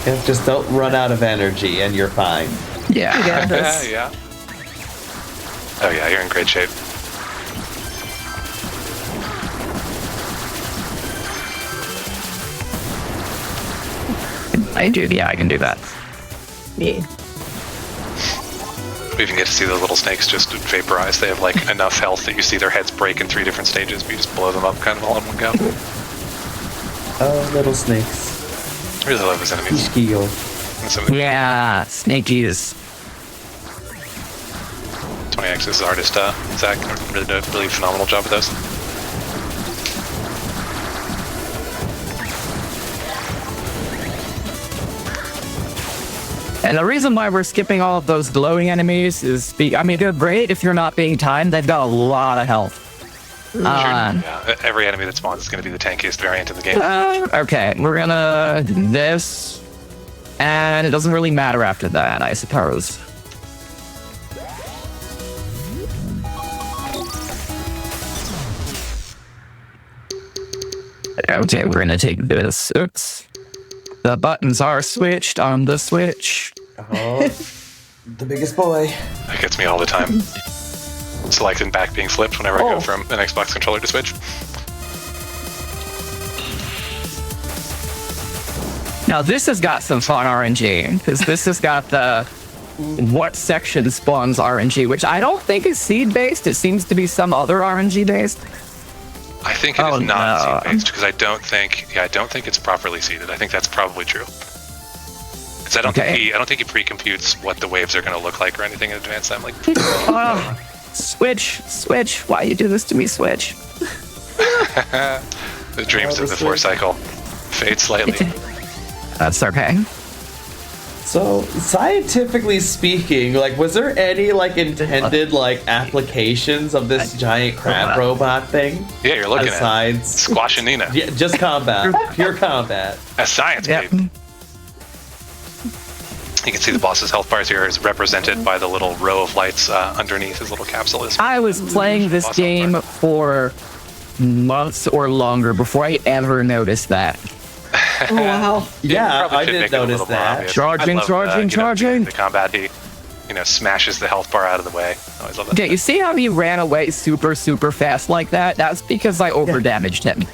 Yeah, just don't run out of energy and you're fine. Yeah. Yeah. Oh yeah, you're in great shape. I can do that. Yeah. We even get to see the little snakes just vaporize. They have like enough health that you see their heads break in 3 different stages, but you just blow them up kind of all in one go. Oh, little snakes. I really love his enemies. Yeah, snakies. 20X's artist, Zach, really did a really phenomenal job with those. And the reason why we're skipping all of those glowing enemies is, they're great if you're not being timed. They've got a lot of health. Every enemy that spawns is going to be the tankiest variant in the game. Okay, we're gonna do this. And it doesn't really matter after that, I suppose. Okay, we're gonna take this. Oops. The buttons are switched on the Switch. Oh, the biggest boy. That gets me all the time. Select and back being flipped whenever I go from an Xbox controller to Switch. Now this has got some fun RNG, because this has got the what section spawns RNG, which I don't think is seed-based. It seems to be some other RNG-based. I think it is not seed-based because I don't think it's properly seeded. I think that's probably true. I don't think he pre-computes what the waves are going to look like or anything in advance. I'm like, Switch, why you do this to me, Switch? The dreams of the 4 cycle fade slightly. That's okay. So, scientifically speaking, like, was there any, like, intended, like, applications of this giant crab robot thing? Yeah, you're looking at Squash and Nina. Yeah, just combat. Pure combat. That's science, babe. You can see the boss's health bars here is represented by the little row of lights underneath his little capsule. I was playing this game for months or longer before I ever noticed that. Oh, wow. Yeah, I didn't notice that. Charging. The combat, he, smashes the health bar out of the way. I always love that. Okay, you see how he ran away super fast like that? That's because I overdamaged him.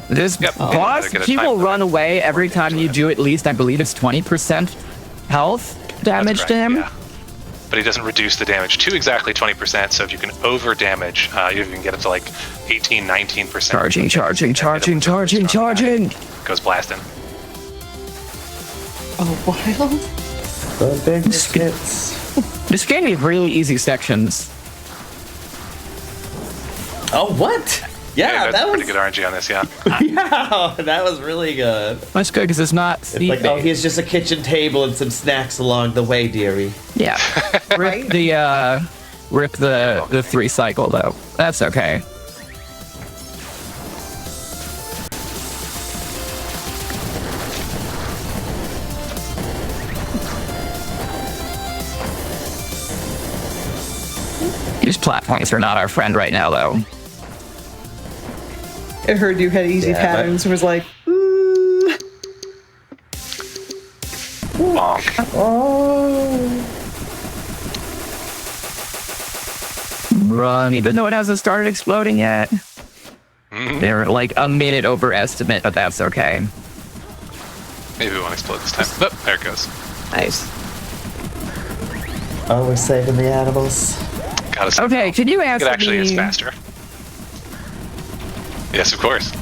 This boss, he will run away every time you do at least, I believe it's 20% health damage to him. Yeah. But he doesn't reduce the damage to exactly 20%, so if you can over damage, you can get up to like 18, 19%. Charging. Goes blasting. Oh, wild. The big skits. This game has really easy sections. Oh, what? Yeah, that was pretty good RNG on this, yeah. Yeah, that was really good. That's good because it's not. It's like, here's just a kitchen table and some snacks along the way, dearie. Yeah. Rip the 3 cycle though. That's okay. These platforms are not our friend right now though. I heard you had easy patterns and was like, Bonk. Run, even though it hasn't started exploding yet. They're like a minute overestimate, but that's okay. Maybe it won't explode this time. Oh, there it goes. Nice. Oh, we're saving the animals. Okay, can you answer It actually is me? faster. Yes, of course.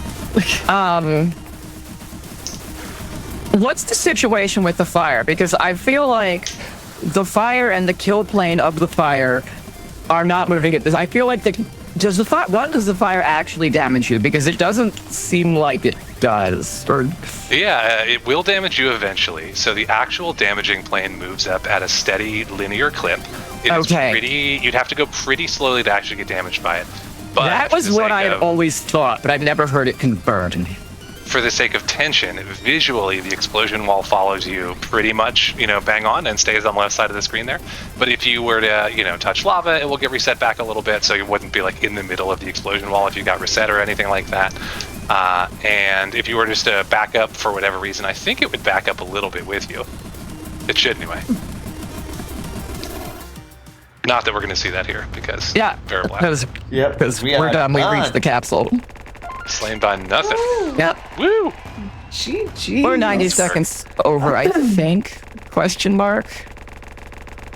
What's the situation with the fire? Because I feel like the fire and the kill plane of the fire are not moving at this. I feel like does the fire actually damage you? Because it doesn't seem like it does. Or Yeah, it will damage you eventually. So the actual damaging plane moves up at a steady linear clip. It is you'd have to go pretty slowly to actually get damaged by it. But that was what I had always thought, but I've never heard it confirmed. For the sake of tension, visually the explosion wall follows you pretty much, bang on and stays on the left side of the screen there. But if you were to, touch lava, it will get reset back a little bit, so you wouldn't be like in the middle of the explosion wall if you got reset or anything like that. And if you were just to back up for whatever reason, I think it would back up a little bit with you. It should anyway. Not that we're going to see that here because because we're done. We reached the capsule. Slain by nothing. Yep. Woo! GG. We're 90 seconds over, I think. Question mark.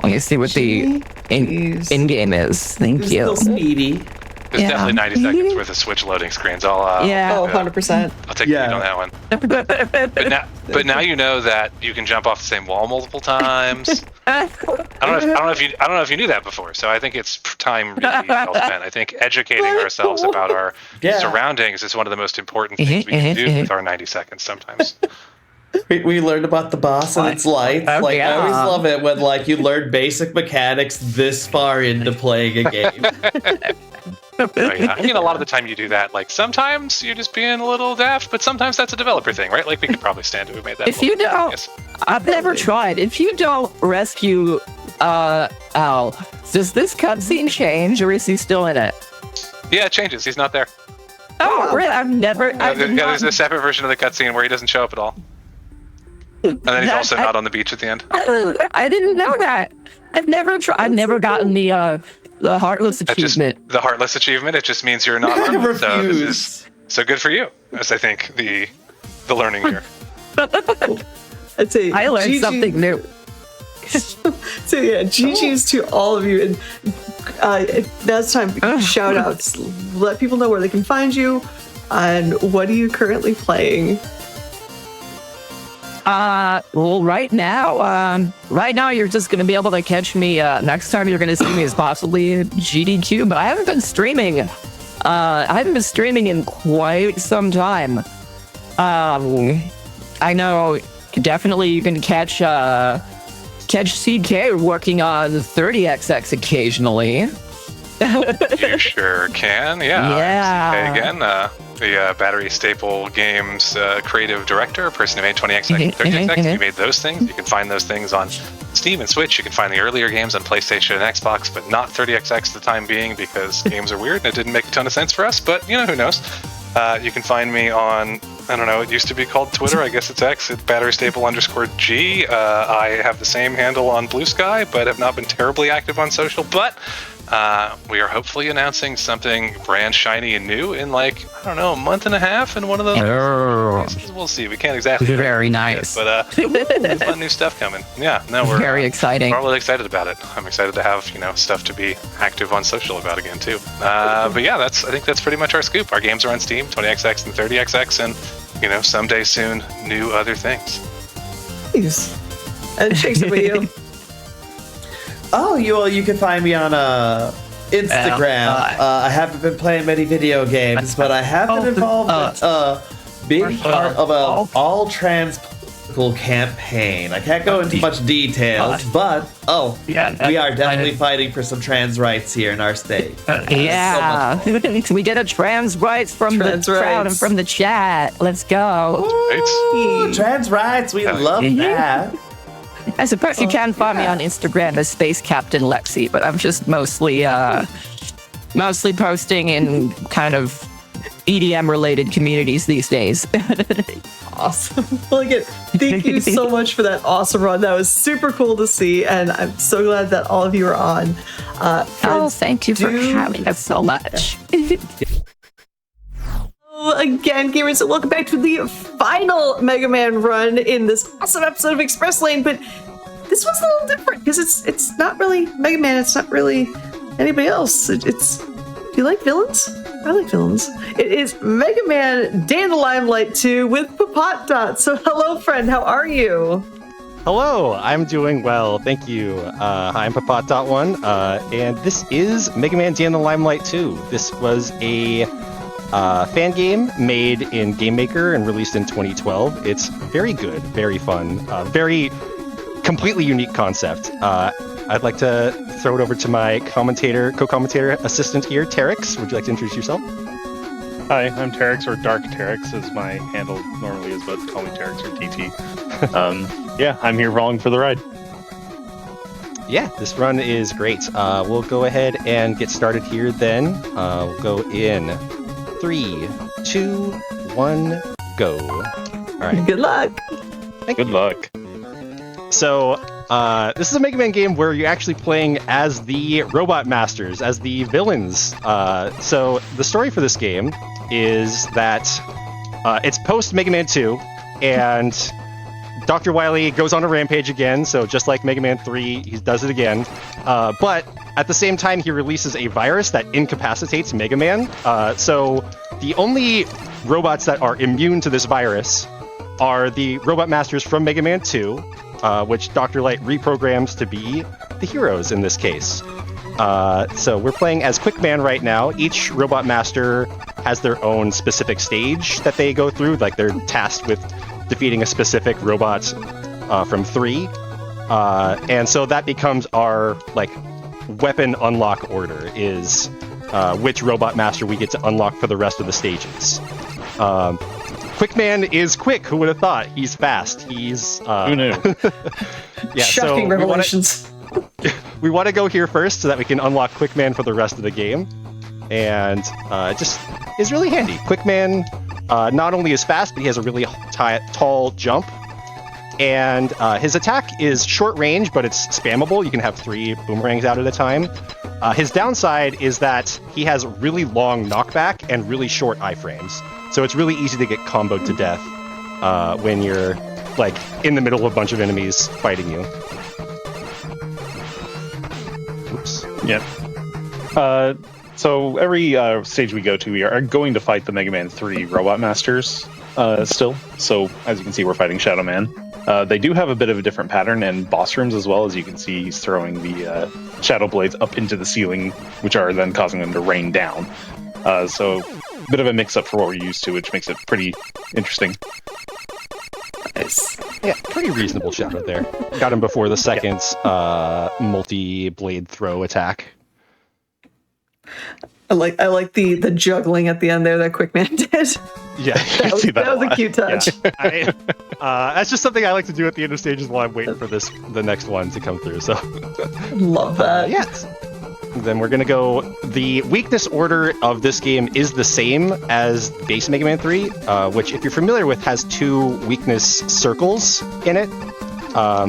Let me see what the in-game is. Thank you. Still speedy. There's definitely 90 seconds worth of Switch loading screens. Oh, 100%. I'll take the lead on that one. But now you know that you can jump off the same wall multiple times. I don't know if you knew that before. So I think it's time really well spent. I think educating ourselves about our surroundings is one of the most important things we can do with our 90 seconds sometimes. We learned about the boss and its lights. I always love it when you learn basic mechanics this far into playing a game. Oh, yeah. I mean, a lot of the time you do that. Sometimes you're just being a little daft, but sometimes that's a developer thing, right? We could probably stand to have made that. If you don't, I've never tried. If you don't rescue Al, does this cutscene change, or is he still in it? Yeah, it changes. He's not there. Oh, really? I've never. There's a separate version of the cutscene where he doesn't show up at all, and then he's also not on the beach at the end. I didn't know that. I've never tried. I've never gotten the Heartless achievement. The Heartless achievement, it just means you're not on. So this is so good for you, as I think the learning here. I'd say I learned something new. So yeah, GG's to all of you. And now's time for shout outs. Let people know where they can find you and what are you currently playing? Well, right now you're just gonna be able to catch me. Next time you're gonna see me is possibly GDQ, but I haven't been streaming. I haven't been streaming in quite some time. I know definitely you can catch CK working on 30XX occasionally. You sure can, yeah. CK again, the Battery Staple Games creative director, person who made 20XX and 30XX. He made those things. You can find those things on Steam and Switch. You can find the earlier games on PlayStation and Xbox, but not 30XX for the time being because games are weird and it didn't make a ton of sense for us, but who knows. You can find me on, I don't know, it used to be called Twitter. I guess it's X. It's BatteryStaple_G. I have the same handle on Blue Sky, but have not been terribly active on social. But we are hopefully announcing something brand shiny and new in a month and a half in one of those places. We'll see. We can't exactly. Very nice. But there's fun new stuff coming. Yeah, no, we're very exciting. We're really excited about it. I'm excited to have stuff to be active on social about again too. But yeah, I think that's pretty much our scoop. Our games are on Steam, 20XX and 30XX, and someday soon, new other things. Nice. And Shakes it with you. Oh, you can find me on Instagram. I haven't been playing many video games, but I have been involved in a big part of an all-trans political campaign. I can't go into much details, but we are definitely fighting for some trans rights here in our state. We get a trans rights from the crowd and from the chat. Let's go. Ooh, trans rights, we love that. I suppose you can find me on Instagram as Space Captain Lexi, but I'm just mostly posting in kind of EDM-related communities these days. Awesome. Well, again, thank you so much for that awesome run. That was super cool to see, and I'm so glad that all of you are on. Thank you for having us so much. Again, gamers, so welcome back to the final Mega Man run in this awesome episode of Express Lane, but this one's a little different because it's not really Mega Man, it's not really Anybody else? It's. Do you like villains? I like villains. It is Mega Man Day in the Limelight 2 with Papat. So hello, friend. How are you? Hello, I'm doing well, thank you. I'm Papat.1, and this is Mega Man Day in the Limelight 2. This was a fan game made in Game Maker and released in 2012. It's very good, very fun, very completely unique concept. I'd like to throw it over to my co-commentator assistant here, Terex. Would you like to introduce yourself? Hi, I'm Terex, or Dark Terex, as my handle normally is, but call me Terex or TT. Yeah, I'm here along for the ride. Yeah, this run is great. We'll go ahead and get started here then. We'll go in 3, 2, 1, go. All right. Good luck. Good luck. So, this is a Mega Man game where you're actually playing as the Robot Masters, as the villains. So, the story for this game is that it's post Mega Man 2, and Dr. Wily goes on a rampage again, so just like Mega Man 3, he does it again. But at the same time, he releases a virus that incapacitates Mega Man. So the only robots that are immune to this virus are the Robot Masters from Mega Man 2, which Dr. Light reprograms to be the heroes in this case. So we're playing as Quickman right now. Each Robot Master has their own specific stage that they go through, like they're tasked with defeating a specific robot from 3. And so that becomes our weapon unlock order, is which Robot Master we get to unlock for the rest of the stages. Quickman is quick. Who would have thought? He's fast. He's who knew? Yeah, Shocking revelations. We want to go here first so that we can unlock Quickman for the rest of the game, and it just is really handy. Quickman not only is fast, but he has a really tall jump, and his attack is short range, but it's spammable. You can have 3 boomerangs out at a time. His downside is that he has really long knockback and really short iframes, so it's really easy to get comboed to death when you're in the middle of a bunch of enemies fighting you. Oops. Yeah. So every stage we go to, we are going to fight the Mega Man 3 Robot Masters still. So as you can see, we're fighting Shadow Man. They do have a bit of a different pattern and boss rooms as well. As you can see, he's throwing the Shadow Blades up into the ceiling, which are then causing them to rain down. So a bit of a mix-up for what we're used to, which makes it pretty interesting. Nice. Yeah, pretty reasonable Shadow there. Got him before the second multi-blade throw attack. I like the juggling at the end there that Quickman did. Yeah, that was a cute touch. Yeah. That's just something I like to do at the end of stages while I'm waiting for the next one to come through. So love that. Yes. Then we're gonna go. The weakness order of this game is the same as base Mega Man 3, which, if you're familiar with, has 2 weakness circles in it.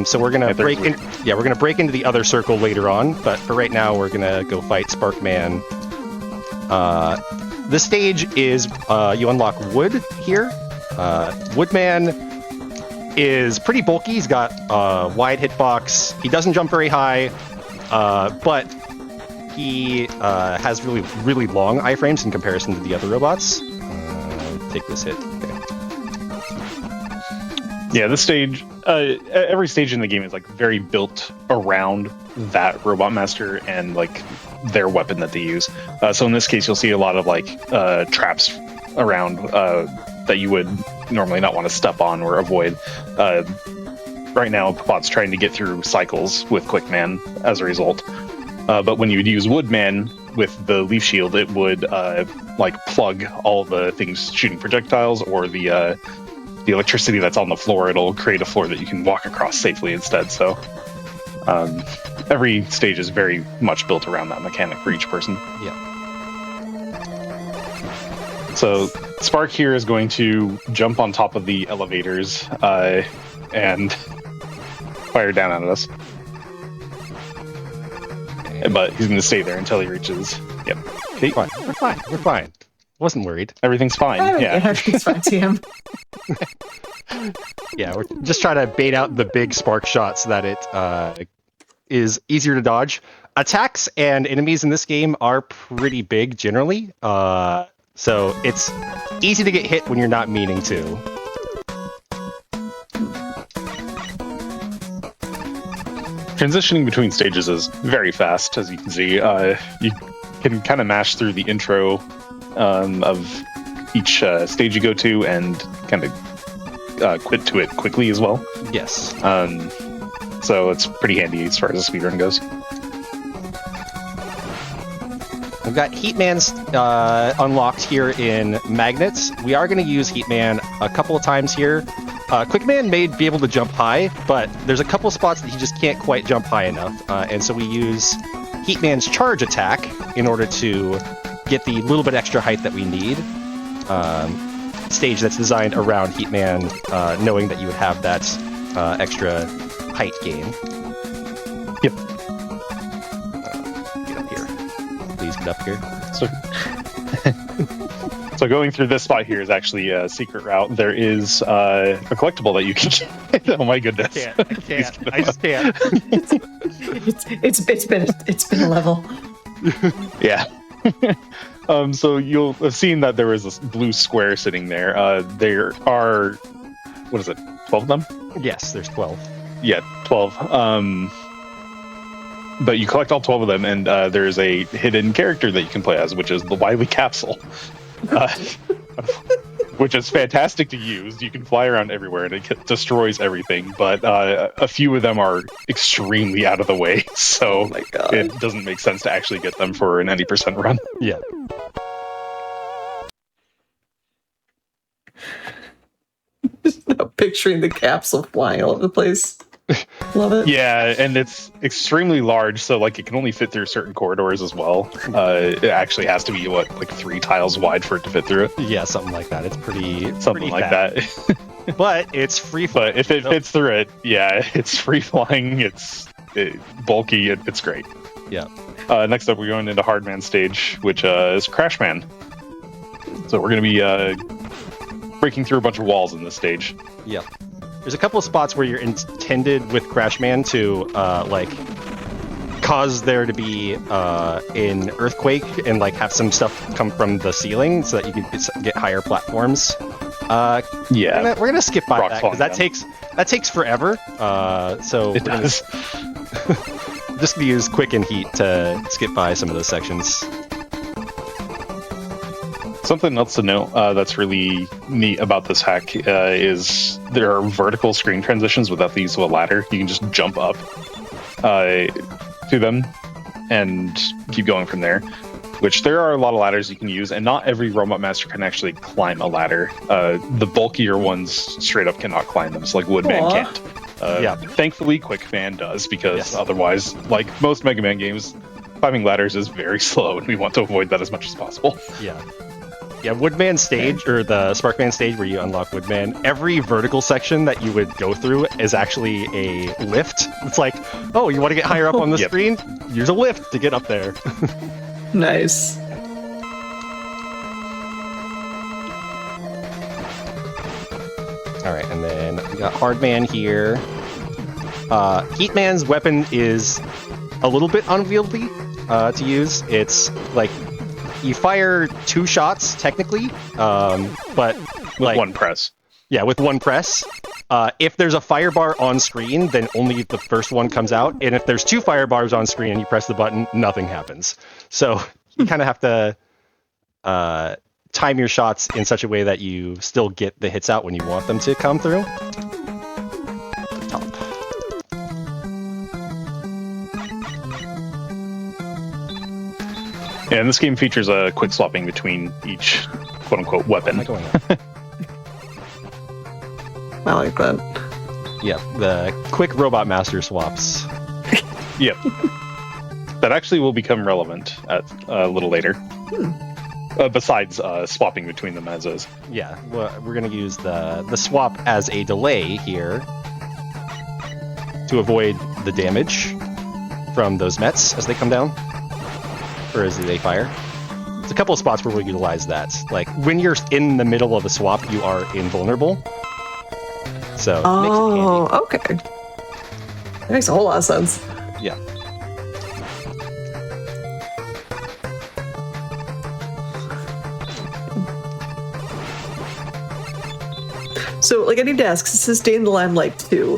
So we're gonna break in. Yeah, we're gonna break into the other circle later on. But for right now, we're gonna go fight Sparkman. This stage is you unlock Wood here. Woodman is pretty bulky. He's got wide hitbox. He doesn't jump very high, but he has really long iframes in comparison to the other robots. Take this hit. Okay. Yeah, this stage, every stage in the game is very built around that Robot Master and their weapon that they use. So in this case, you'll see a lot of traps around that you would normally not want to step on or avoid. Right now, Popot's trying to get through cycles with Quickman as a result. But when you would use Woodman with the Leaf Shield, it would plug all the things shooting projectiles or the electricity that's on the floor. It'll create a floor that you can walk across safely instead. So every stage is very much built around that mechanic for each person. Yeah. So Spark here is going to jump on top of the elevators and fire down at us. But he's going to stay there until he reaches. Yep. Okay, fine. We're fine. Wasn't worried. Everything's fine. Yeah. Everything's fine, TM. Yeah, we're just trying to bait out the big spark shot so that it is easier to dodge. Attacks and enemies in this game are pretty big generally, so it's easy to get hit when you're not meaning to. Transitioning between stages is very fast, as you can see. You can kind of mash through the intro of each stage you go to and kind of quit to it quickly as well. Yes. So it's pretty handy as far as the speedrun goes. We've got Heatman's unlocked here in Magnets. We are going to use Heatman a couple of times here. Quickman may be able to jump high, but there's a couple of spots that he just can't quite jump high enough. And so we use Heatman's charge attack in order to get the little bit extra height that we need. Stage that's designed around Heatman, knowing that you would have that extra height gain. Yep. Get up here. Please get up here. So going through this spot here is actually a secret route. There is a collectible that you can get. Oh my goodness. I can't. I just can't. It's been a level. Yeah. So you'll have seen that there was this blue square sitting there. There are, what is it, 12 of them? Yes, there's 12. Yeah, 12. But you collect all 12 of them, and there's a hidden character that you can play as, which is the Wily Capsule. Which is fantastic to use. You can fly around everywhere, and it destroys everything, but a few of them are extremely out of the way, so it doesn't make sense to actually get them for an 90% run. Yeah. Just now picturing the capsule flying all over the place. Love it. Yeah, and it's extremely large, so like it can only fit through certain corridors as well. It actually has to be like 3 tiles wide for it to fit through it. Yeah, something like that. It's pretty that. But it's free. But if it fits through it, yeah, it's free flying. It's bulky. It's great. Yeah. Next up, we're going into Hardman stage, which is Crashman. So we're going to be breaking through a bunch of walls in this stage. Yeah. There's a couple of spots where you're intended with Crashman to cause there to be an earthquake and like have some stuff come from the ceiling so that you can get higher platforms. Yeah, we're gonna skip by that because that takes forever. So it does. Just gonna use quick and heat to skip by some of those sections. Something else to note that's really neat about this hack is there are vertical screen transitions without the use of a ladder. You can just jump up to them and keep going from there, which there are a lot of ladders you can use, and not every Robot Master can actually climb a ladder. The bulkier ones straight up cannot climb them, so like Woodman can't. Yeah. Thankfully, Quickman does, because otherwise, like most Mega Man games, climbing ladders is very slow, and we want to avoid that as much as possible. Yeah. Yeah, Woodman stage, or the Sparkman stage where you unlock Woodman, every vertical section that you would go through is actually a lift. It's like, oh, you want to get higher up on the screen? Use a lift to get up there. Nice. All right, and then we got Hardman here. Heatman's weapon is a little bit unwieldy to use. It's like, you fire 2 shots technically, but with one press. Yeah, with one press. If there's a fire bar on screen, then only the first one comes out. And if there's 2 fire bars on screen and you press the button, nothing happens. So you kind of have to time your shots in such a way that you still get the hits out when you want them to come through. Yeah, and this game features a quick swapping between each quote-unquote weapon. I like that. Yeah, the quick Robot Master swaps. Yep. That actually will become relevant at a little later. Besides swapping between them as is. Yeah, we're going to use the swap as a delay here to avoid the damage from those Mets as they come down. Or as they fire. There's a couple of spots where we'll utilize that. Like, when you're in the middle of a swap, you are invulnerable. So, it makes it handy. Okay. That makes a whole lot of sense. Yeah. So, like, I need to ask, this is Day in the Limelight 2.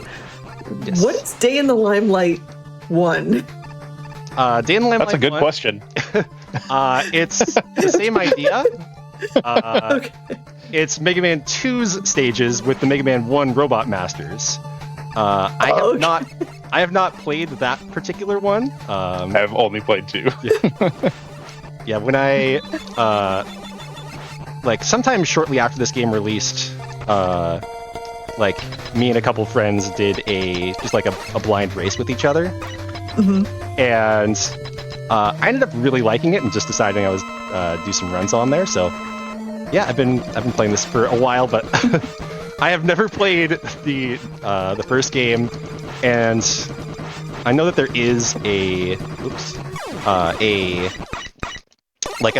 Yes. What is Day in the Limelight 1? Day in the Limelight. That's a good 1, question. It's the same idea. Okay. It's Mega Man 2's stages with the Mega Man 1 Robot Masters. I have not played that particular one. I've only played 2. Yeah, when I like sometime shortly after this game released, like me and a couple friends did just like a blind race with each other, and I ended up really liking it and just deciding I was do some runs on there. So yeah, I've been playing this for a while, but I have never played the first game, and I know that there is a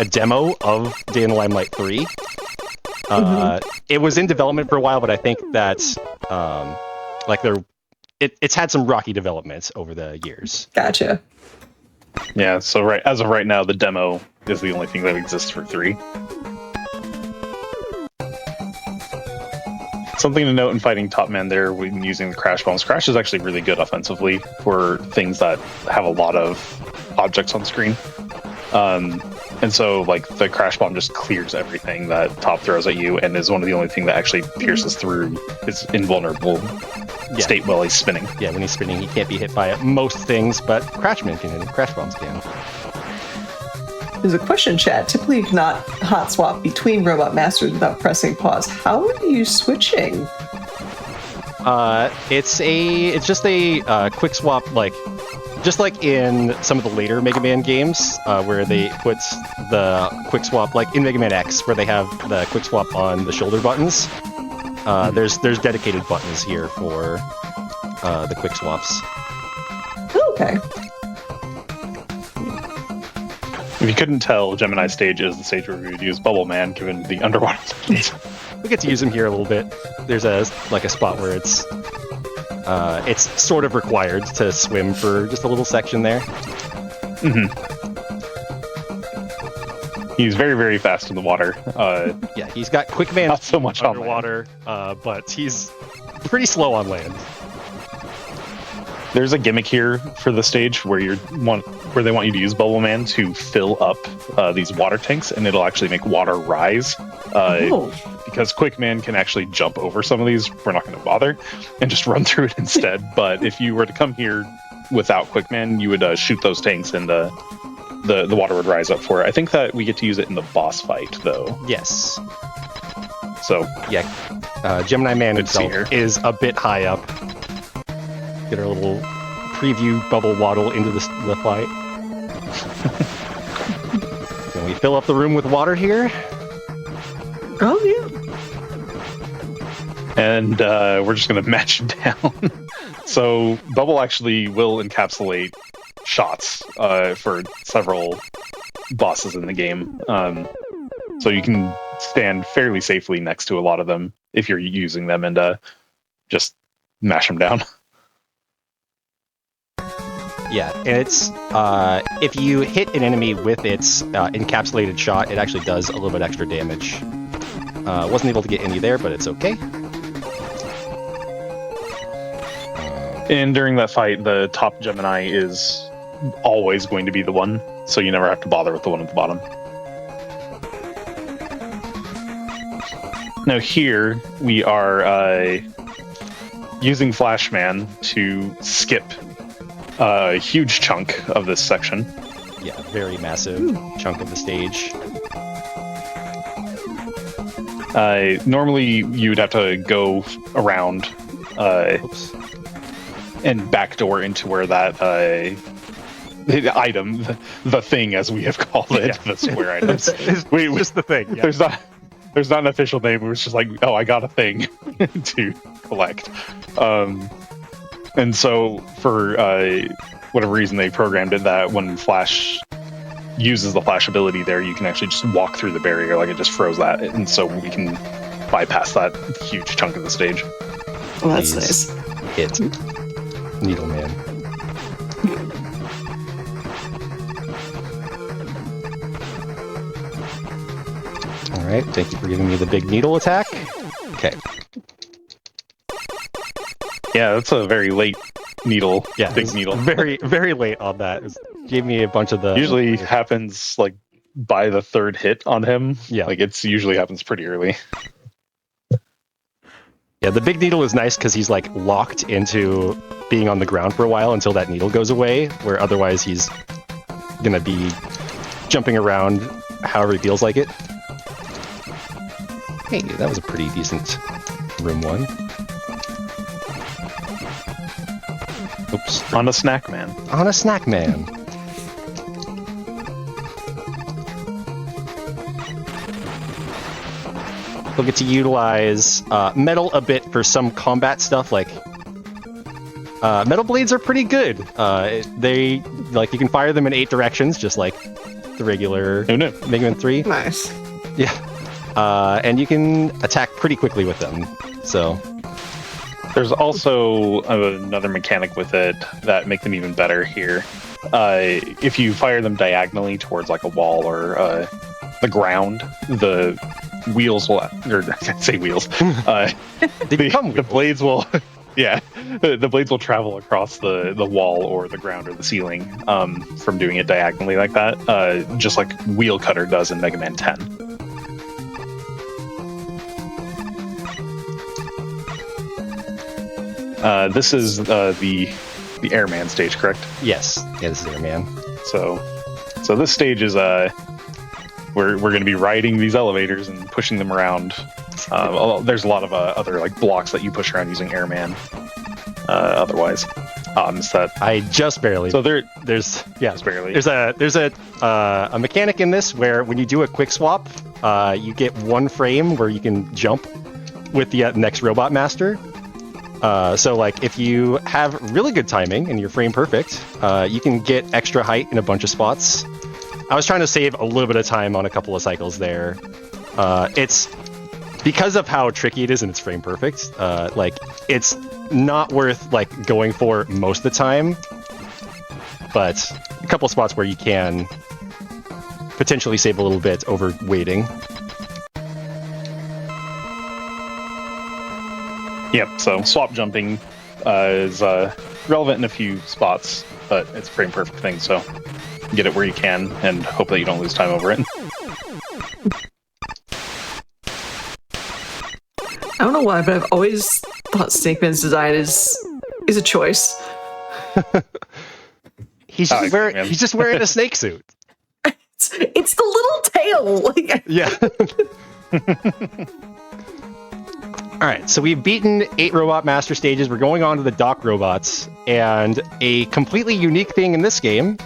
demo of Day in the Limelight 3. It was in development for a while, but I think that it's had some rocky developments over the years. Gotcha. Yeah, so as of right now, the demo is the only thing that exists for 3. Something to note in fighting Top Man there when using the Crash Bombs. Crash is actually really good offensively for things that have a lot of objects on screen. And so, like, the Crash Bomb just clears everything that Top throws at you and is one of the only thing that actually pierces through his invulnerable state while he's spinning. Yeah, when he's spinning, he can't be hit by most things, but Crash Bombs can. There's a question chat. Typically, you cannot hot swap between Robot Masters without pressing pause. How are you switching? It's just a quick swap, just like in some of the later Mega Man games, where they put the quick swap, like in Mega Man X, where they have the quick swap on the shoulder buttons. There's dedicated buttons here for the quick swaps. Okay. If you couldn't tell, Gemini stage is the stage where we would use Bubble Man, given the underwater sections. We get to use him here a little bit. There's a spot where it's sort of required to swim for just a little section there. He's very, very fast in the water. Yeah, he's got quick man not so much underwater, but he's pretty slow on land. There's a gimmick here for the stage where where they want you to use Bubble Man to fill up these water tanks, and it'll actually make water rise. Because Quick Man can actually jump over some of these, we're not going to bother and just run through it instead. But if you were to come here without Quick Man, you would shoot those tanks, and the water would rise up for it. I think that we get to use it in the boss fight, though. Yes. So yeah, Gemini Man himself is a bit high up. Get our little preview bubble waddle into the fight. So we fill up the room with water here. Oh, yeah. And we're just going to match him down. So Bubble actually will encapsulate shots for several bosses in the game. So you can stand fairly safely next to a lot of them if you're using them and just mash them down. Yeah, and it's if you hit an enemy with its encapsulated shot, it actually does a little bit extra damage. Wasn't able to get any there, but it's okay. And during that fight, the top Gemini is always going to be the one, so you never have to bother with the one at the bottom. Now here, we are using Flashman to skip a huge chunk of this section. Yeah, very massive chunk of the stage. Normally, you would have to go around and backdoor into where that item, the thing as we have called it, the square items. It's just the thing. Yeah. There's not an official name. It was just like, oh, I got a thing to collect. And so for whatever reason, they programmed it that when Flash uses the Flash ability there, you can actually just walk through the barrier, like it just froze that. And so we can bypass that huge chunk of the stage. Well, that's nice. Hit Needle Man. All right, thank you for giving me the big needle attack. Okay. Yeah, that's a very late needle. Yeah, big needle. Very, very late on that. Gave me a bunch of the... Usually happens like by the third hit on him. Yeah. Like it's usually happens pretty early. Yeah, the big needle is nice because he's like locked into being on the ground for a while until that needle goes away, where otherwise he's gonna be jumping around however he feels like it. Hey, that was a pretty decent room one. Oops. On a snack man. On a snack man. We'll get to utilize metal a bit for some combat stuff, like metal blades are pretty good. They like you can fire them in 8 directions, just like the regular Mega Man 3. Nice. Yeah, and you can attack pretty quickly with them. So there's also another mechanic with it that make them even better here. If you fire them diagonally towards like a wall or the ground, the wheels will, or I say wheels, the blades will, yeah, the blades will travel across the wall or the ground or the ceiling from doing it diagonally like that, just like Wheel Cutter does in Mega Man 10. This is the Airman stage, correct? yes, yeah, this is Airman. So this stage is we're going to be riding these elevators and pushing them around. There's a lot of other like blocks that you push around using Airman. Otherwise, so that I just barely. So there's barely. There's a mechanic in this where when you do a quick swap, you get 1 frame where you can jump with the next Robot Master. So like if you have really good timing and you're frame perfect, you can get extra height in a bunch of spots. I was trying to save a little bit of time on a couple of cycles there. It's because of how tricky it is and it's frame perfect. Like it's not worth like going for most of the time, but a couple of spots where you can potentially save a little bit over waiting. Yep, so swap jumping is relevant in a few spots, but it's a frame perfect thing, so get it where you can and hope that you don't lose time over it. I don't know why, but I've always thought Snake Man's design is a choice. He's just wearing a snake suit. It's the little tail. Like, yeah. All right, so we've beaten 8 Robot Master stages. We're going on to the Dock Robots, and a completely unique thing in this game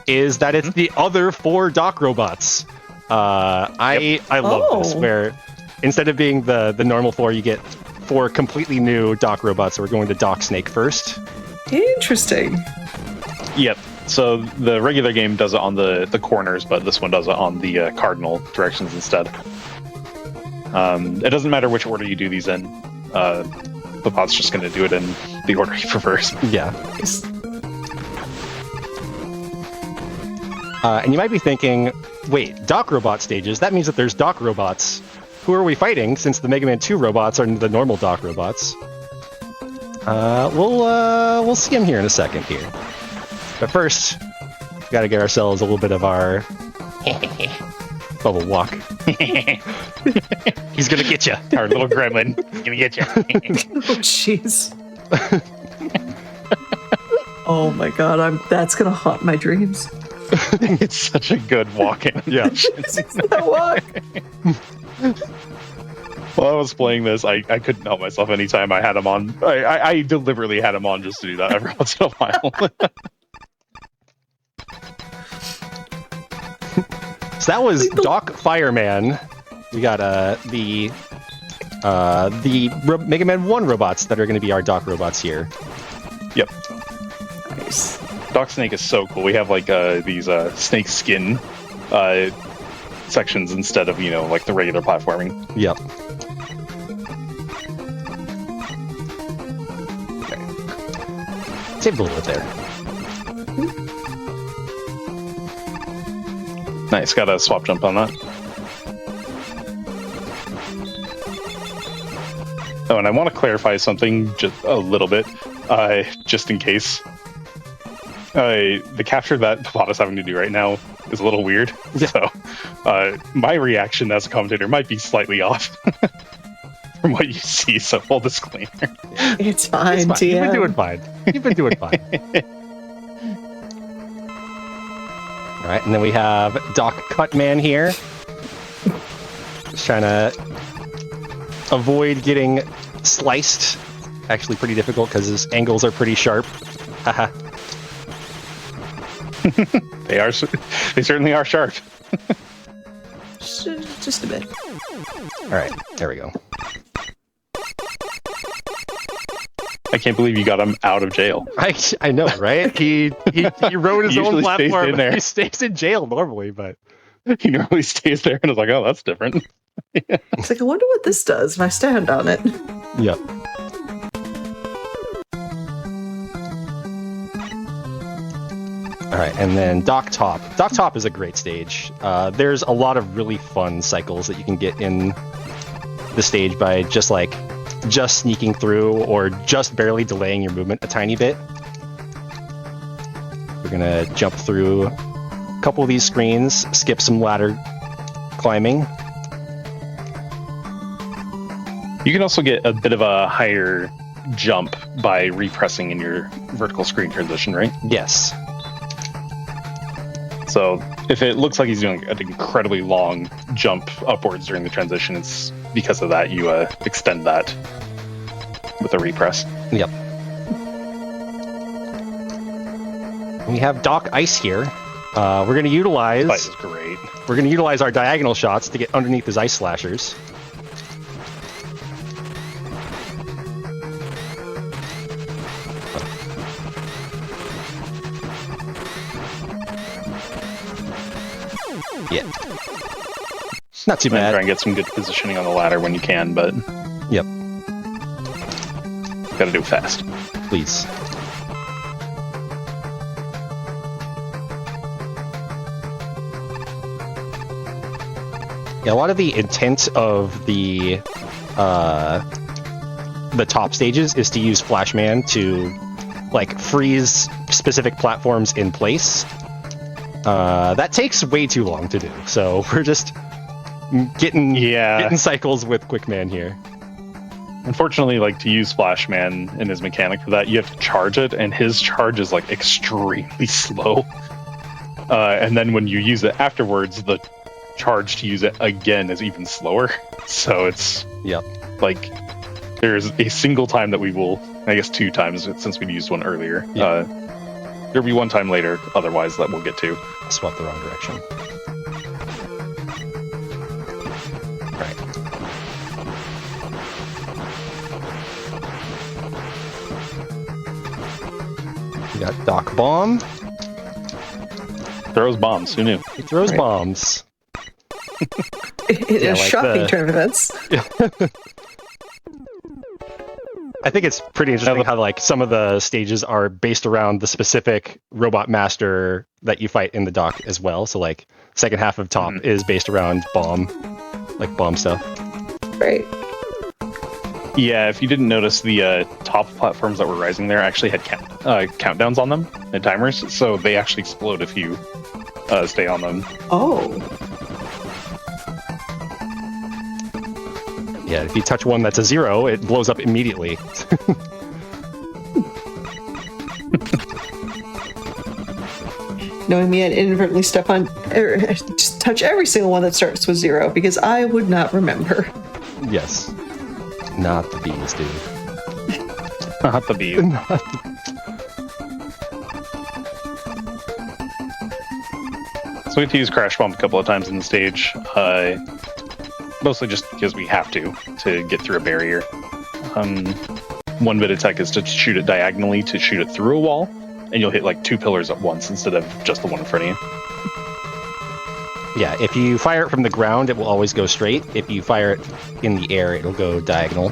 is that it's the other 4 Dock Robots. I love this, where instead of being the normal 4, you get 4 completely new Dock Robots. So we're going to Dock Snake first. Interesting. Yep. So the regular game does it on the corners, but this one does it on the cardinal directions instead. It doesn't matter which order you do these in. The pod's just going to do it in the order he prefers. Yeah. And you might be thinking, wait, Dock Robot stages? That means that there's Dock Robots. Who are we fighting, since the Mega Man 2 robots are the normal Dock Robots? We'll see them here in a second here. But first, we gotta get ourselves a little bit of our bubble walk. He's gonna get you. Our little gremlin. He's gonna get you. Oh, jeez. Oh my god, that's gonna haunt my dreams. It's such a good walk-in. Yeah. That walk. While I was playing this, I couldn't help myself anytime I had him on. I deliberately had him on just to do that every once in a while. So that was Dock Fireman. We got the Mega Man 1 robots that are going to be our Dock robots here. Yep. Nice. Dock Snake is so cool. We have like these snake skin sections instead of, like the regular platforming. Yep. Okay. Saved a little bit there. Nice, got a swap jump on that. Oh, and I want to clarify something just a little bit, just in case. The capture that Papada's having to do right now is a little weird. Yeah. So, my reaction as a commentator might be slightly off from what you see. So, full disclaimer. It's fine, It's fine. TM. You've been doing fine. You've been doing fine. All right, and then we have Doc Cutman here. Just trying to avoid getting sliced. Actually pretty difficult because his angles are pretty sharp. Haha. They certainly are sharp. Just a bit. All right, there we go. I can't believe you got him out of jail. I know, right? He rode his own Usually stays platform. in there. He stays in jail normally, but He normally stays there, and I was like, oh, that's different. It's like, I wonder what this does if I stand on it. yep. All right, and then Dock Top. Dock Top is a great stage. There's a lot of really fun cycles that you can get in the stage by just sneaking through or just barely delaying your movement a tiny bit. We're gonna jump through a couple of these screens, skip some ladder climbing. You can also get a bit of a higher jump by repressing in your vertical screen transition, right? Yes. So if it looks like he's doing an incredibly long jump upwards during the transition, it's because of that you extend that with a repress. Yep. We have Doc Ice here. We're going to utilize. This fight is great. We're going to utilize our diagonal shots to get underneath his ice slashers. Yeah. Not too And try bad. and get some good positioning on the ladder when you can, but Yep. gotta do it fast. Please. Yeah, a lot of the intent of the top stages is to use Flashman to freeze specific platforms in place. That takes way too long to do, so we're just getting cycles with Quickman here. Unfortunately, to use Flashman and his mechanic for that, you have to charge it, and his charge is extremely slow. And then when you use it afterwards, the charge to use it again is even slower. So it's there's a single time that we will, I guess 2 times since we used one earlier. Yeah. There'll be one time later, otherwise that we'll get to. Swap the wrong direction. Alright. We got Doc Bomb. Throws bombs, who knew? He throws bombs. It is shocking turn of events. I think it's pretty interesting how some of the stages are based around the specific robot master that you fight in the dock as well. So second half of Top is based around bomb stuff. Right. Yeah, if you didn't notice, the top platforms that were rising there actually had countdowns on them and timers, so they actually explode if you stay on them. Oh. Yeah, if you touch one that's a 0, it blows up immediately. Knowing me, I'd inadvertently step on, just touch every single one that starts with 0 because I would not remember. Yes. Not the bees, dude. Not the bees. So we have to use Crash Bomb a couple of times in the stage, mostly just because we have to get through a barrier. One bit of tech is to shoot it diagonally to shoot it through a wall, and you'll hit 2 pillars at once instead of just the one in front of you. Yeah, if you fire it from the ground, it will always go straight. If you fire it in the air, it'll go diagonal.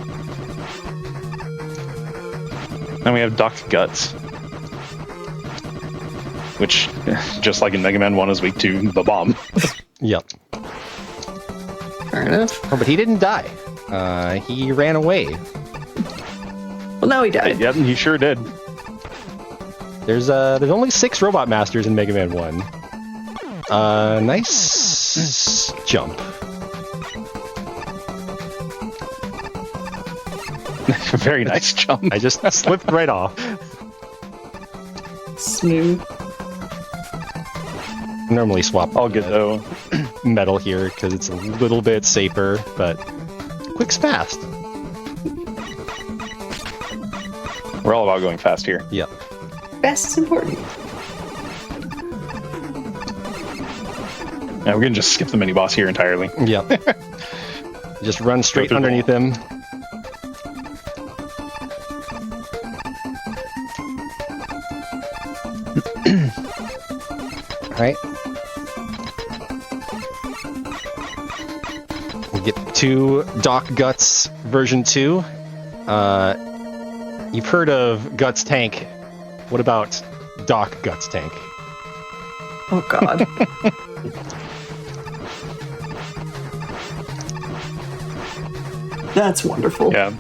Then we have Doc Guts, which, just like in Mega Man 1, is weak to the bomb. Yep. Fair enough. Oh, but he didn't die. He ran away. Well, now he died. Yep, he sure did. There's only 6 Robot Masters in Mega Man 1. Nice jump. Very nice jump. I just slipped right off. Smooth. Normally swap All good though. metal here because it's a little bit safer, but quick's fast. We're all about going fast here. Yeah. Fast is important. Yeah, we're gonna just skip the mini boss here entirely. Yep. Just run straight through the underneath him. Alright. We get to Doc Guts version 2. You've heard of Guts Tank. What about Doc Guts Tank? Oh, God. That's wonderful. Yeah,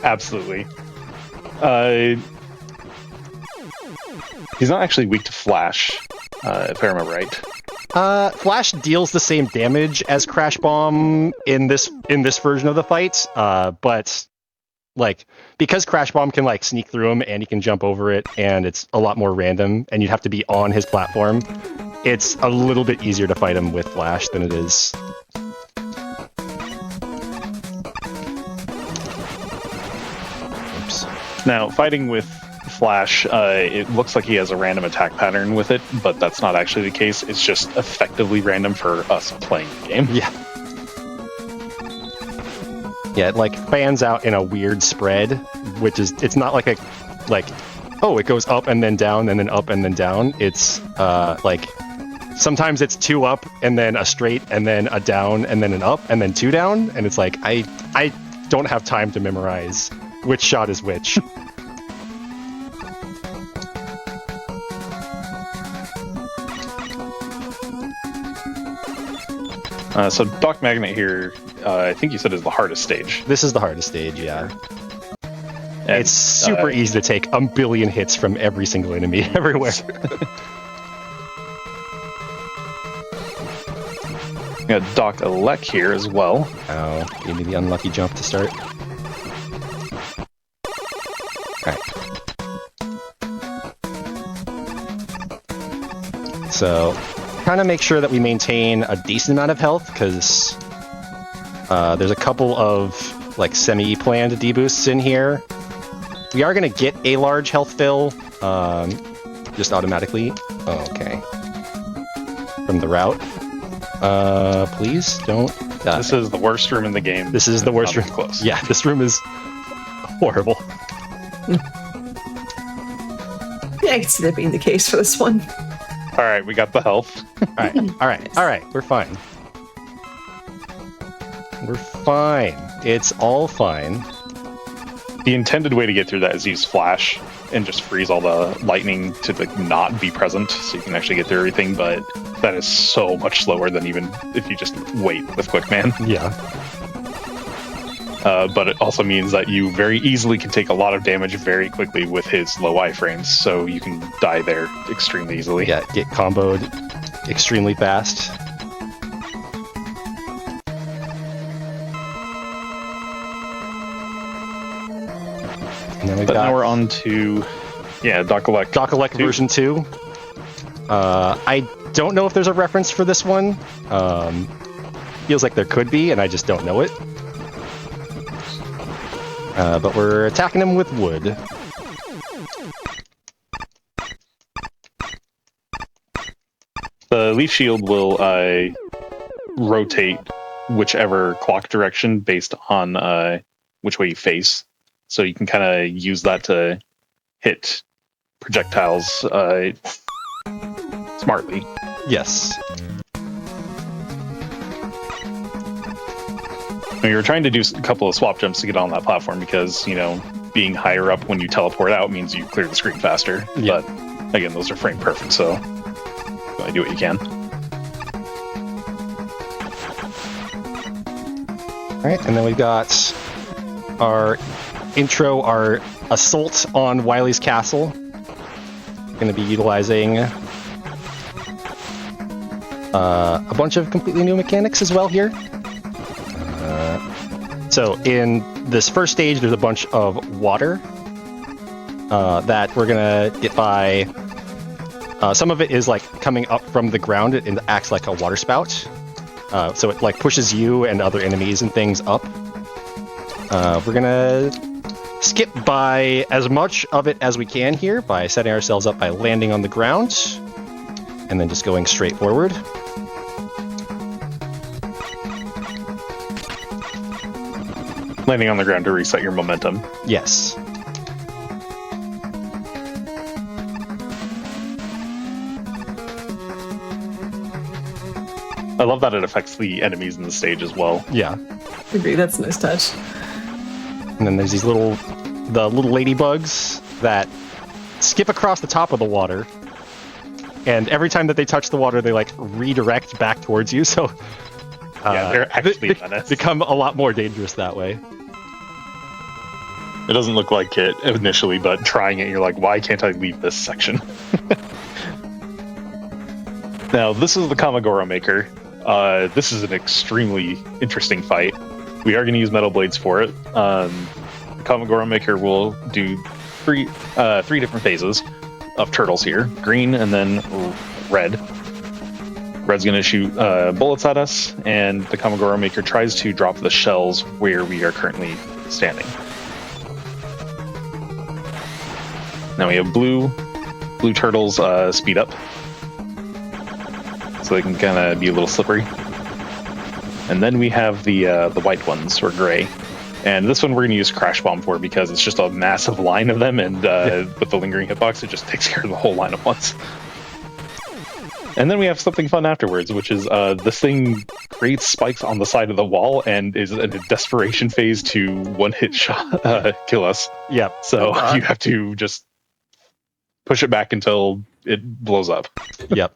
absolutely. He's not actually weak to Flash, if I remember right. Flash deals the same damage as Crash Bomb in this version of the fight, but like because Crash Bomb can like sneak through him and he can jump over it, and it's a lot more random, and you'd have to be on his platform. It's a little bit easier to fight him with Flash than it is. Oops. Now, fighting with Flash, it looks like he has a random attack pattern with it, but that's not actually the case. It's just effectively random for us playing the game. Yeah. Yeah, it like fans out in a weird spread, which is, it's not like oh, it goes up and then down and then up and then down. It's like sometimes it's 2 up and then a straight and then a down and then an up and then 2 down, and it's like I don't have time to memorize which shot is which. So Doc Magnet here, I think you said is the hardest stage. This is the hardest stage, yeah. And, it's super easy to take a billion hits from every single enemy everywhere. We got Doc Elec here as well. Oh, gave me the unlucky jump to start. Alright. So, trying to make sure that we maintain a decent amount of health, because there's a couple of like semi-planned deboosts in here. We are going to get a large health fill, just automatically. Oh, okay. From the route. Please don't die. This is the worst room in the game. This is the worst room. Close. Yeah, this room is horrible. Yeah, I can see that being the case for this one. All right, we got the health. All right. We're fine. We're fine. It's all fine. The intended way to get through that is use Flash and just freeze all the lightning to like not be present, so you can actually get through everything. But that is so much slower than even if you just wait with Quickman. Yeah. But it also means that you very easily can take a lot of damage very quickly with his low iframes, so you can die there extremely easily. Yeah, get comboed extremely fast. And then now we're on to, Doc Elec. Doc Elec version 2. I don't know if there's a reference for this one. Feels like there could be, and I just don't know it. But we're attacking him with wood. The leaf shield will rotate whichever clock direction based on which way you face. So you can kind of use that to hit projectiles smartly. Yes. We were trying to do a couple of swap jumps to get on that platform because, being higher up when you teleport out means you clear the screen faster. Yeah. But again, those are frame perfect, so do what you can. All right, and then we've got our intro our assault on Wily's castle. Going to be utilizing a bunch of completely new mechanics as well here. So in this first stage, there's a bunch of water that we're going to get by. Some of it is like coming up from the ground and acts like a water spout. So it like pushes you and other enemies and things up. We're gonna skip by as much of it as we can here by setting ourselves up by landing on the ground and then just going straight forward. Landing on the ground to reset your momentum. Yes. I love that it affects the enemies in the stage as well. Yeah. I agree, that's a nice touch. And then there's these little ladybugs that skip across the top of the water. And every time that they touch the water, they like redirect back towards you. So yeah, they're actually menace. Become a lot more dangerous that way. It doesn't look like it initially, but trying it, you're like, why can't I leave this section? Now, this is the Kamagoro Maker. This is an extremely interesting fight. We are going to use metal blades for it. The Kamagoro Maker will do three different phases of turtles here. Green and then red. Red's going to shoot bullets at us, and the Kamagoro Maker tries to drop the shells where we are currently standing. Now we have blue turtles speed up, so they can kind of be a little slippery. And then we have the white ones, or gray. And this one we're going to use Crash Bomb for because it's just a massive line of them, and with the lingering hitbox, it just takes care of the whole line at once. And then we have something fun afterwards, which is this thing creates spikes on the side of the wall and is in a desperation phase to one-hit shot kill us. Yeah. So you have to just push it back until it blows up. Yep.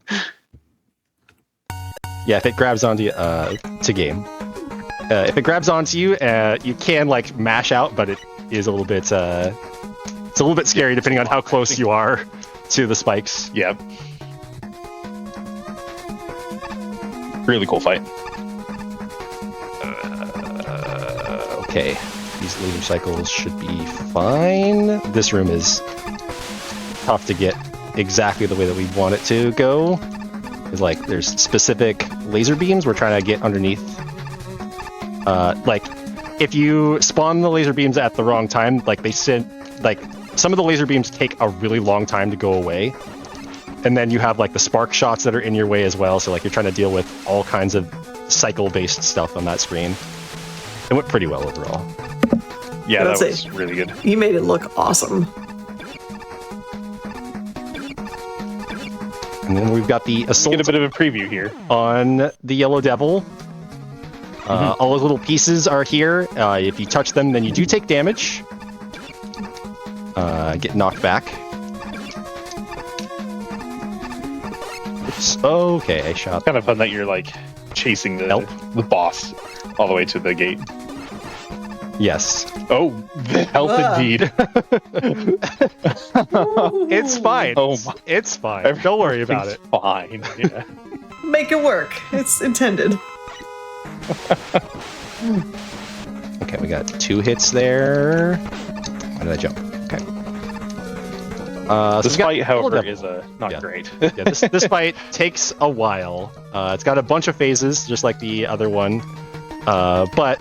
Yeah, if it grabs onto you, to game. If it grabs onto you, you can like mash out, but it is a little bit, it's a little bit scary depending on how close you are to the spikes. Yeah. Really cool fight. Okay, these laser cycles should be fine. This room is tough to get exactly the way that we want it to go. Is like there's specific laser beams we're trying to get underneath. Like if you spawn the laser beams at the wrong time, like they send like some of the laser beams take a really long time to go away. And then you have like the spark shots that are in your way as well. So like you're trying to deal with all kinds of cycle-based stuff on that screen. It went pretty well overall. Yeah, that was really good. You made it look awesome. And then we've got the assault. Get a bit of a preview here on the Yellow Devil. All the little pieces are here. If you touch them, then you do take damage. Get knocked back. Oops. Okay, I shot. Kind of fun that you're like chasing the boss all the way to the gate. Yes. Oh, the health indeed. It's fine. Oh my. It's fine. Don't worry about it. Fine. Yeah. Make it work. It's intended. Okay, we got 2 hits there. Why did I jump? Okay. This fight, however, is not great. Yeah, this fight takes a while. It's got a bunch of phases, just like the other one. But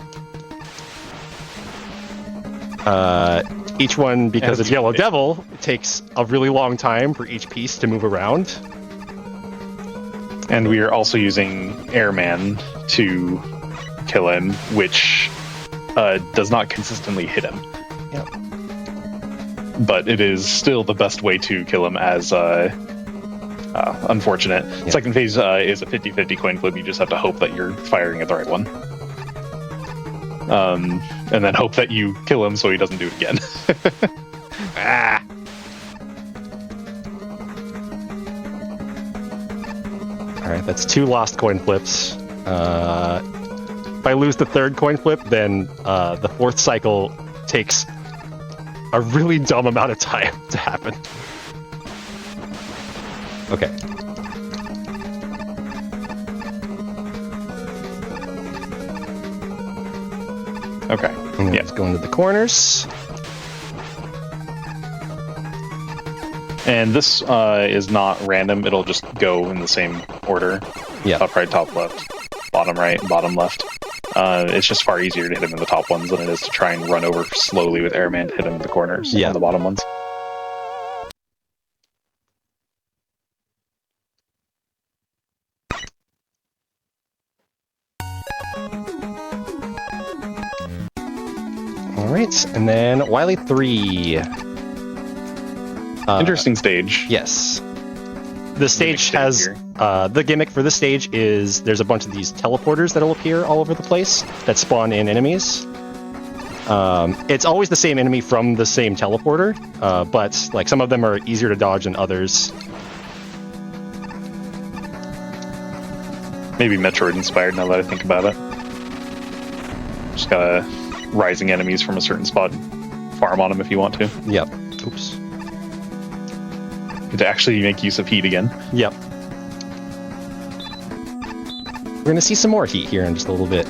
each one, because it's Yellow Devil, it takes a really long time for each piece to move around. And we are also using Airman to kill him, which does not consistently hit him. Yep. But it is still the best way to kill him, as unfortunate. Yeah. Second phase is a 50-50 coin flip. You just have to hope that you're firing at the right one. And then hope that you kill him so he doesn't do it again. Ah! Alright, that's 2 lost coin flips. If I lose the 3rd coin flip, then the 4th cycle takes a really dumb amount of time to happen. Okay. Okay. And Yeah. let's go into the corners. And this is not random. It'll just go in the same order. Yeah. Top right, top left, bottom right, bottom left. It's just far easier to hit him in the top ones than it is to try and run over slowly with Airman to hit him in the corners on the bottom ones. All right, and then Wily 3. Interesting stage. Yes. The stage has here. the gimmick for the stage is there's a bunch of these teleporters that'll appear all over the place that spawn in enemies. It's always the same enemy from the same teleporter, but like some of them are easier to dodge than others. Maybe Metroid inspired now that I think about it. Just gotta rising enemies from a certain spot. Farm on them if you want to. Yep. Oops. Get to actually make use of heat again. Yep. We're gonna see some more heat here in just a little bit.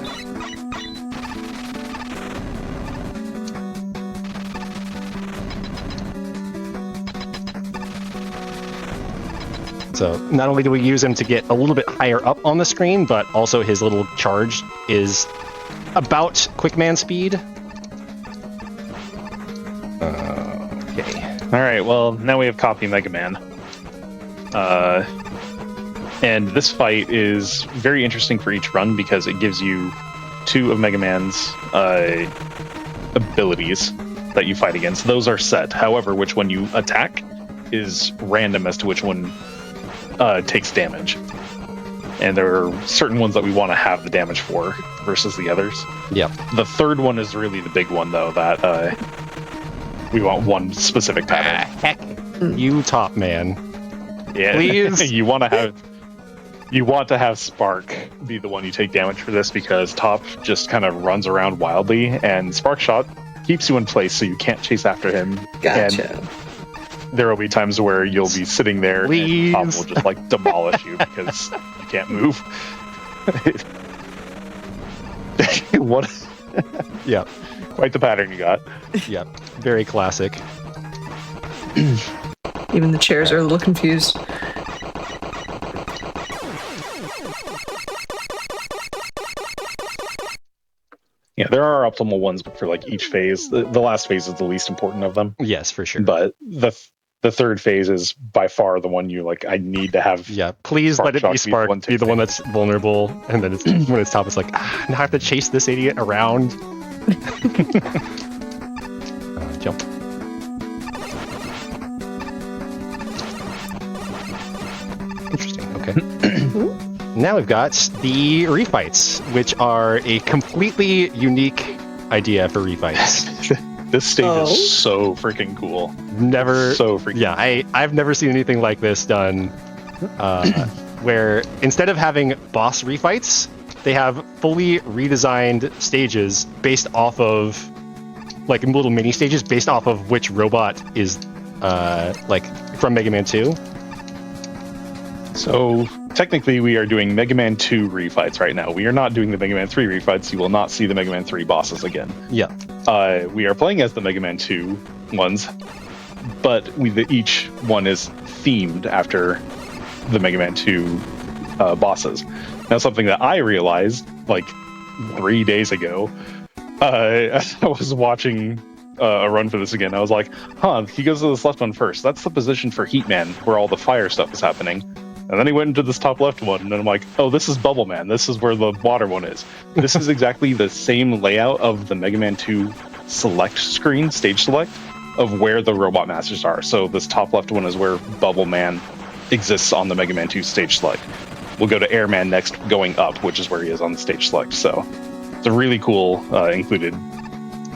So not only do we use him to get a little bit higher up on the screen, but also his little charge is about Quickman speed. Okay. All right, well, now we have Copy Mega Man. And this fight is very interesting for each run because it gives you 2 of Mega Man's abilities that you fight against. Those are set. However, which one you attack is random as to which one takes damage. And there are certain ones that we want to have the damage for versus the others. Yep. The third one is really the big one, though, that we want one specific pattern. Heck, you top man. Yeah, Please. you want to have Spark be the one you take damage for this because Top just kind of runs around wildly, and Spark Shot keeps you in place so you can't chase after him. Gotcha. And there will be times where you'll be sitting there Please. and Top will just like demolish you because you can't move. What? Yep. Quite the pattern you got. Yep. Very classic. Even the chairs are a little confused. Yeah, there are optimal ones for like each phase. The last phase is the least important of them, Yes, for sure. but the third phase is by far the one you like. I need to have. Yeah, please Spark let it Shock be Spark, be the one that's vulnerable, and then it's, when it's Top, it's like, now I have to chase this idiot around. Jump. Interesting, okay. Now we've got the refights, which are a completely unique idea for refights. This stage Oh. is so freaking cool. Never. So freaking. Yeah, I've never seen anything like this done, where instead of having boss refights, they have fully redesigned stages based off of, like little mini stages based off of which robot is, like from Mega Man 2. So technically, we are doing Mega Man 2 refights right now. We are not doing the Mega Man 3 refights. You will not see the Mega Man 3 bosses again. Yeah. We are playing as the Mega Man 2 ones, but each one is themed after the Mega Man 2 bosses. Now, something that I realized like 3 days ago, as I was watching a run for this again, I was like, he goes to this left one first. That's the position for Heatman, where all the fire stuff is happening. And then he went into this top left one, and then I'm like, oh, this is Bubble Man. This is where the water one is. This is exactly the same layout of the Mega Man 2 select screen, stage select, of where the Robot Masters are. So this top left one is where Bubble Man exists on the Mega Man 2 stage select. We'll go to Airman next, going up, which is where he is on the stage select. So it's a really cool included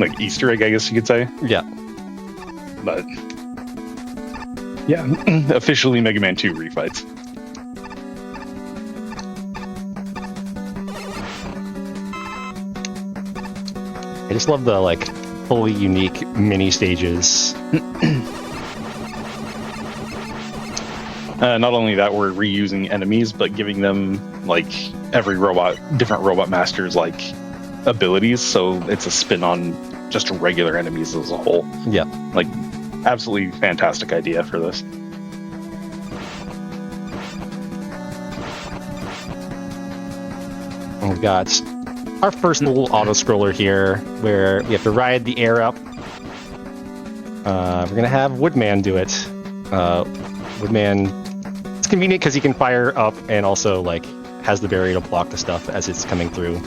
like Easter egg, I guess you could say. Yeah. But yeah, officially Mega Man 2 refights. I just love the like fully unique mini stages. Not only that, we're reusing enemies, but giving them like different robot masters like abilities. So it's a spin on just regular enemies as a whole. Yeah, like absolutely fantastic idea for this. and we've got our first little auto scroller here, where we have to ride the air up. We're gonna have Woodman do it. Woodman, it's convenient because he can fire up and also like has the barrier to block the stuff as it's coming through.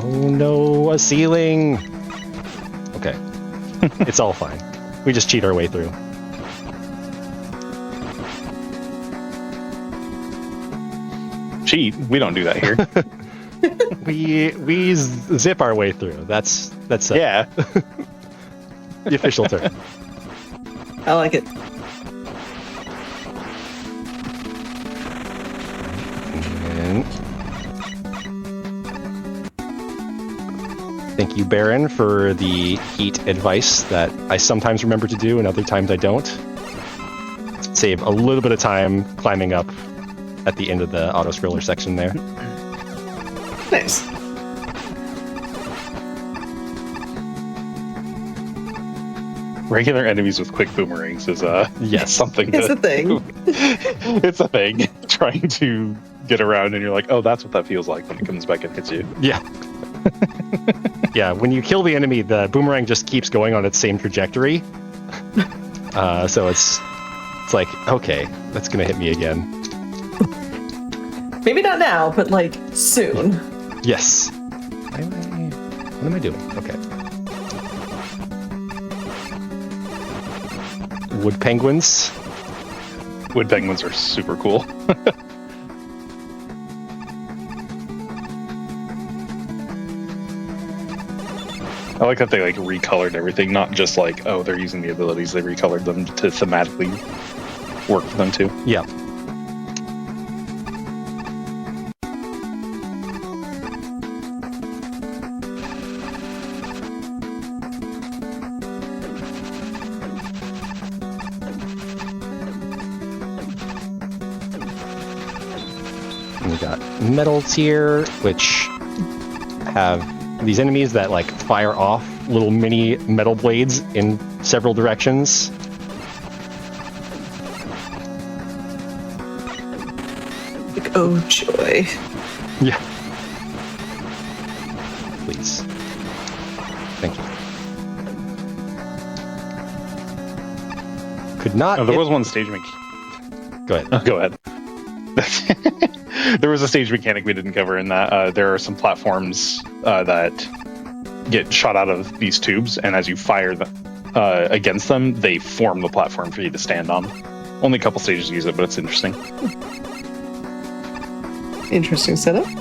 Oh no, a ceiling! Okay, it's all fine. We just cheat our way through. Cheat? We don't do that here. we zip our way through. That's Yeah. the official term. I like it. And thank you, Baron, for the heat advice that I sometimes remember to do and other times I don't. Save a little bit of time climbing up at the end of the auto scroller section there. Nice. Regular enemies with quick boomerangs is Yes. something. It's a thing. It's a thing. Trying to get around, and you're like, oh, that's what that feels like when it comes back and hits you. Yeah. Yeah, when you kill the enemy, the boomerang just keeps going on its same trajectory. So it's like, okay, that's gonna hit me again. Maybe not now, but like soon. Yes. What am I doing? Okay. Wood penguins. Wood penguins are super cool. I like that they like recolored everything, not just like, oh, they're using the abilities, they recolored them to thematically work for them too. Yeah. And we got metals here, which have these enemies that like fire off little mini metal blades in several directions. Like, oh joy. Yeah. Please. Thank you. Could not. There was one stage Go ahead. Go ahead. There was a stage mechanic we didn't cover in that. There are some platforms that get shot out of these tubes, and as you fire against them, they form the platform for you to stand on. Only a couple stages use it, but it's interesting. Interesting setup. All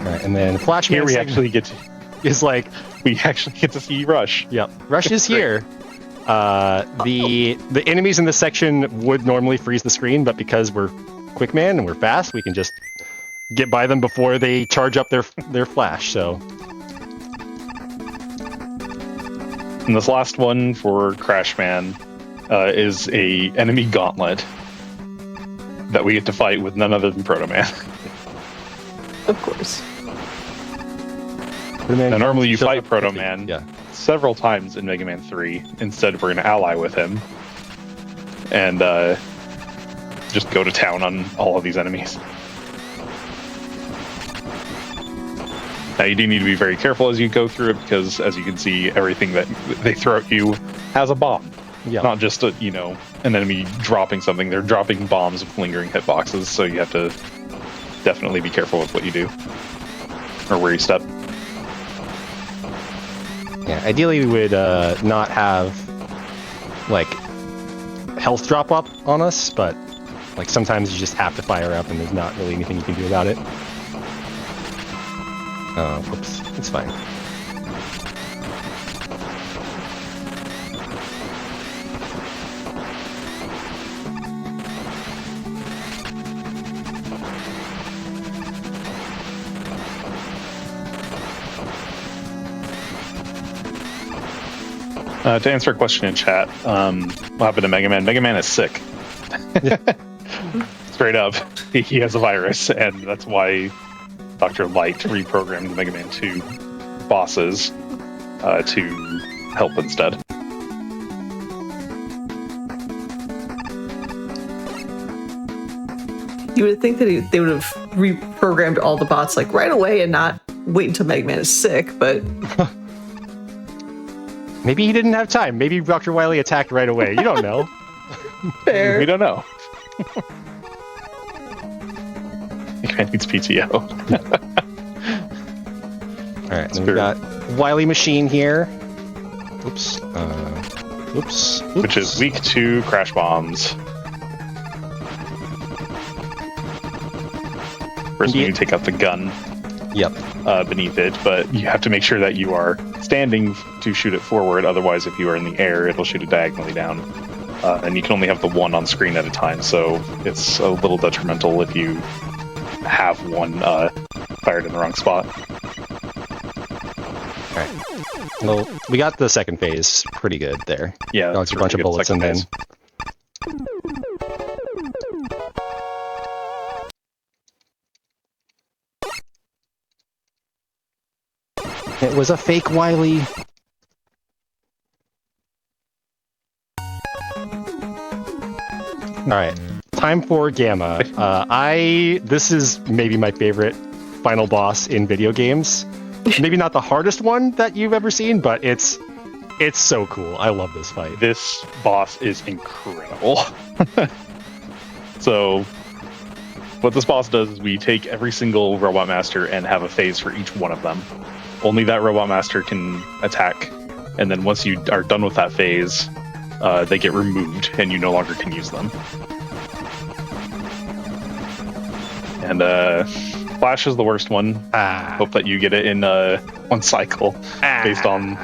right, and then Flashman Here we actually get to is like, we actually get to see Rush. yep, Rush is here. The enemies in this section would normally freeze the screen, but because we're quick man and we're fast, we can just get by them before they charge up their flash. So And this last one for Crashman is a enemy gauntlet that we get to fight with none other than Proto Man. Of course. Now, normally you Show fight up Proto quickly. Man Yeah. several times in Mega Man 3. Instead, we're going to ally with him and just go to town on all of these enemies. Now, you do need to be very careful as you go through it because, as you can see, everything that they throw at you has a bomb. Yeah. Not just an enemy dropping something. They're dropping bombs with lingering hitboxes, so you have to definitely be careful with what you do or where you step. Yeah, ideally we would not have like health drop up on us, but like sometimes you just have to fire up and there's not really anything you can do about it. Oh, whoops, it's fine. To answer a question in chat, what happened to Mega Man? Mega Man is sick. Straight up, he has a virus, and that's why Dr. Light reprogrammed Mega Man 2 bosses to help instead. You would think that they would have reprogrammed all the bots like right away and not wait until Mega Man is sick, but Maybe he didn't have time. Maybe Dr. Wily attacked right away. You don't know. fair. We don't know. Mega Man needs PTO. All right, then we got Wily Machine here. Oops. Oops. Which is weak to crash bombs. First, you need to take out the gun Yep. beneath it, but you have to make sure that you are standing to shoot it forward. Otherwise, if you are in the air, it'll shoot it diagonally down. And you can only have the one on screen at a time, so it's a little detrimental if you have one fired in the wrong spot. All right. Well, we got the second phase pretty good there. Yeah, Dodged a bunch of really good bullets and second then. phase. It was a fake Wily. All right, time for Gamma. This is maybe my favorite final boss in video games. Maybe not the hardest one that you've ever seen, but it's so cool. I love this fight. This boss is incredible. So, what this boss does is we take every single Robot Master and have a phase for each one of them. Only that Robot Master can attack, and then once you are done with that phase, they get removed and you no longer can use them. And Flash is the worst one. Hope that you get it in one cycle based on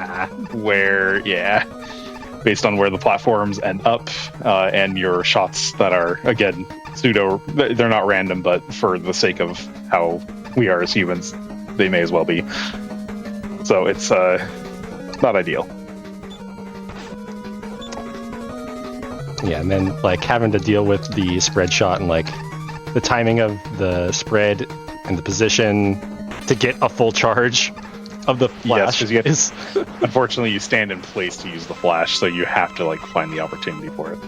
based on where the platforms end up and your shots that are, again, pseudo. They're not random, but for the sake of how we are as humans, they may as well be. So it's not ideal. Yeah, and then like having to deal with the spread shot and like the timing of the spread and the position to get a full charge of the flash is unfortunately you stand in place to use the flash, so you have to like find the opportunity for it.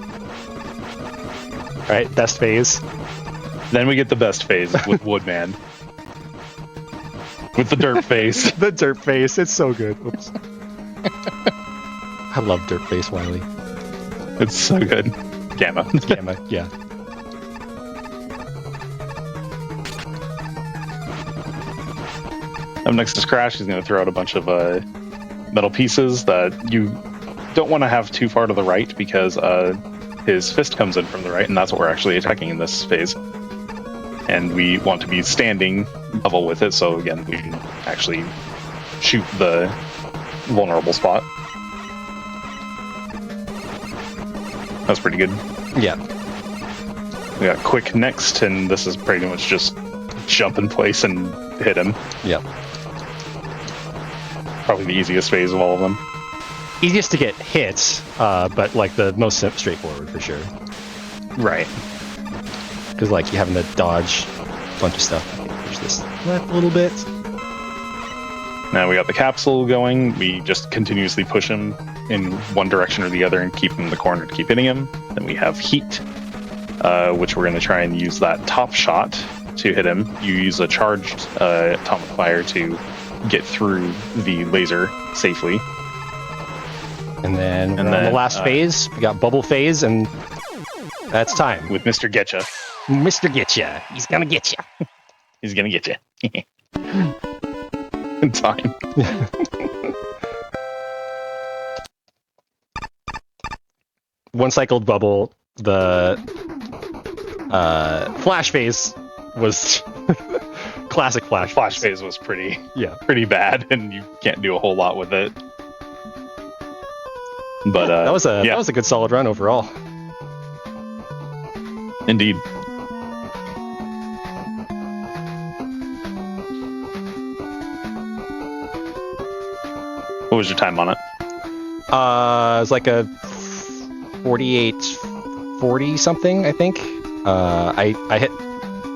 All right, best phase. Then we get the best phase with Woodman. With the dirt face. The dirt face, it's so good. Oops. I love dirt face Wily. It's so good. Gamma. Gamma, yeah. Up next is Crash. He's going to throw out a bunch of metal pieces that you don't want to have too far to the right because his fist comes in from the right, and that's what we're actually attacking in this phase. And we want to be standing level with it, so again, we can actually shoot the vulnerable spot. That's pretty good. Yeah. We got quick next, and this is pretty much just jump in place and hit him. Yep. Probably the easiest phase of all of them. Easiest to get hits, but like the most straightforward for sure. Right. Because like you having to dodge a bunch of stuff. Push this left a little bit. Now we got the capsule going. We just continuously push him in one direction or the other and keep him in the corner to keep hitting him. Then we have heat, which we're going to try and use that top shot to hit him. You use a charged atomic fire to get through the laser safely. And then on the last phase, we got bubble phase, and that's time. With Mr. Getcha. Mr. Getcha. He's gonna get you. He's gonna get you. In time. One cycled bubble. The flash phase was classic flash. Flash phase was pretty bad, and you can't do a whole lot with it. But that was a good solid run overall. Indeed. What was your time on it? It's like a 48-40 something, I think. I hit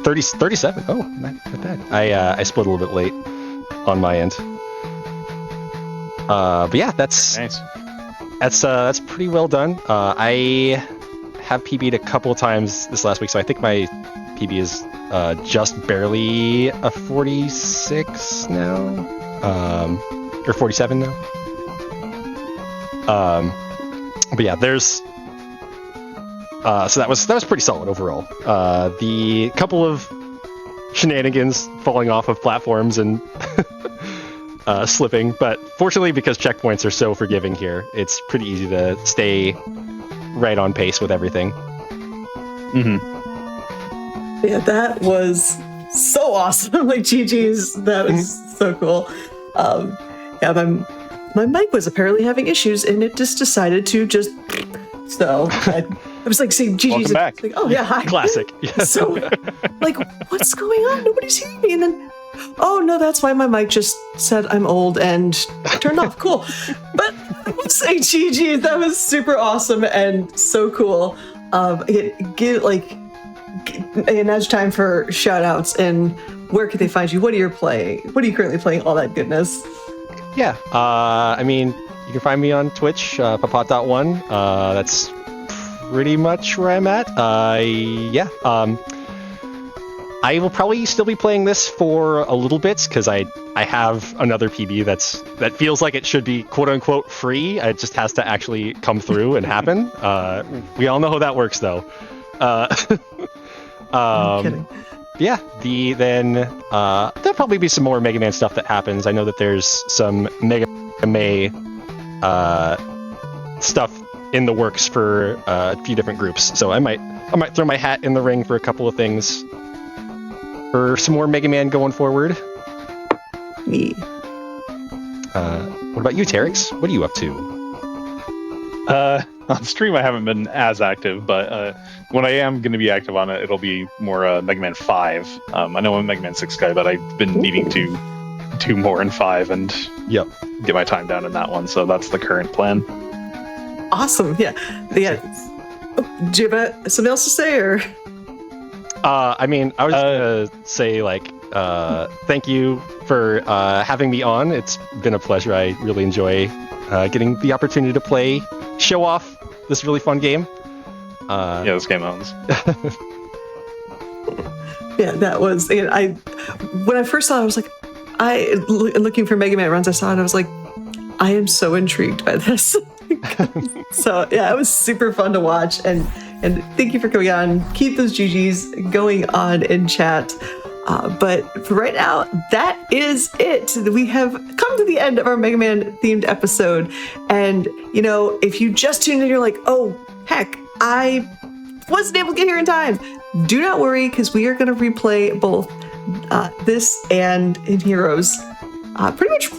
37. Oh, not bad. I split a little bit late on my end. But yeah, that's Nice. That's pretty well done. I have PB'd a couple of times this last week, so I think my PB is just barely a 46 now, or 47 now. But yeah, there's so that was pretty solid overall. The couple of shenanigans falling off of platforms and slipping, but fortunately, because checkpoints are so forgiving here, it's pretty easy to stay right on pace with everything. Yeah, that was so awesome. Like, GG's, that was so cool. Yeah, my mic was apparently having issues, and it just decided to just. So I was like saying GG's. Welcome back. Like, oh yeah, hi. Classic. Yeah. So, like, what's going on? Nobody's hearing me. And then, oh no, that's why my mic just said I'm old and turned off. Cool. But I will say GG, that was super awesome and so cool. And now it's time for shout outs and where can they find you? What are you currently playing? All that goodness. Yeah, I mean, you can find me on Twitch, papat.1. That's pretty much where I'm at. Yeah, I will probably still be playing this for a little bit because I have another PB that feels like it should be quote unquote free. It just has to actually come through and happen. We all know how that works, though. I'm kidding. Yeah, there'll probably be some more Mega Man stuff that happens. I know that there's some Mega May stuff in the works for a few different groups, so I might throw my hat in the ring for a couple of things for some more Mega Man going forward. Me. What about you, Terex? What are you up to? On stream, I haven't been as active, but when I am going to be active on it, it'll be more Mega Man 5. I know I'm a Mega Man 6 guy, but I've been needing to do more in 5 and get my time down in that one, so that's the current plan. Awesome. Yeah. Do you have something else to say, or? I mean, I was gonna say, like, thank you for having me on. It's been a pleasure. I really enjoy getting the opportunity to show off this really fun game. Yeah, this game owns. Yeah, that was. When I first saw it, I was like, looking for Mega Man runs. I saw it. I was like, I am so intrigued by this. So yeah, it was super fun to watch, and thank you for coming on. Keep those GGs going on in chat. But for right now, that is it. We have come to the end of our Mega Man themed episode. And, if you just tuned in, you're like, oh, heck, I wasn't able to get here in time. Do not worry, because we are going to replay both this and in Heroes pretty much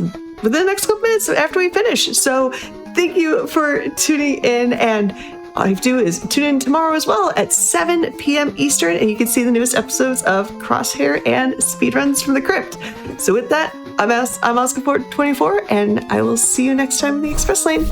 within the next couple minutes after we finish. So thank you for tuning in, and all you have to do is tune in tomorrow as well at 7 p.m. Eastern, and you can see the newest episodes of Crosshair and Speedruns from the Crypt. So with that, I'm Oscar24, and I will see you next time in the Express Lane.